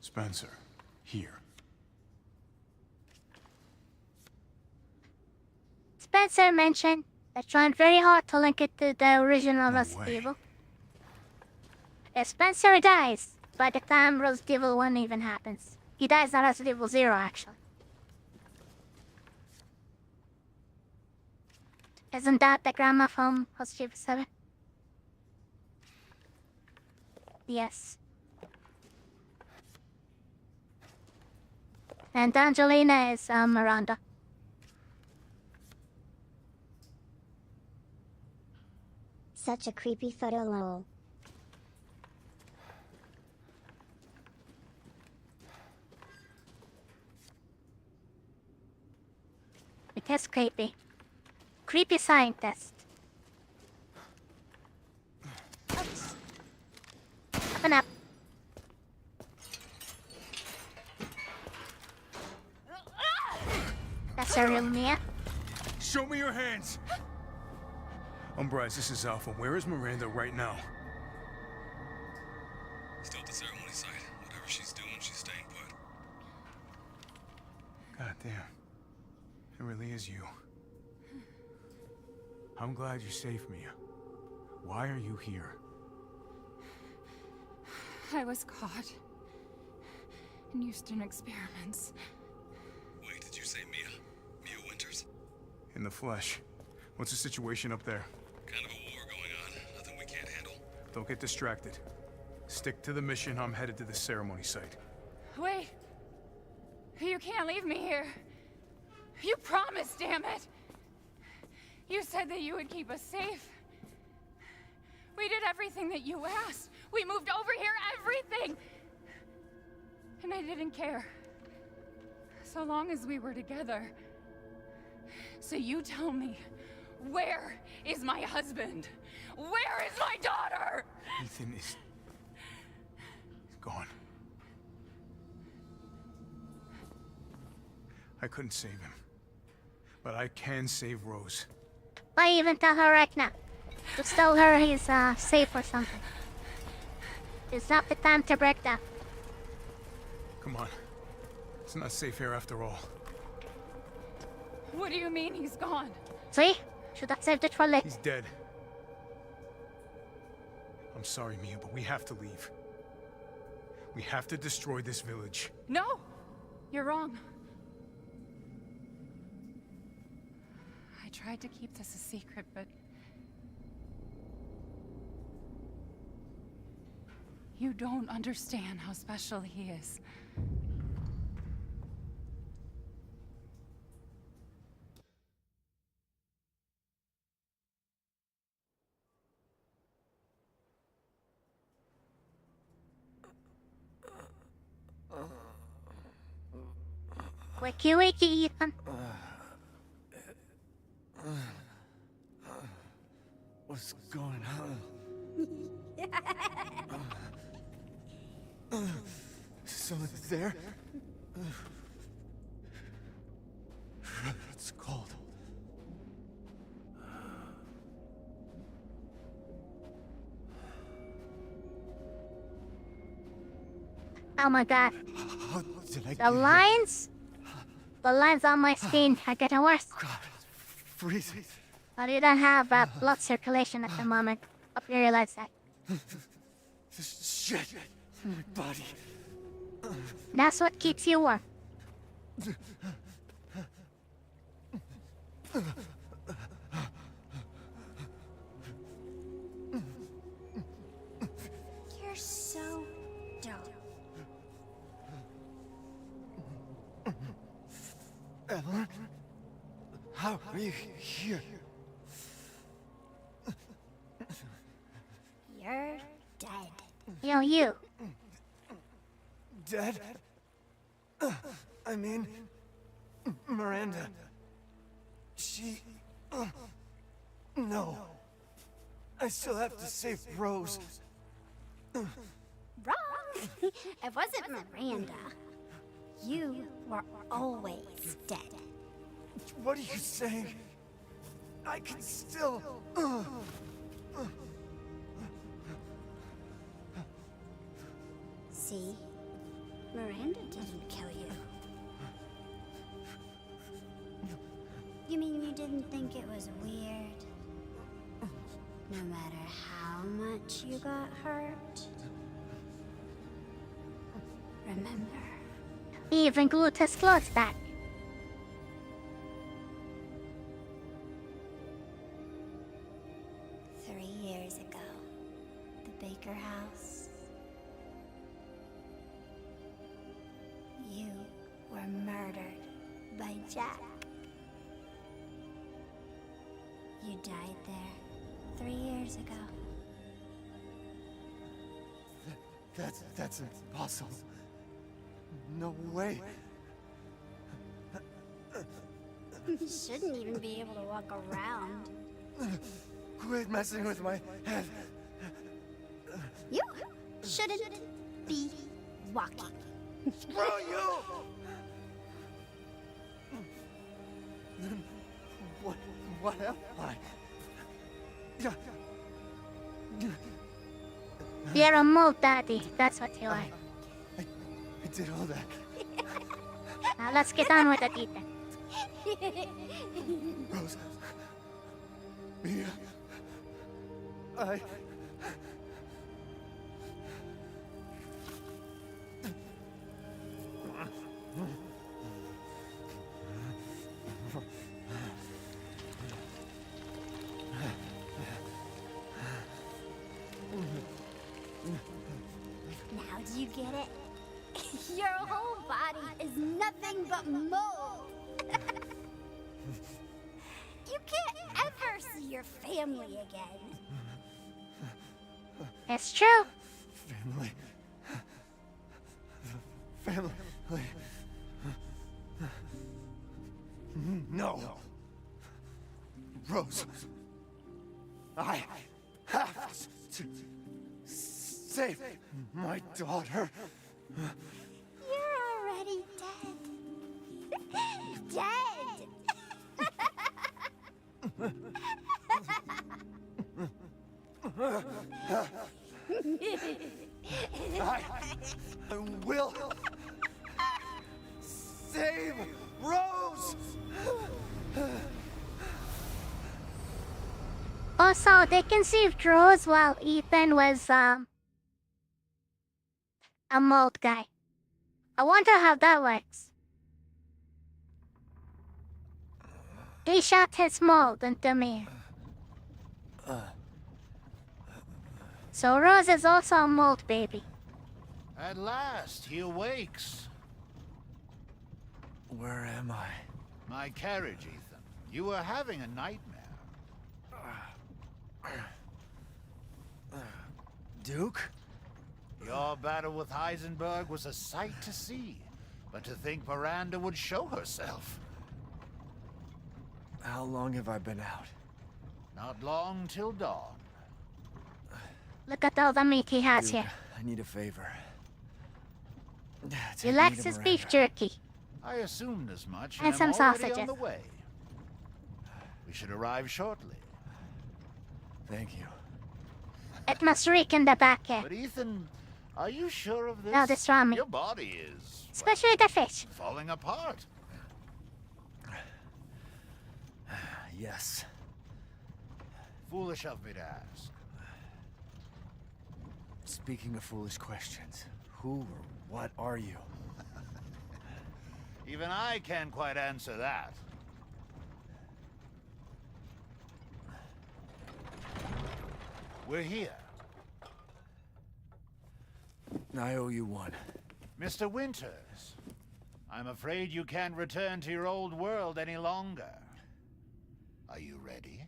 Spencer, here. Spencer mentioned they're trying very hard to link it to the original Resident Evil. If Spencer dies by the time Resident Evil 1 even happens. He dies in Resident Evil 0, actually. Isn't that the grandma from Resident Evil 7? Yes. And Angelina is Miranda. Such a creepy photo, lol. It is creepy. Creepy scientist. Oops. Open up. That's a real Mia. Show me your hands! Umbrise, this is Alpha. Where is Miranda right now? Damn. It really is you. I'm glad you're safe, Mia. Why are you here? I was caught in Houston experiments. Wait, did you say Mia? Mia Winters? In the flesh. What's the situation up there? Kind of a war going on. Nothing we can't handle. Don't get distracted. Stick to the mission. I'm headed to the ceremony site. Wait! You can't leave me here. You promised, damn it! You said that you would keep us safe. We did everything that you asked. We moved over here, everything! And I didn't care. So long as we were together. So you tell me, where is my husband? Where is my daughter? Ethan is gone. I couldn't save him. But I can save Rose. Why even tell her right now? Just tell her he's safe or something. It's not the time to break down. Come on. It's not safe here after all. What do you mean he's gone? See? Should have saved it for later. He's dead. I'm sorry, Mia, but we have to leave. We have to destroy this village. No! You're wrong. I tried to keep this a secret, but... you don't understand how special he is. Wakey wakey, Ethan. What's going on? Someone there? It's cold. Oh my god. How did I The lines? The lines on my screen are getting worse. God, freezing. But you don't have blood circulation at the moment. Hope you realize that. Shit. My body. That's what keeps you warm. You're so dumb. Ellen? How are you here? You're dead. Yo, you. Dead? I mean, Miranda. She... no. I still have to save Rose. Wrong! It wasn't Miranda. You were always dead. What are you saying? I can still... See? Miranda didn't kill you. You mean you didn't think it was weird? No matter how much you got hurt? Remember? He even glued his clothes back. Years ago, the Baker house. You were murdered by Jack. You died there 3 years ago. That's impossible. No way. You shouldn't even be able to walk around. Quit messing with my head. You shouldn't be walking. Screw you! Then what am I? You're a mole daddy, that's what you are. I did all that. Now let's get on with it, Ethan. Rose. Mia. I... Now do you get it? Your whole body is nothing but mold. You can't ever see your family again. It's true. Family. No. Rose. I have to save my daughter. You're already dead. Dead! I will save Rose! Also, they conceived Rose while Ethan was, a mold guy. I wonder how that works. He shot his mold into me. So Rose is also a mold baby. At last, he awakes. Where am I? My carriage, Ethan. You were having a nightmare. Duke? Your battle with Heisenberg was a sight to see. But to think Miranda would show herself. How long have I been out? Not long till dawn. Look at all the meat he has Duke, here. I need a favor. He Take likes me to his Miranda. beef jerky. I assumed as much, And I'm some already sausages. on the way. We should arrive shortly. Thank you. It must reek in the back here. But Ethan, are you sure of this? No, this ramen. Your body is... Especially the fish. Falling apart. Yes. Foolish of me to ask. Speaking of foolish questions, who or what are you? Even I can't quite answer that. We're here. I owe you one. Mr. Winters, I'm afraid you can't return to your old world any longer. Are you ready?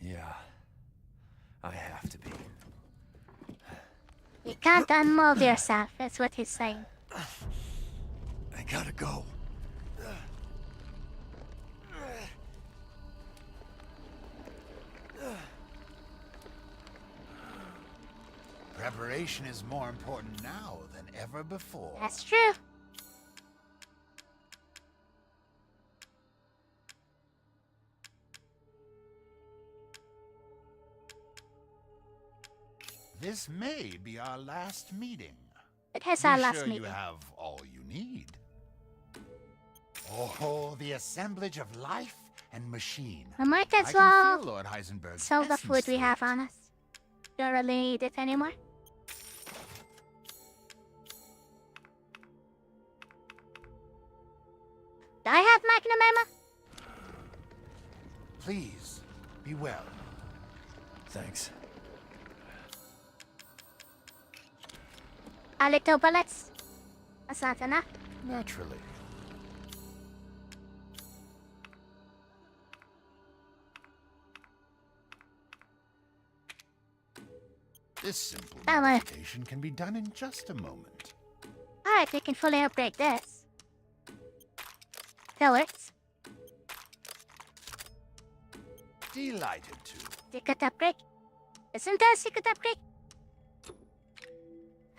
Yeah. I have to be. You can't unmold yourself, that's what he's saying. I gotta go. Preparation is more important now than ever before. That's true. This may be our last meeting. It is Be our last sure meeting. you have all you need. Oh, the assemblage of life and machine. I might as I well can feel Lord Heisenberg's sell the essence food we through have it. on us. Don't really need it anymore. Do I have Magnum ammo? Please, be well. Thanks. A little bullets. That's not enough. Naturally. This simple That way. modification can be done in just a moment. Alright, we can fully upgrade this. That works. Delighted to. Secret upgrade. Isn't there a secret upgrade?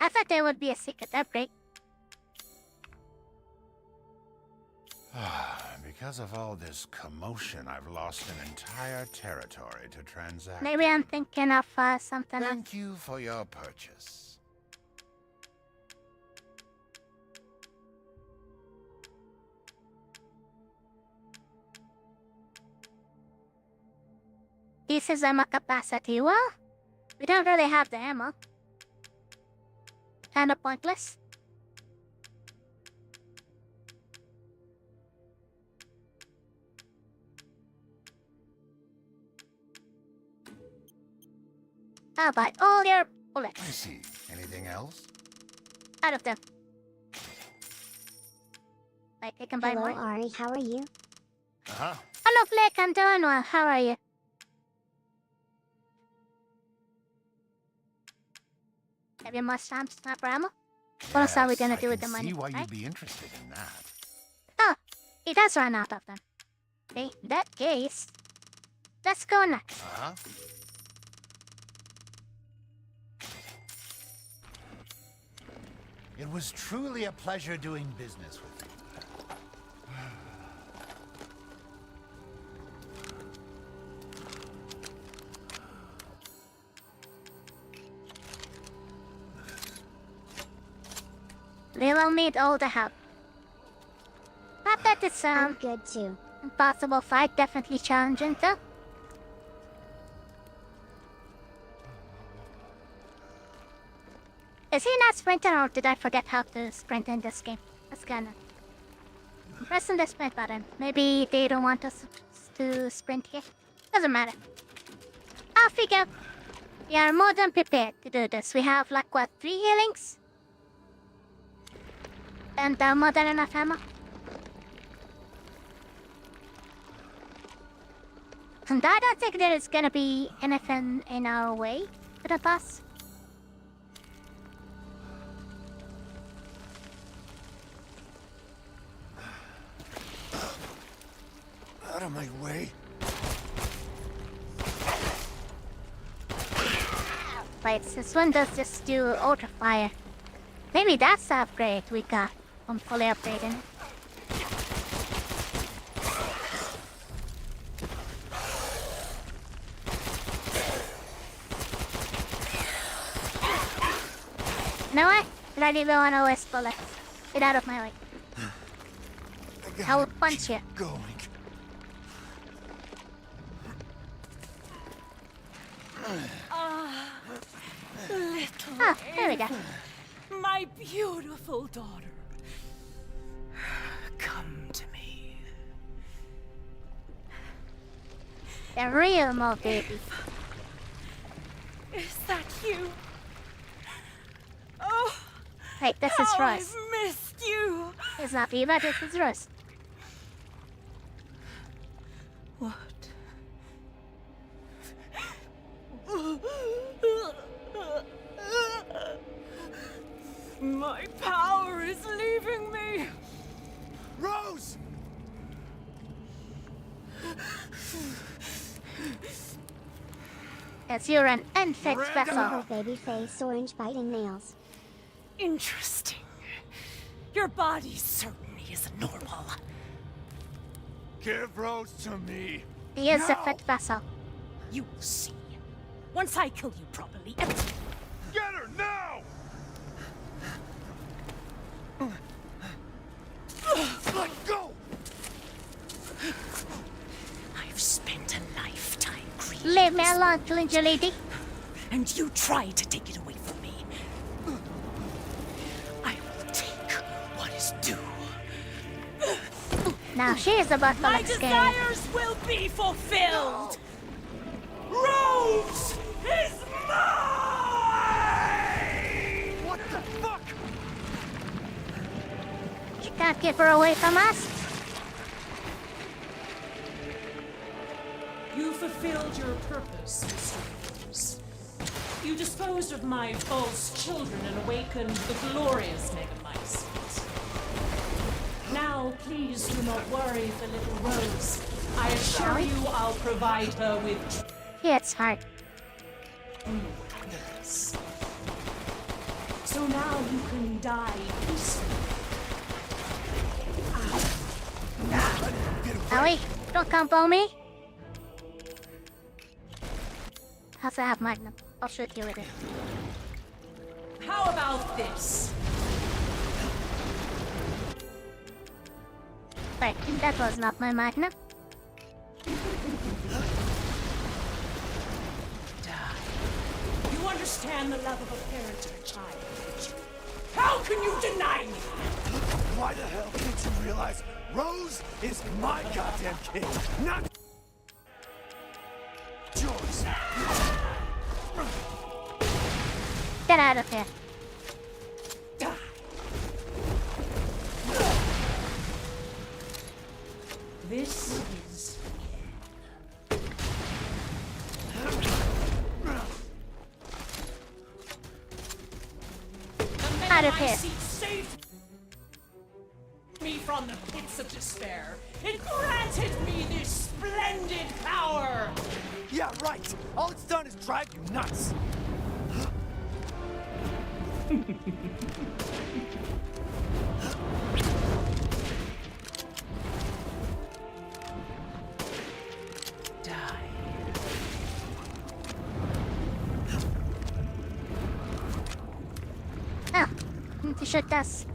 I thought there would be a secret upgrade. Because of all this commotion, I've lost an entire territory to transact. Maybe I'm thinking of something else. Thank you for your purchase. This is ammo capacity. Well, we don't really have the ammo. Kinda pointless. How about all your bullets? I see. Anything else? Out of them. Like, I can buy Hello, more. Ari, how are you? Uh-huh. Hello, Blake, I'm doing well. How are you? Have you much time to snap ammo? What else are we gonna do with the money? See why right? you'd be interested in that. Oh, he does run out of them. Okay, in that case, let's go next. Uh-huh. It was truly a pleasure doing business with you. We will need all the help. Not that it's I'm good too. impossible fight, definitely challenging though. Is he not sprinting, or did I forget how to sprint in this game? That's kinda... I'm pressing the sprint button. Maybe they don't want us to sprint here. Doesn't matter. Off we go. We are more than prepared to do this. We have like what, 3 healings? And more than enough ammo. And I don't think there is gonna be anything in our way for the boss. Out of my way. Wait, this one does just do ultra fire. Maybe that's the upgrade we got from fully upgrading it. You know what? I don't even want to waste bullets. Get out of my way. I will punch you. Going. Little Ah, there we go. My beautiful daughter. Come to me. The real Mo baby. Is that you? Oh, Wait, this is how Rose. I've missed you. It's not Eva, this is Rose. What? My power is leaving me. Rose! As you're an unfit vessel. Simple baby face, orange biting nails. Interesting. Your body certainly isn't normal. Give Rose to me. He is a now. fit vessel. You will see. Once I kill you properly, everything. Get her now! Let go! I've spent a lifetime grieving. Leave me alone, Ginger Lady. And you tried to take it away from me. I will take what is due. Now she is about to My look scared. desires will be fulfilled. Rose is mine! What the fuck? You can't keep her away from us. You fulfilled your purpose, Mr. Rose. You disposed of my false children and awakened the glorious Megamycete. Now, please do not worry for little Rose. I assure you I'll provide her with It's hard. happiness. So now you can die peacefully. Get Allie, don't combo me. Also have Magnum. I'll shoot you with it. How about this? Right, that was not my Magnum. You understand the love of a parent to a child, don't you? How can you deny me? Why the hell can't you realize Rose is my goddamn kid, not yours? Get out of here. This is Out of here. Saved me from the pits of despair. It granted me this splendid power. Yeah, right. All it's done is drive you nuts. Oh, need to shoot this.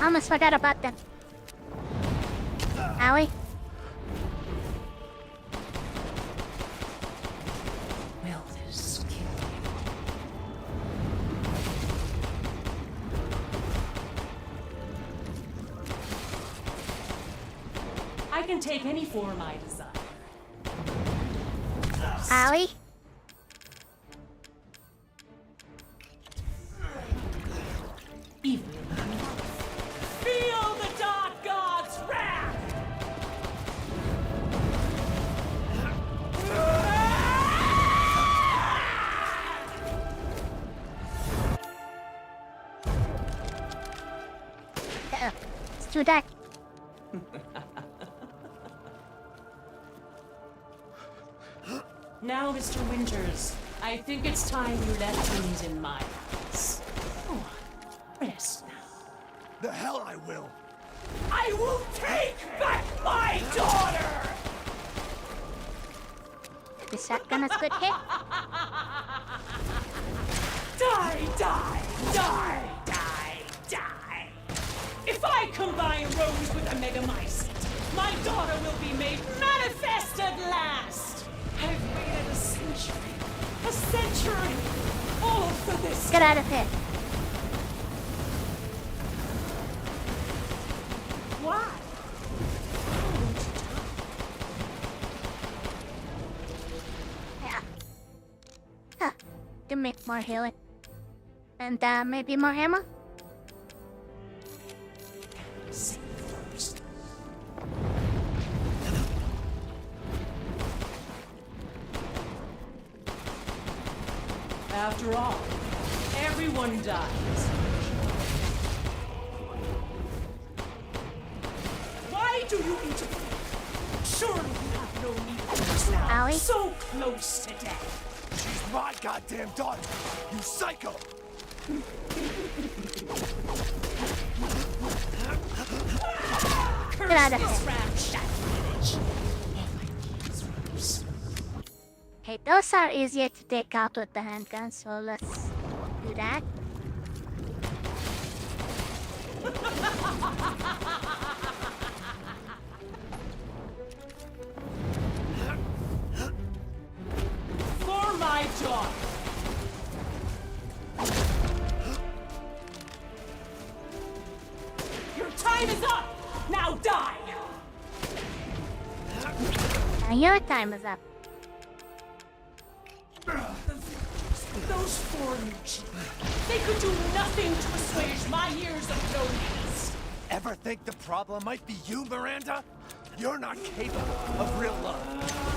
I almost forgot about them. Allie? Will this kill you? I can take any form I desire. Allie? Even feel the Dark God's wrath! It's too dark. Now, Mr. Winters, I think it's time you left things in my hands. Oh, rest now. The hell I will. I will take back my daughter! The shotgun is good hit. Die, die, die, die, die! If I combine Rose with a Megamycete, my daughter will be made manifest at last! I've waited a century, all for this. Get out of here. Why? Yeah. Huh. To make more healing. And maybe more ammo? See first. After all, everyone dies. Why do you interfere? Surely you have no need for this now. Allie? So close to death. She's my goddamn daughter, you psycho! Curse Get out of this here. ramshackle village. All I need is Rose. Okay, those are easier to take out with the handgun, so let's do that. For my daughter. Your time is up! Now die! Now your time is up. Those foreign children, they could do nothing to assuage my years of loneliness. Ever think the problem might be you, Miranda? You're not capable of real love.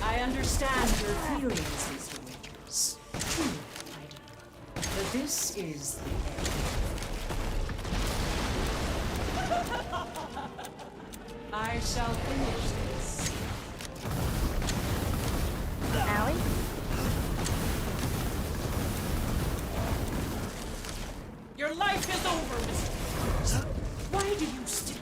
I understand your feelings, Mr. Winters. Truly, I do. But this is the end. I shall finish this. Allie? Your life is over, Mr. Winters. Why do you still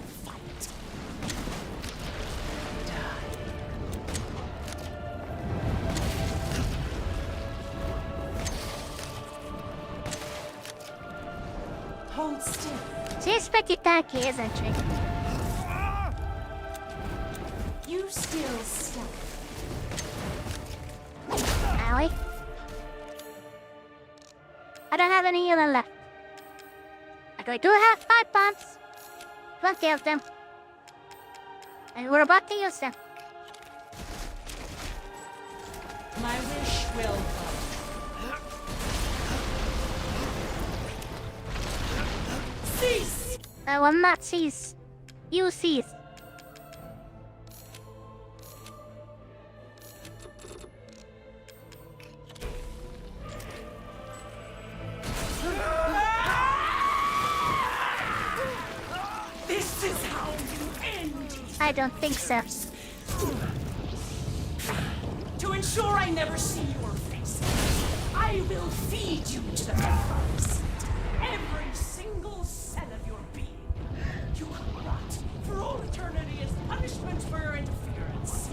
She's pretty tanky, isn't she? You still stuck. Owie. I don't have any healing left. But I do have 5 bombs. 20 of them. And we're about to use them. My wish will come. Cease! I will not cease. You cease. This is how you end. I don't think so. To ensure I never see your face, I will feed you to the members. Every single cell of your being. You will rot for all eternity as punishment for your interference.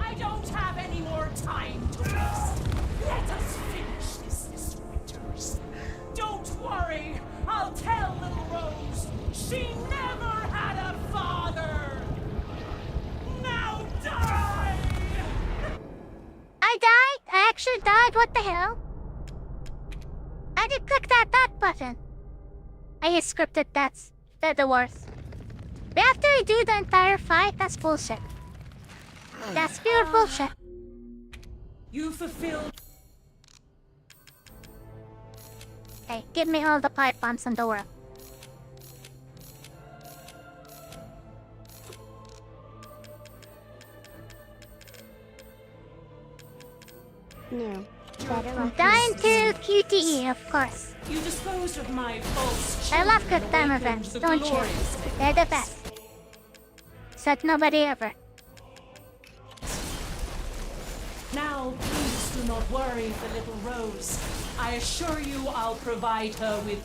I don't have any more time to waste. Let us finish this, Mr. Winters. Don't worry, I'll tell little Rose she never had a father. Now die! I died? I actually died? What the hell? I did click that button. I hate scripted deaths. They're the worst. We have to redo the entire fight? That's bullshit. That's pure bullshit. You fulfilled. Hey, give me all the pipe bombs in the world. No. Better luck. Dying to QTE, of course. You disposed of my false. I love good time events, don't you? They're the best. Said nobody ever. Now, please do not worry for little Rose. I assure you I'll provide her with...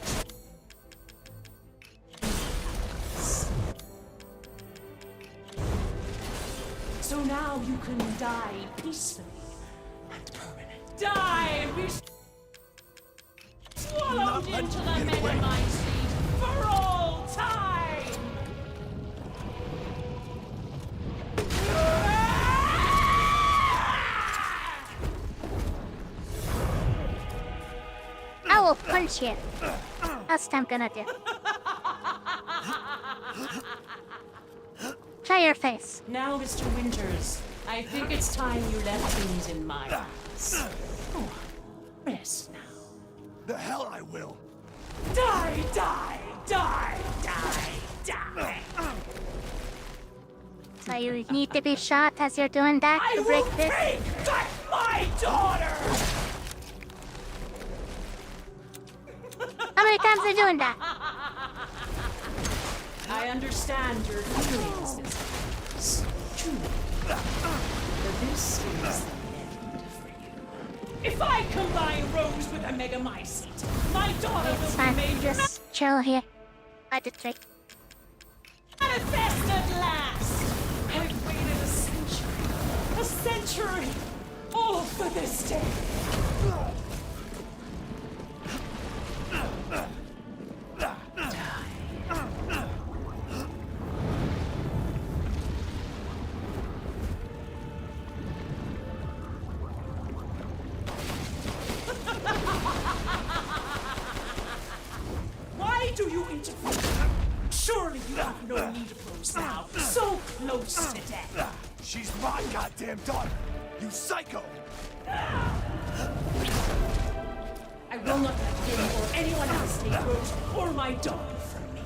So now you can die peacefully and permanently. Die and be swallowed into the Megamind Seed for all time! I will punch you. That's what I'm gonna do. Try your face. Now, Mr. Winters, I think it's time you left things in my hands. Oh, rest now. The hell I will. Die, die, die, die, die. So you need to be shot as you're doing that to break this? Take back my daughter! How many times are you doing that? I understand your feelings, Miss Maids. Truly. But this is the end for you. If I combine Rose with a Megamycete, my daughter It's will fine. be made Just chill here. I did trick. manifest at last! I've waited a century, all for this day. Why do you interfere? Surely you have no need of Rose now. So close to death. She's my goddamn daughter, you psycho! I will not let him or anyone else take Rose or my daughter from me.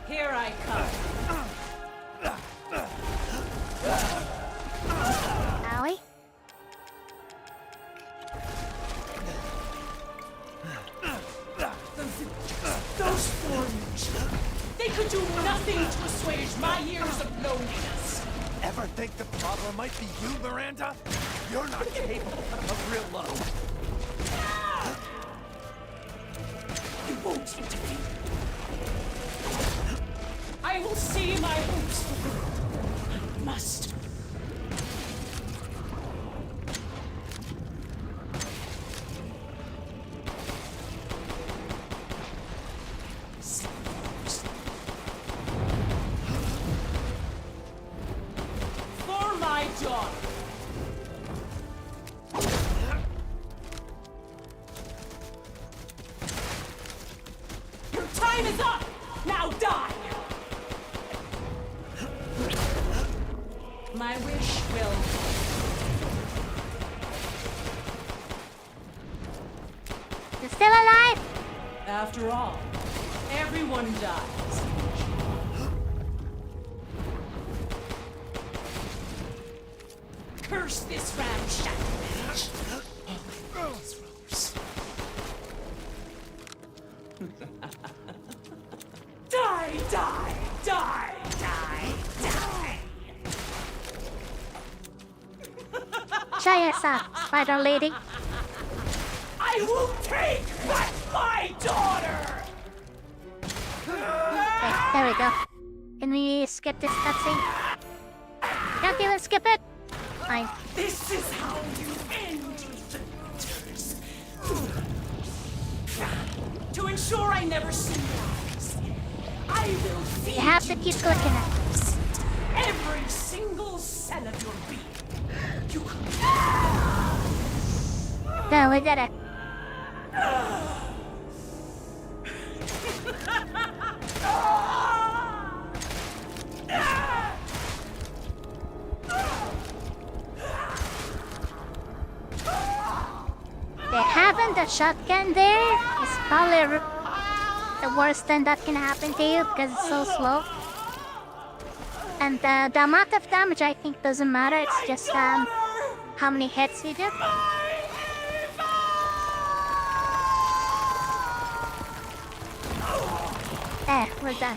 Here I come. Owie? Those foreigners. They could do nothing to assuage my years of loneliness. Ever think the problem might be you, Miranda? You're not capable of real love. You won't interfere. daughter! Your time is up! Now die! My wish will... You're still alive? After all, everyone dies. Curse this ramshackle bitch! Die, die, die, die, die! Show yourself, spider lady. I will take back my daughter! Okay, there we go. Can we skip this cutscene? Can't even skip it? Fine. This is how you end the hunters. To ensure I never see your eyes, I will feed You have to keep clicking it. every single cell of your being. You There, we did it. They having the shotgun there is probably the worst thing that can happen to you because it's so slow. And the amount of damage I think doesn't matter, it's just how many hits you do. There, we're done.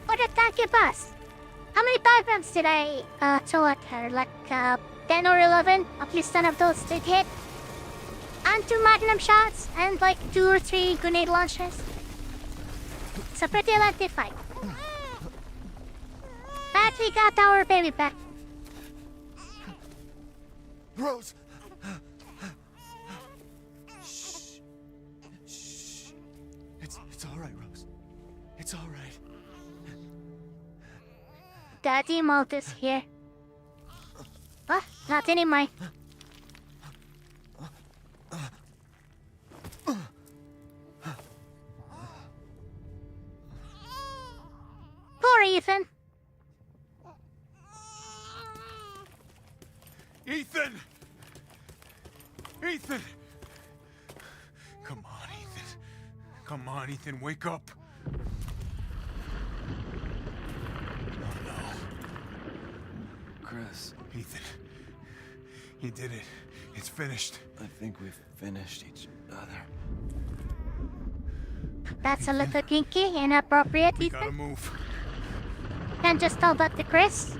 What a tanky boss! How many dive did I throw at her? Like 10 or 11? At least 10 of those did hit. And 2 magnum shots, and like 2 or 3 grenade launchers. It's a pretty lengthy fight. But we got our baby back. Rose! Shh. Shh. It's alright, Rose. It's alright. Daddy Malt is here. What? Not anymore. Poor Ethan. Ethan! Ethan! Come on, Ethan. Come on, Ethan, wake up. Oh, no. Chris. Ethan. You did it. It's finished. I think we've finished each other. That's a little kinky, inappropriate, We Ethan. gotta move. Can't just tell that to Chris.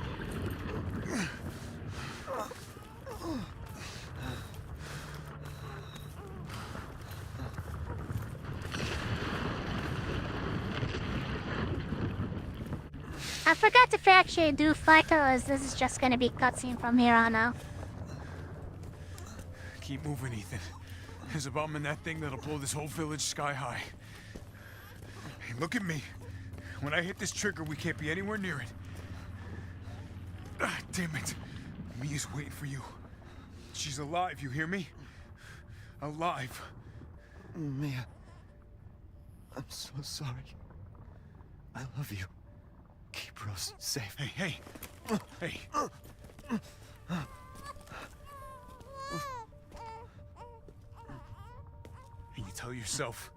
I forgot if we actually do fight or is this just gonna be cutscene from here on out. Keep moving, Ethan. There's a bomb in that thing that'll blow this whole village sky high. Hey, look at me. When I hit this trigger, we can't be anywhere near it. Ah, damn it. Mia's waiting for you. She's alive, you hear me? Alive. Mia. I'm so sorry. I love you. Keep Rose safe. Hey, hey. Hey. And you tell yourself.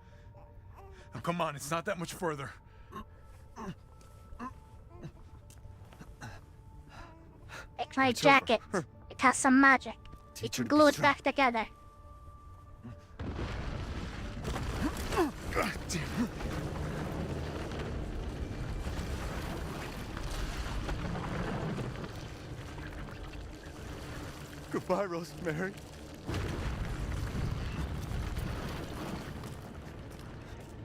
Now, come on, it's not that much further. Like my jacket. It has some magic. It can glue it back together. God damn. Goodbye, Rosemary.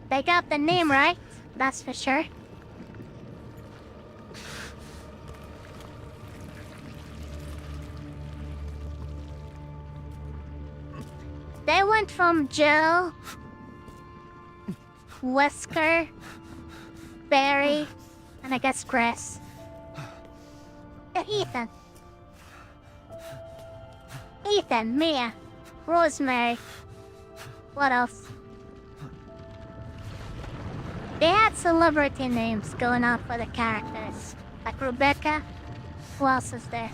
They got the name right, that's for sure. They went from Jill, Wesker, Barry, and I guess Chris. And Ethan. Ethan, Mia, Rosemary. What else? They had celebrity names going on for the characters. Like Rebecca. Who else is there?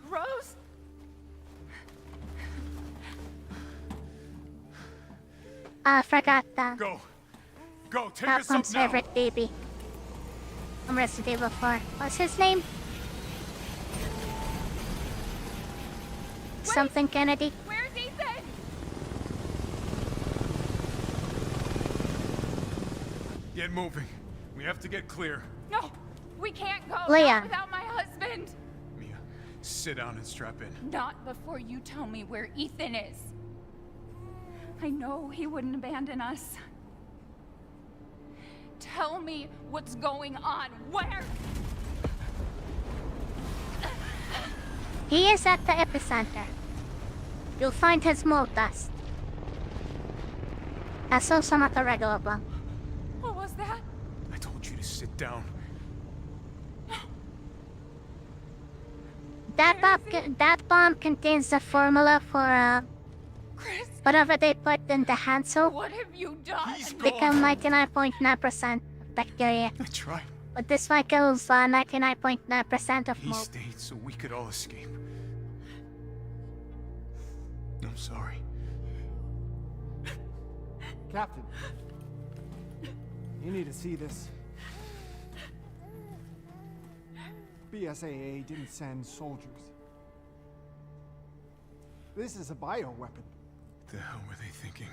Rose? I forgot that. Go, take That us up one's now. favorite baby. From Resident Evil 4. What's his name? Something Kennedy. Where's Ethan? Get moving. We have to get clear. No, we can't go Leon. not without my husband. Mia, sit down and strap in. Not before you tell me where Ethan is. I know he wouldn't abandon us. Tell me what's going on. Where? He is at the epicenter. You'll find his mold dust. I saw some at the regular one. What was that? I told you to sit down. That bomb contains the formula for whatever they put in the Hansel. What have you done? Become 99.9% bacteria. I tried. But this one kills 99.9% of He mold. stayed so we could all escape. I'm sorry. Captain, you need to see this. BSAA didn't send soldiers. This is a bioweapon. The hell were they thinking?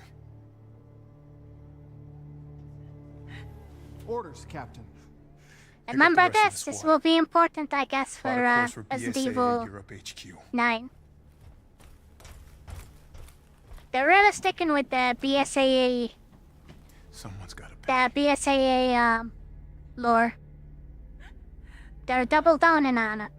Orders, Captain. Remember this. This will be important, I guess, for BSAA Resident Evil Europe HQ. 9. They're really sticking with the BSAA. Someone's got to The BSAA lore. They're double downing on it.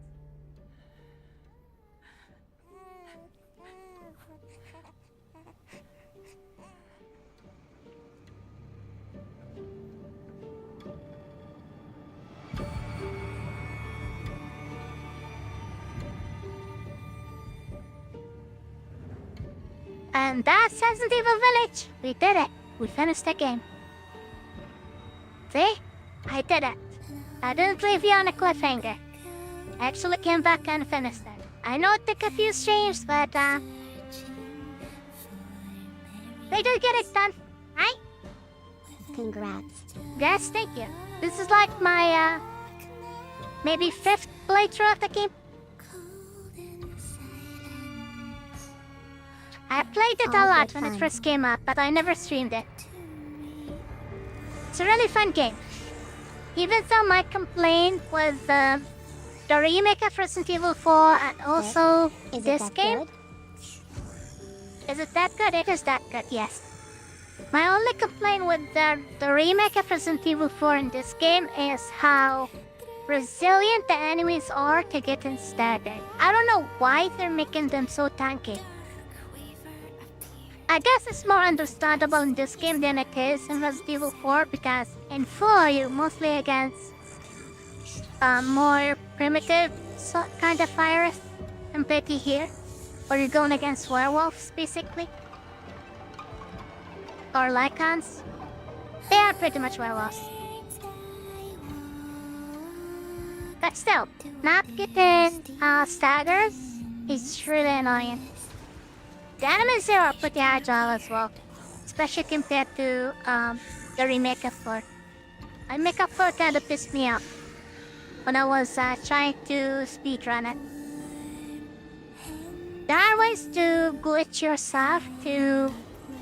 And that's Resident Evil Village. We did it. We finished the game. See? I did it. I didn't leave you on a cliffhanger. I actually came back and finished it. I know it took a few streams, but they did get it done, right? Congrats. Yes, thank you. This is like my maybe 5th playthrough of the game. I played it a lot when it first came out, but I never streamed it. It's a really fun game. Even though my complaint was the remake of Resident Evil 4 and also this game. Is it that good? It is that good, yes. My only complaint with the remake of Resident Evil 4 in this game is how resilient the enemies are to getting staggered. I don't know why they're making them so tanky. I guess it's more understandable in this game than it is in Resident Evil 4 because in 4 you're mostly against more primitive kind of virus compared to here, where you're going against werewolves basically. Or lycans. They are pretty much werewolves. But still, not getting staggers is really annoying. The enemies here are pretty agile as well, especially compared to the remake of 4. The remake of 4 kind of pissed me off when I was trying to speedrun it. There are ways to glitch yourself to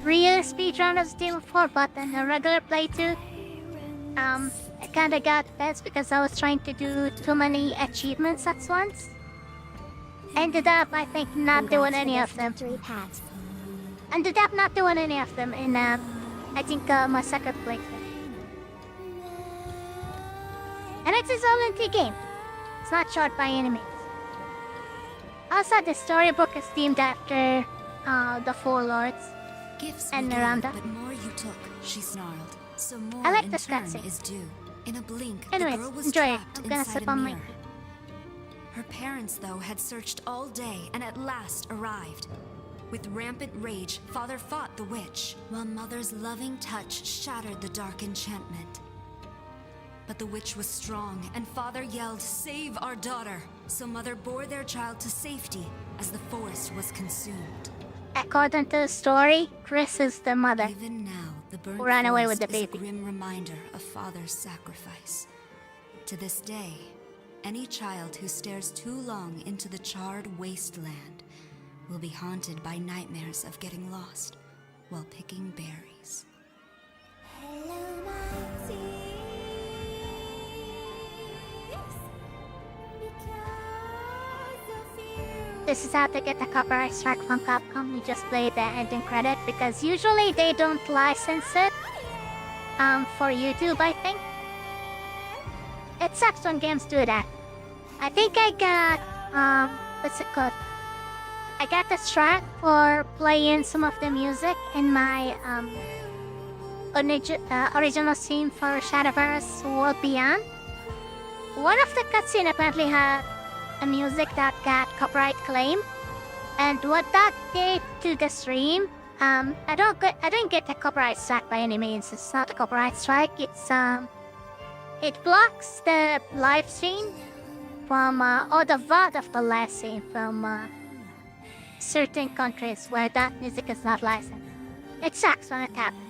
really speedrun Resident Evil 4, but in a regular playthrough, I kinda got pissed because I was trying to do too many achievements at once. Ended up, I think, not doing any of them. Ended up not doing any of them in, I think, my second playthrough. And it's a solid game. It's not short by any means. Also, the storybook is themed after the Four Lords. Gifts and we gave, Miranda. but more you took, she snarled. So more I like in this turn cutscene. is due. In a blink, Anyways, the girl was enjoy it. trapped I'm gonna inside sip a on my mirror. Her parents, though, had searched all day and at last arrived. With rampant rage, Father fought the witch, while Mother's loving touch shattered the dark enchantment. But the witch was strong, and Father yelled, "Save our daughter!" So Mother bore their child to safety as the forest was consumed. According to the story, Chris is the mother. Even now, the burnt who ran away with forest the is baby. a grim reminder of Father's sacrifice. To this day, any child who stares too long into the charred wasteland will be haunted by nightmares of getting lost while picking berries. This is how to get a copyright strike from Capcom. You just play the ending credit because usually they don't license it for YouTube, I think. It sucks when games do that. I think I got what's it called? I got the strike for playing some of the music in my original theme for Shadowverse World Beyond. One of the cutscenes apparently had a music that got copyright claim, and what that did to the stream, I didn't get a copyright strike by any means. It's not a copyright strike. It's it blocks the live stream from or the VOD of the live stream from certain countries where that music is not licensed. It sucks when it happens.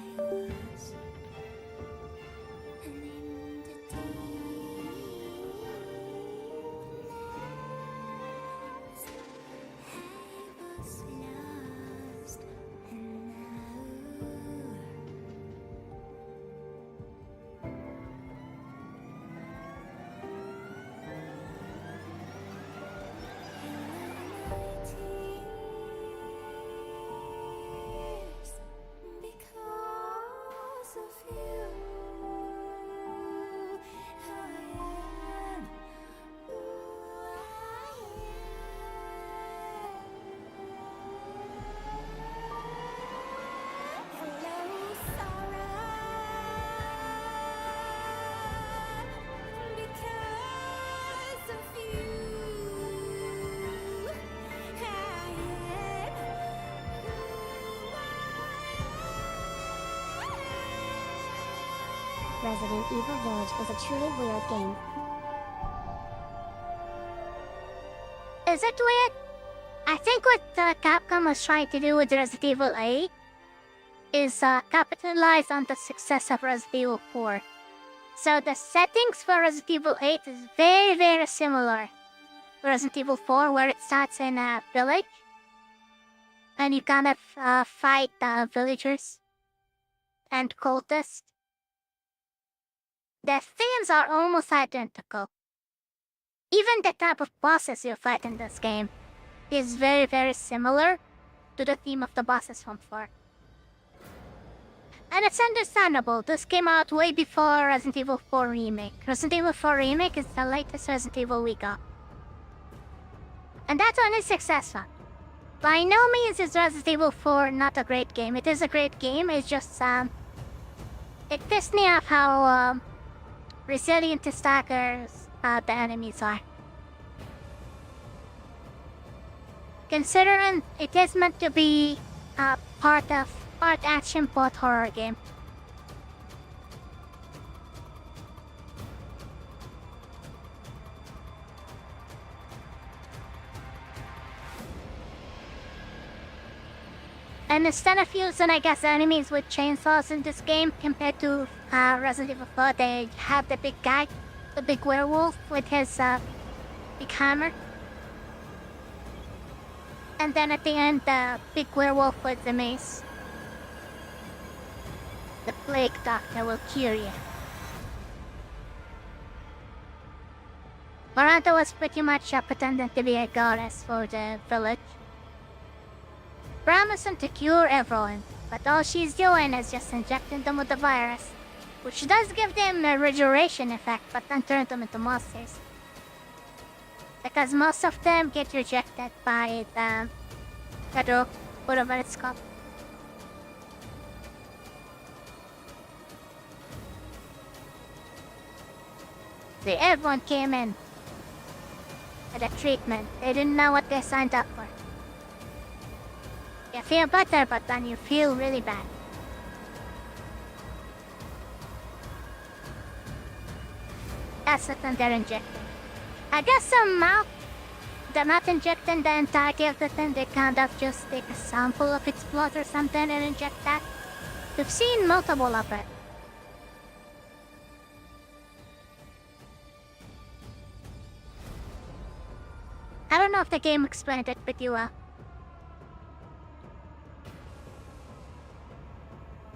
Resident Evil Village is a truly weird game. Is it weird? I think what Capcom was trying to do with Resident Evil 8 is capitalize on the success of Resident Evil 4. So the settings for Resident Evil 8 is very, very similar to Resident Evil 4, where it starts in a village and you kind of fight villagers and cultists. The themes are almost identical. Even the type of bosses you fight in this game is very, very similar to the theme of the bosses from 4. And it's understandable, this came out way before Resident Evil 4 Remake. Resident Evil 4 Remake is the latest Resident Evil we got. And that one is successful. By no means is Resident Evil 4 not a great game. It is a great game, it's just, it pissed me off how, resilient to stackers the enemies are. Considering it is meant to be part action, part horror game. And instead of using, I guess, enemies with chainsaws in this game, compared to Resident Evil 4, they have the big guy, the big werewolf with his big hammer. And then at the end, the big werewolf with the mace. The plague doctor will cure you. Miranda was pretty much pretending to be a goddess for the village, promising to cure everyone, but all she's doing is just injecting them with the virus, which does give them a regeneration effect, but then turns them into monsters. Because most of them get rejected by the whatever it's called. See, everyone came in for the treatment. They didn't know what they signed up for. You feel better, but then you feel really bad. That's the thing they're injecting. I guess they're not injecting the entirety of the thing. They kind of just take a sample of its blood or something and inject that. We've seen multiple of it. I don't know if the game explained it pretty well.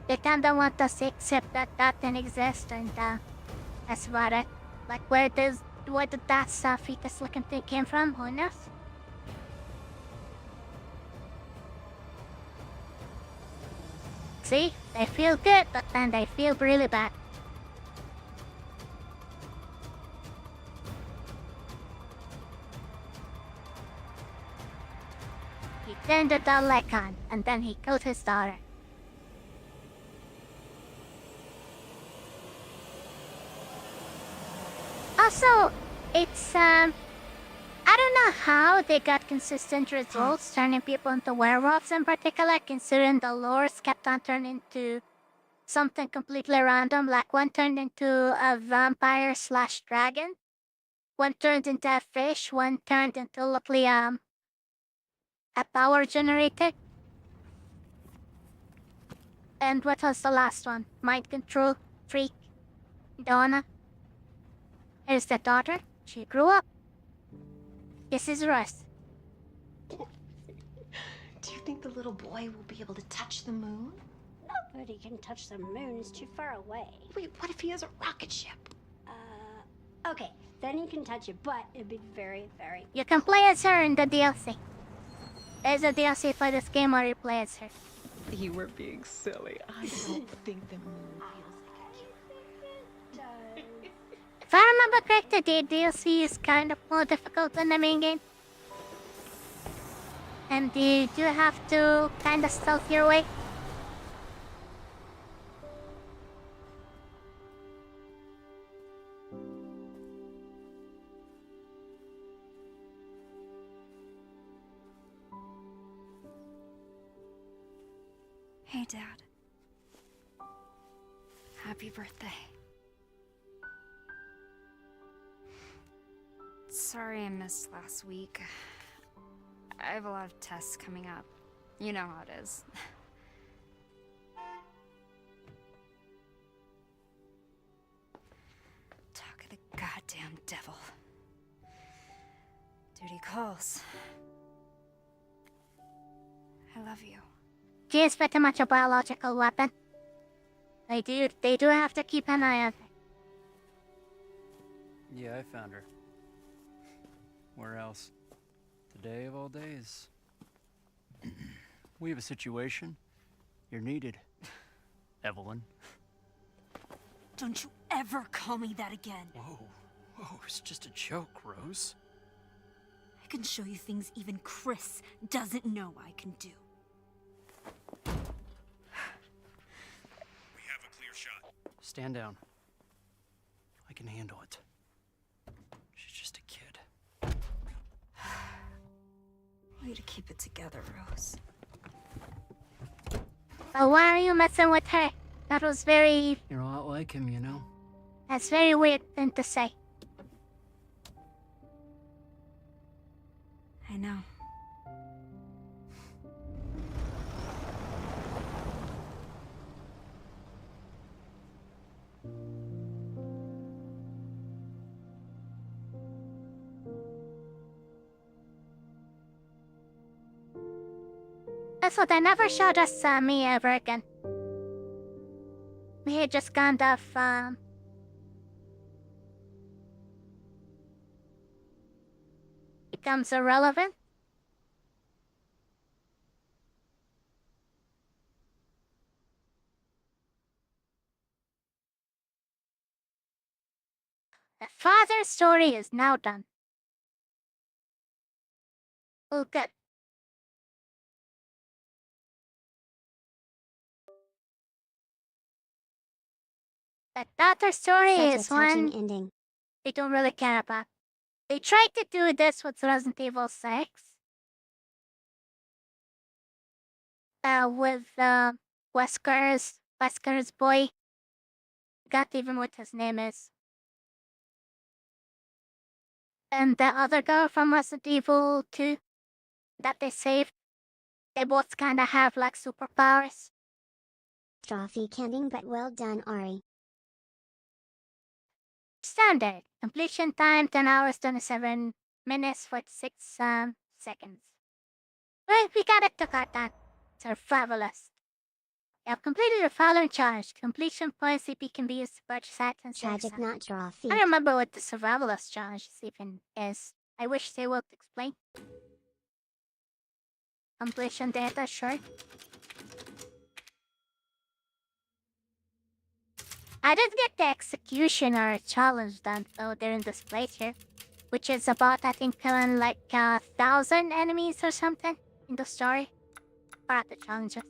They kinda want us to accept that that thing exists, and that's about it. Like, where did that fetus looking thing came from? Who knows? See? They feel good, but then they feel really bad. He turned the Dalek on, and then he killed his daughter. Also, it's, I don't know how they got consistent results turning people into werewolves in particular, considering the lores kept on turning into something completely random, like one turned into a vampire/dragon, one turned into a fish, one turned into luckily, a power generator. And what was the last one? Mind control, freak, Donna. Here's the daughter. She grew up. This is Russ. Do you think the little boy will be able to touch the moon? Nobody can touch the moon. It's too far away. Wait, what if he has a rocket ship? Okay, then you can touch it, but it'd be very, very... You can play as her in the DLC. There's a DLC for this game where you play as her. You were being silly. I don't think the moon feels like a kid. If I remember correctly, the DLC is kind of more difficult than the main game. And you do have to kind of stealth your way. Hey, Dad. Happy birthday. Sorry I missed last week. I have a lot of tests coming up. You know how it is. Talk of the goddamn devil. Duty calls. I love you. She is pretty much a biological weapon. They do have to keep an eye on her. Yeah, I found her. Where else? Today of all days. We have a situation. You're needed, Evelyn. Don't you ever call me that again. Whoa, it's just a joke, Rose. I can show you things even Chris doesn't know I can do. We have a clear shot. Stand down. I can handle it. She's just a kid. Way to keep it together, Rose. But why are you messing with her? That was very... You're a lot like him, you know? That's very weird thing to say. I know. So they never showed us me ever again. We had just kind of becomes irrelevant. The father's story is now done. Oh, good. The daughter's story Such is a touching one ending. they don't really care about. They tried to do this with Resident Evil 6. With Wesker's boy. Got even what his name is. And the other girl from Resident Evil 2 that they saved. They both kinda have like superpowers. Trophy counting, but well done, Ari. Standard. Completion time 10 hours 27 minutes 46 seconds. Well, we got it to cut that. Survivalist. You have completed the following challenge. Completion points CP can be used to purchase items. Tragic, not trophy. I don't remember what the survivalist challenge even is. I wish they would explain. Completion data, sure. I did get the executioner challenge done though during this playthrough, which is about I think killing like 1,000 enemies or something in the story. Part of the challenges.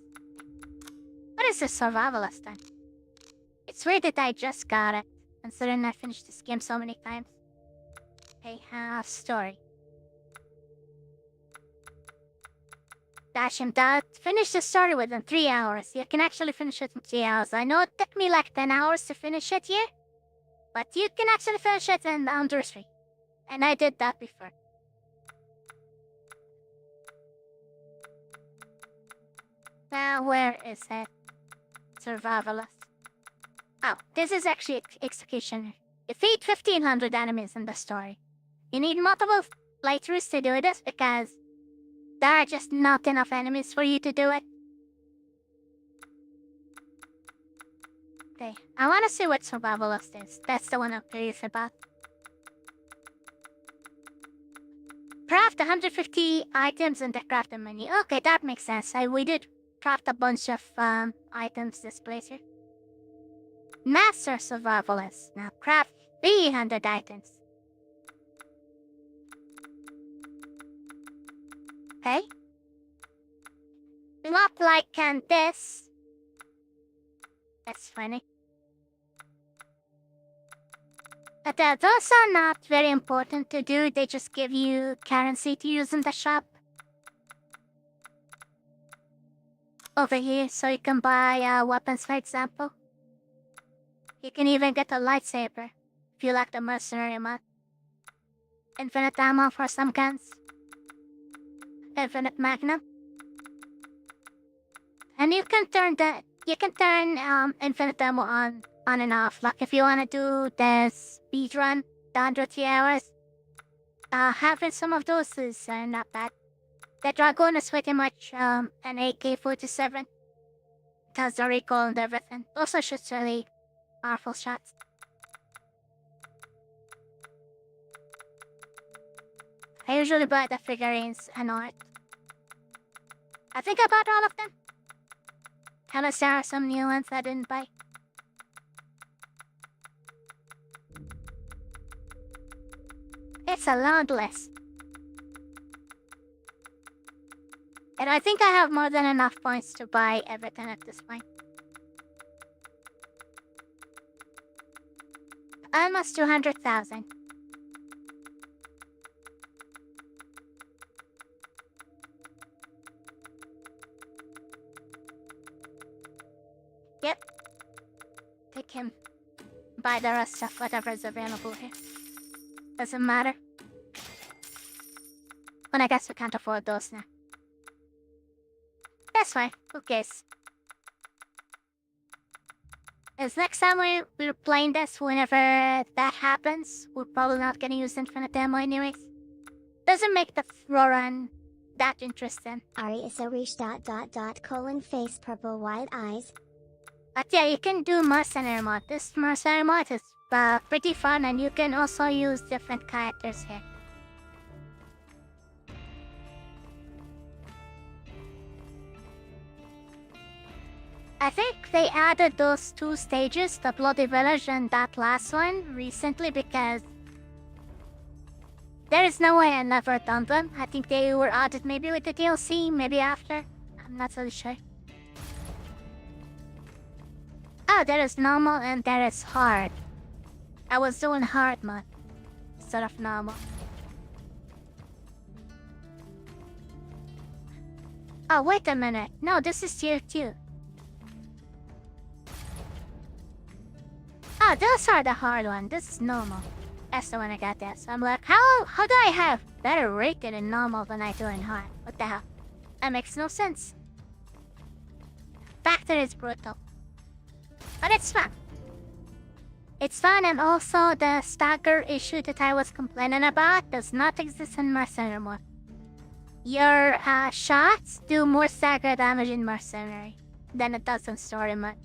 What is the survivalist then? It's weird that I just got it, considering I finished this game so many times. Okay, story. Dash him dad. Finish the story within 3 hours. You can actually finish it in 3 hours. I know it took me like 10 hours to finish it here, but you can actually finish it in under 3. And I did that before. Now, where is it? Survivalist. Oh, this is actually executioner. Defeat 1,500 enemies in the story. You need multiple playthroughs to do this because there are just not enough enemies for you to do it. Okay, I want to see what survivalist is. That's the one I'm curious about. Craft 150 items in the crafting menu. Okay, that makes sense. We did craft a bunch of items this playthrough. Master survivalist. Now craft 300 items. Okay. Not like this. That's funny. But those are not very important to do. They just give you currency to use in the shop. Over here, so you can buy weapons, for example. You can even get a lightsaber if you like the mercenary mod. Infinite ammo for some guns. Infinite magnum. And you can turn infinite ammo on and off. Like if you want to do the speed run, the 103 hours, having some of those is not bad. The Dragoon is pretty much an AK-47. It has the recoil and everything. Also shoots really powerful shots. I usually buy the figurines and art. I think I bought all of them. Unless there are some new ones I didn't buy. It's a long list. And I think I have more than enough points to buy everything at this point. Almost 200,000. Yep. Take him. Buy the rest of whatever is available here. Doesn't matter. But I guess we can't afford those now. That's fine. Who cares? As next time we're playing this, whenever that happens, we're probably not gonna use infinite ammo anyways. Doesn't make the run that interesting. Ari is a reach ... face purple wide eyes. But yeah, you can do mercenary mod. This mercenary mod is pretty fun, and you can also use different characters here. I think they added those 2 stages, the Bloody Village and that last one, recently because there is no way I never done them. I think they were added maybe with the DLC, maybe after. I'm not really sure. Oh, there is normal and there is hard. I was doing hard mode. instead of normal. Oh, wait a minute. No, this is tier 2. Oh, those are the hard ones. This is normal. That's the one I got there. So I'm like, how do I have better rating in normal than I do in hard? What the hell? That makes no sense. Factor is brutal. But it's fun. It's fun, and also the stagger issue that I was complaining about does not exist in Mercenary anymore. Your shots do more stagger damage in Mercenary than it does in Story mode.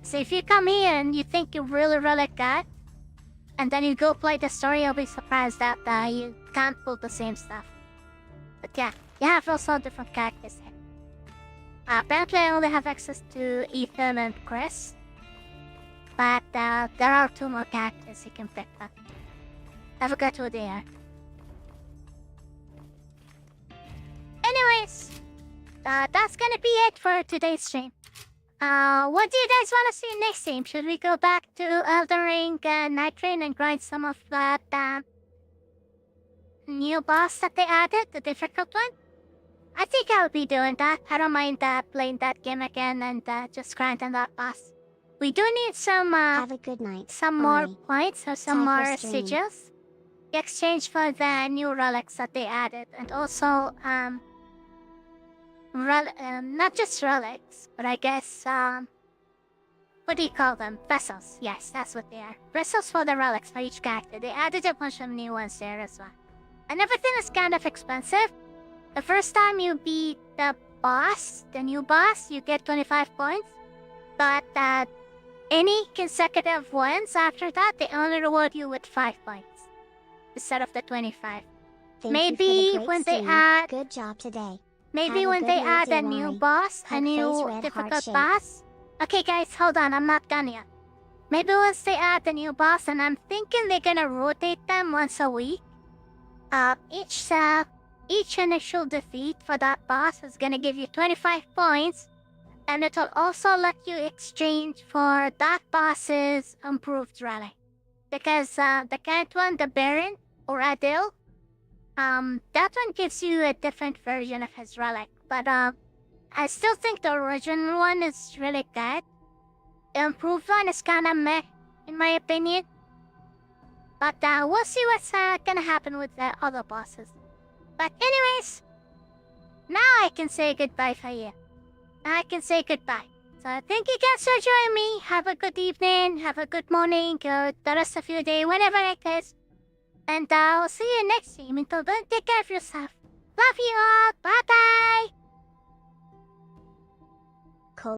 So if you come here and you think you really good, and then you go play the story, you'll be surprised that you can't pull the same stuff. But yeah, you have also different characters here. Apparently I only have access to Ethan and Chris. But there are 2 more characters you can pick up. I forgot who they are. Anyways, that's gonna be it for today's stream. What do you guys want to see next stream? Should we go back to Elden Ring Night Train and grind some of that new boss that they added, the difficult one? I think I'll be doing that. I don't mind playing that game again and just grinding that boss. We do need some have a good night. Some more points or some more sigils in exchange for the new relics that they added, and also not just relics, but I guess what do you call them? Vessels. Yes, that's what they are. Vessels for the relics for each character. They added a bunch of new ones there as well. And everything is kind of expensive. The first time you beat the boss, the new boss, you get 25 points. But any consecutive ones after that, they only reward you with 5 points instead of the 25. Maybe when they add... Good job today. Maybe when they add a new boss, a new difficult boss. Okay guys, hold on, I'm not done yet. Maybe once they add the new boss, and I'm thinking they're gonna rotate them once a week. Each initial defeat for that boss is gonna give you 25 points. And it'll also let you exchange for that boss's improved relic. Because the current one, the Baron, or Adil, that one gives you a different version of his relic. But I still think the original one is really good. The improved one is kinda meh, in my opinion. But we'll see what's gonna happen with the other bosses. But anyways, now I can say goodbye for you. I can say goodbye. So thank you guys for joining me. Have a good evening, have a good morning, or the rest of your day, whenever it is. And I'll see you next time. Until then, take care of yourself. Love you all. Bye-bye.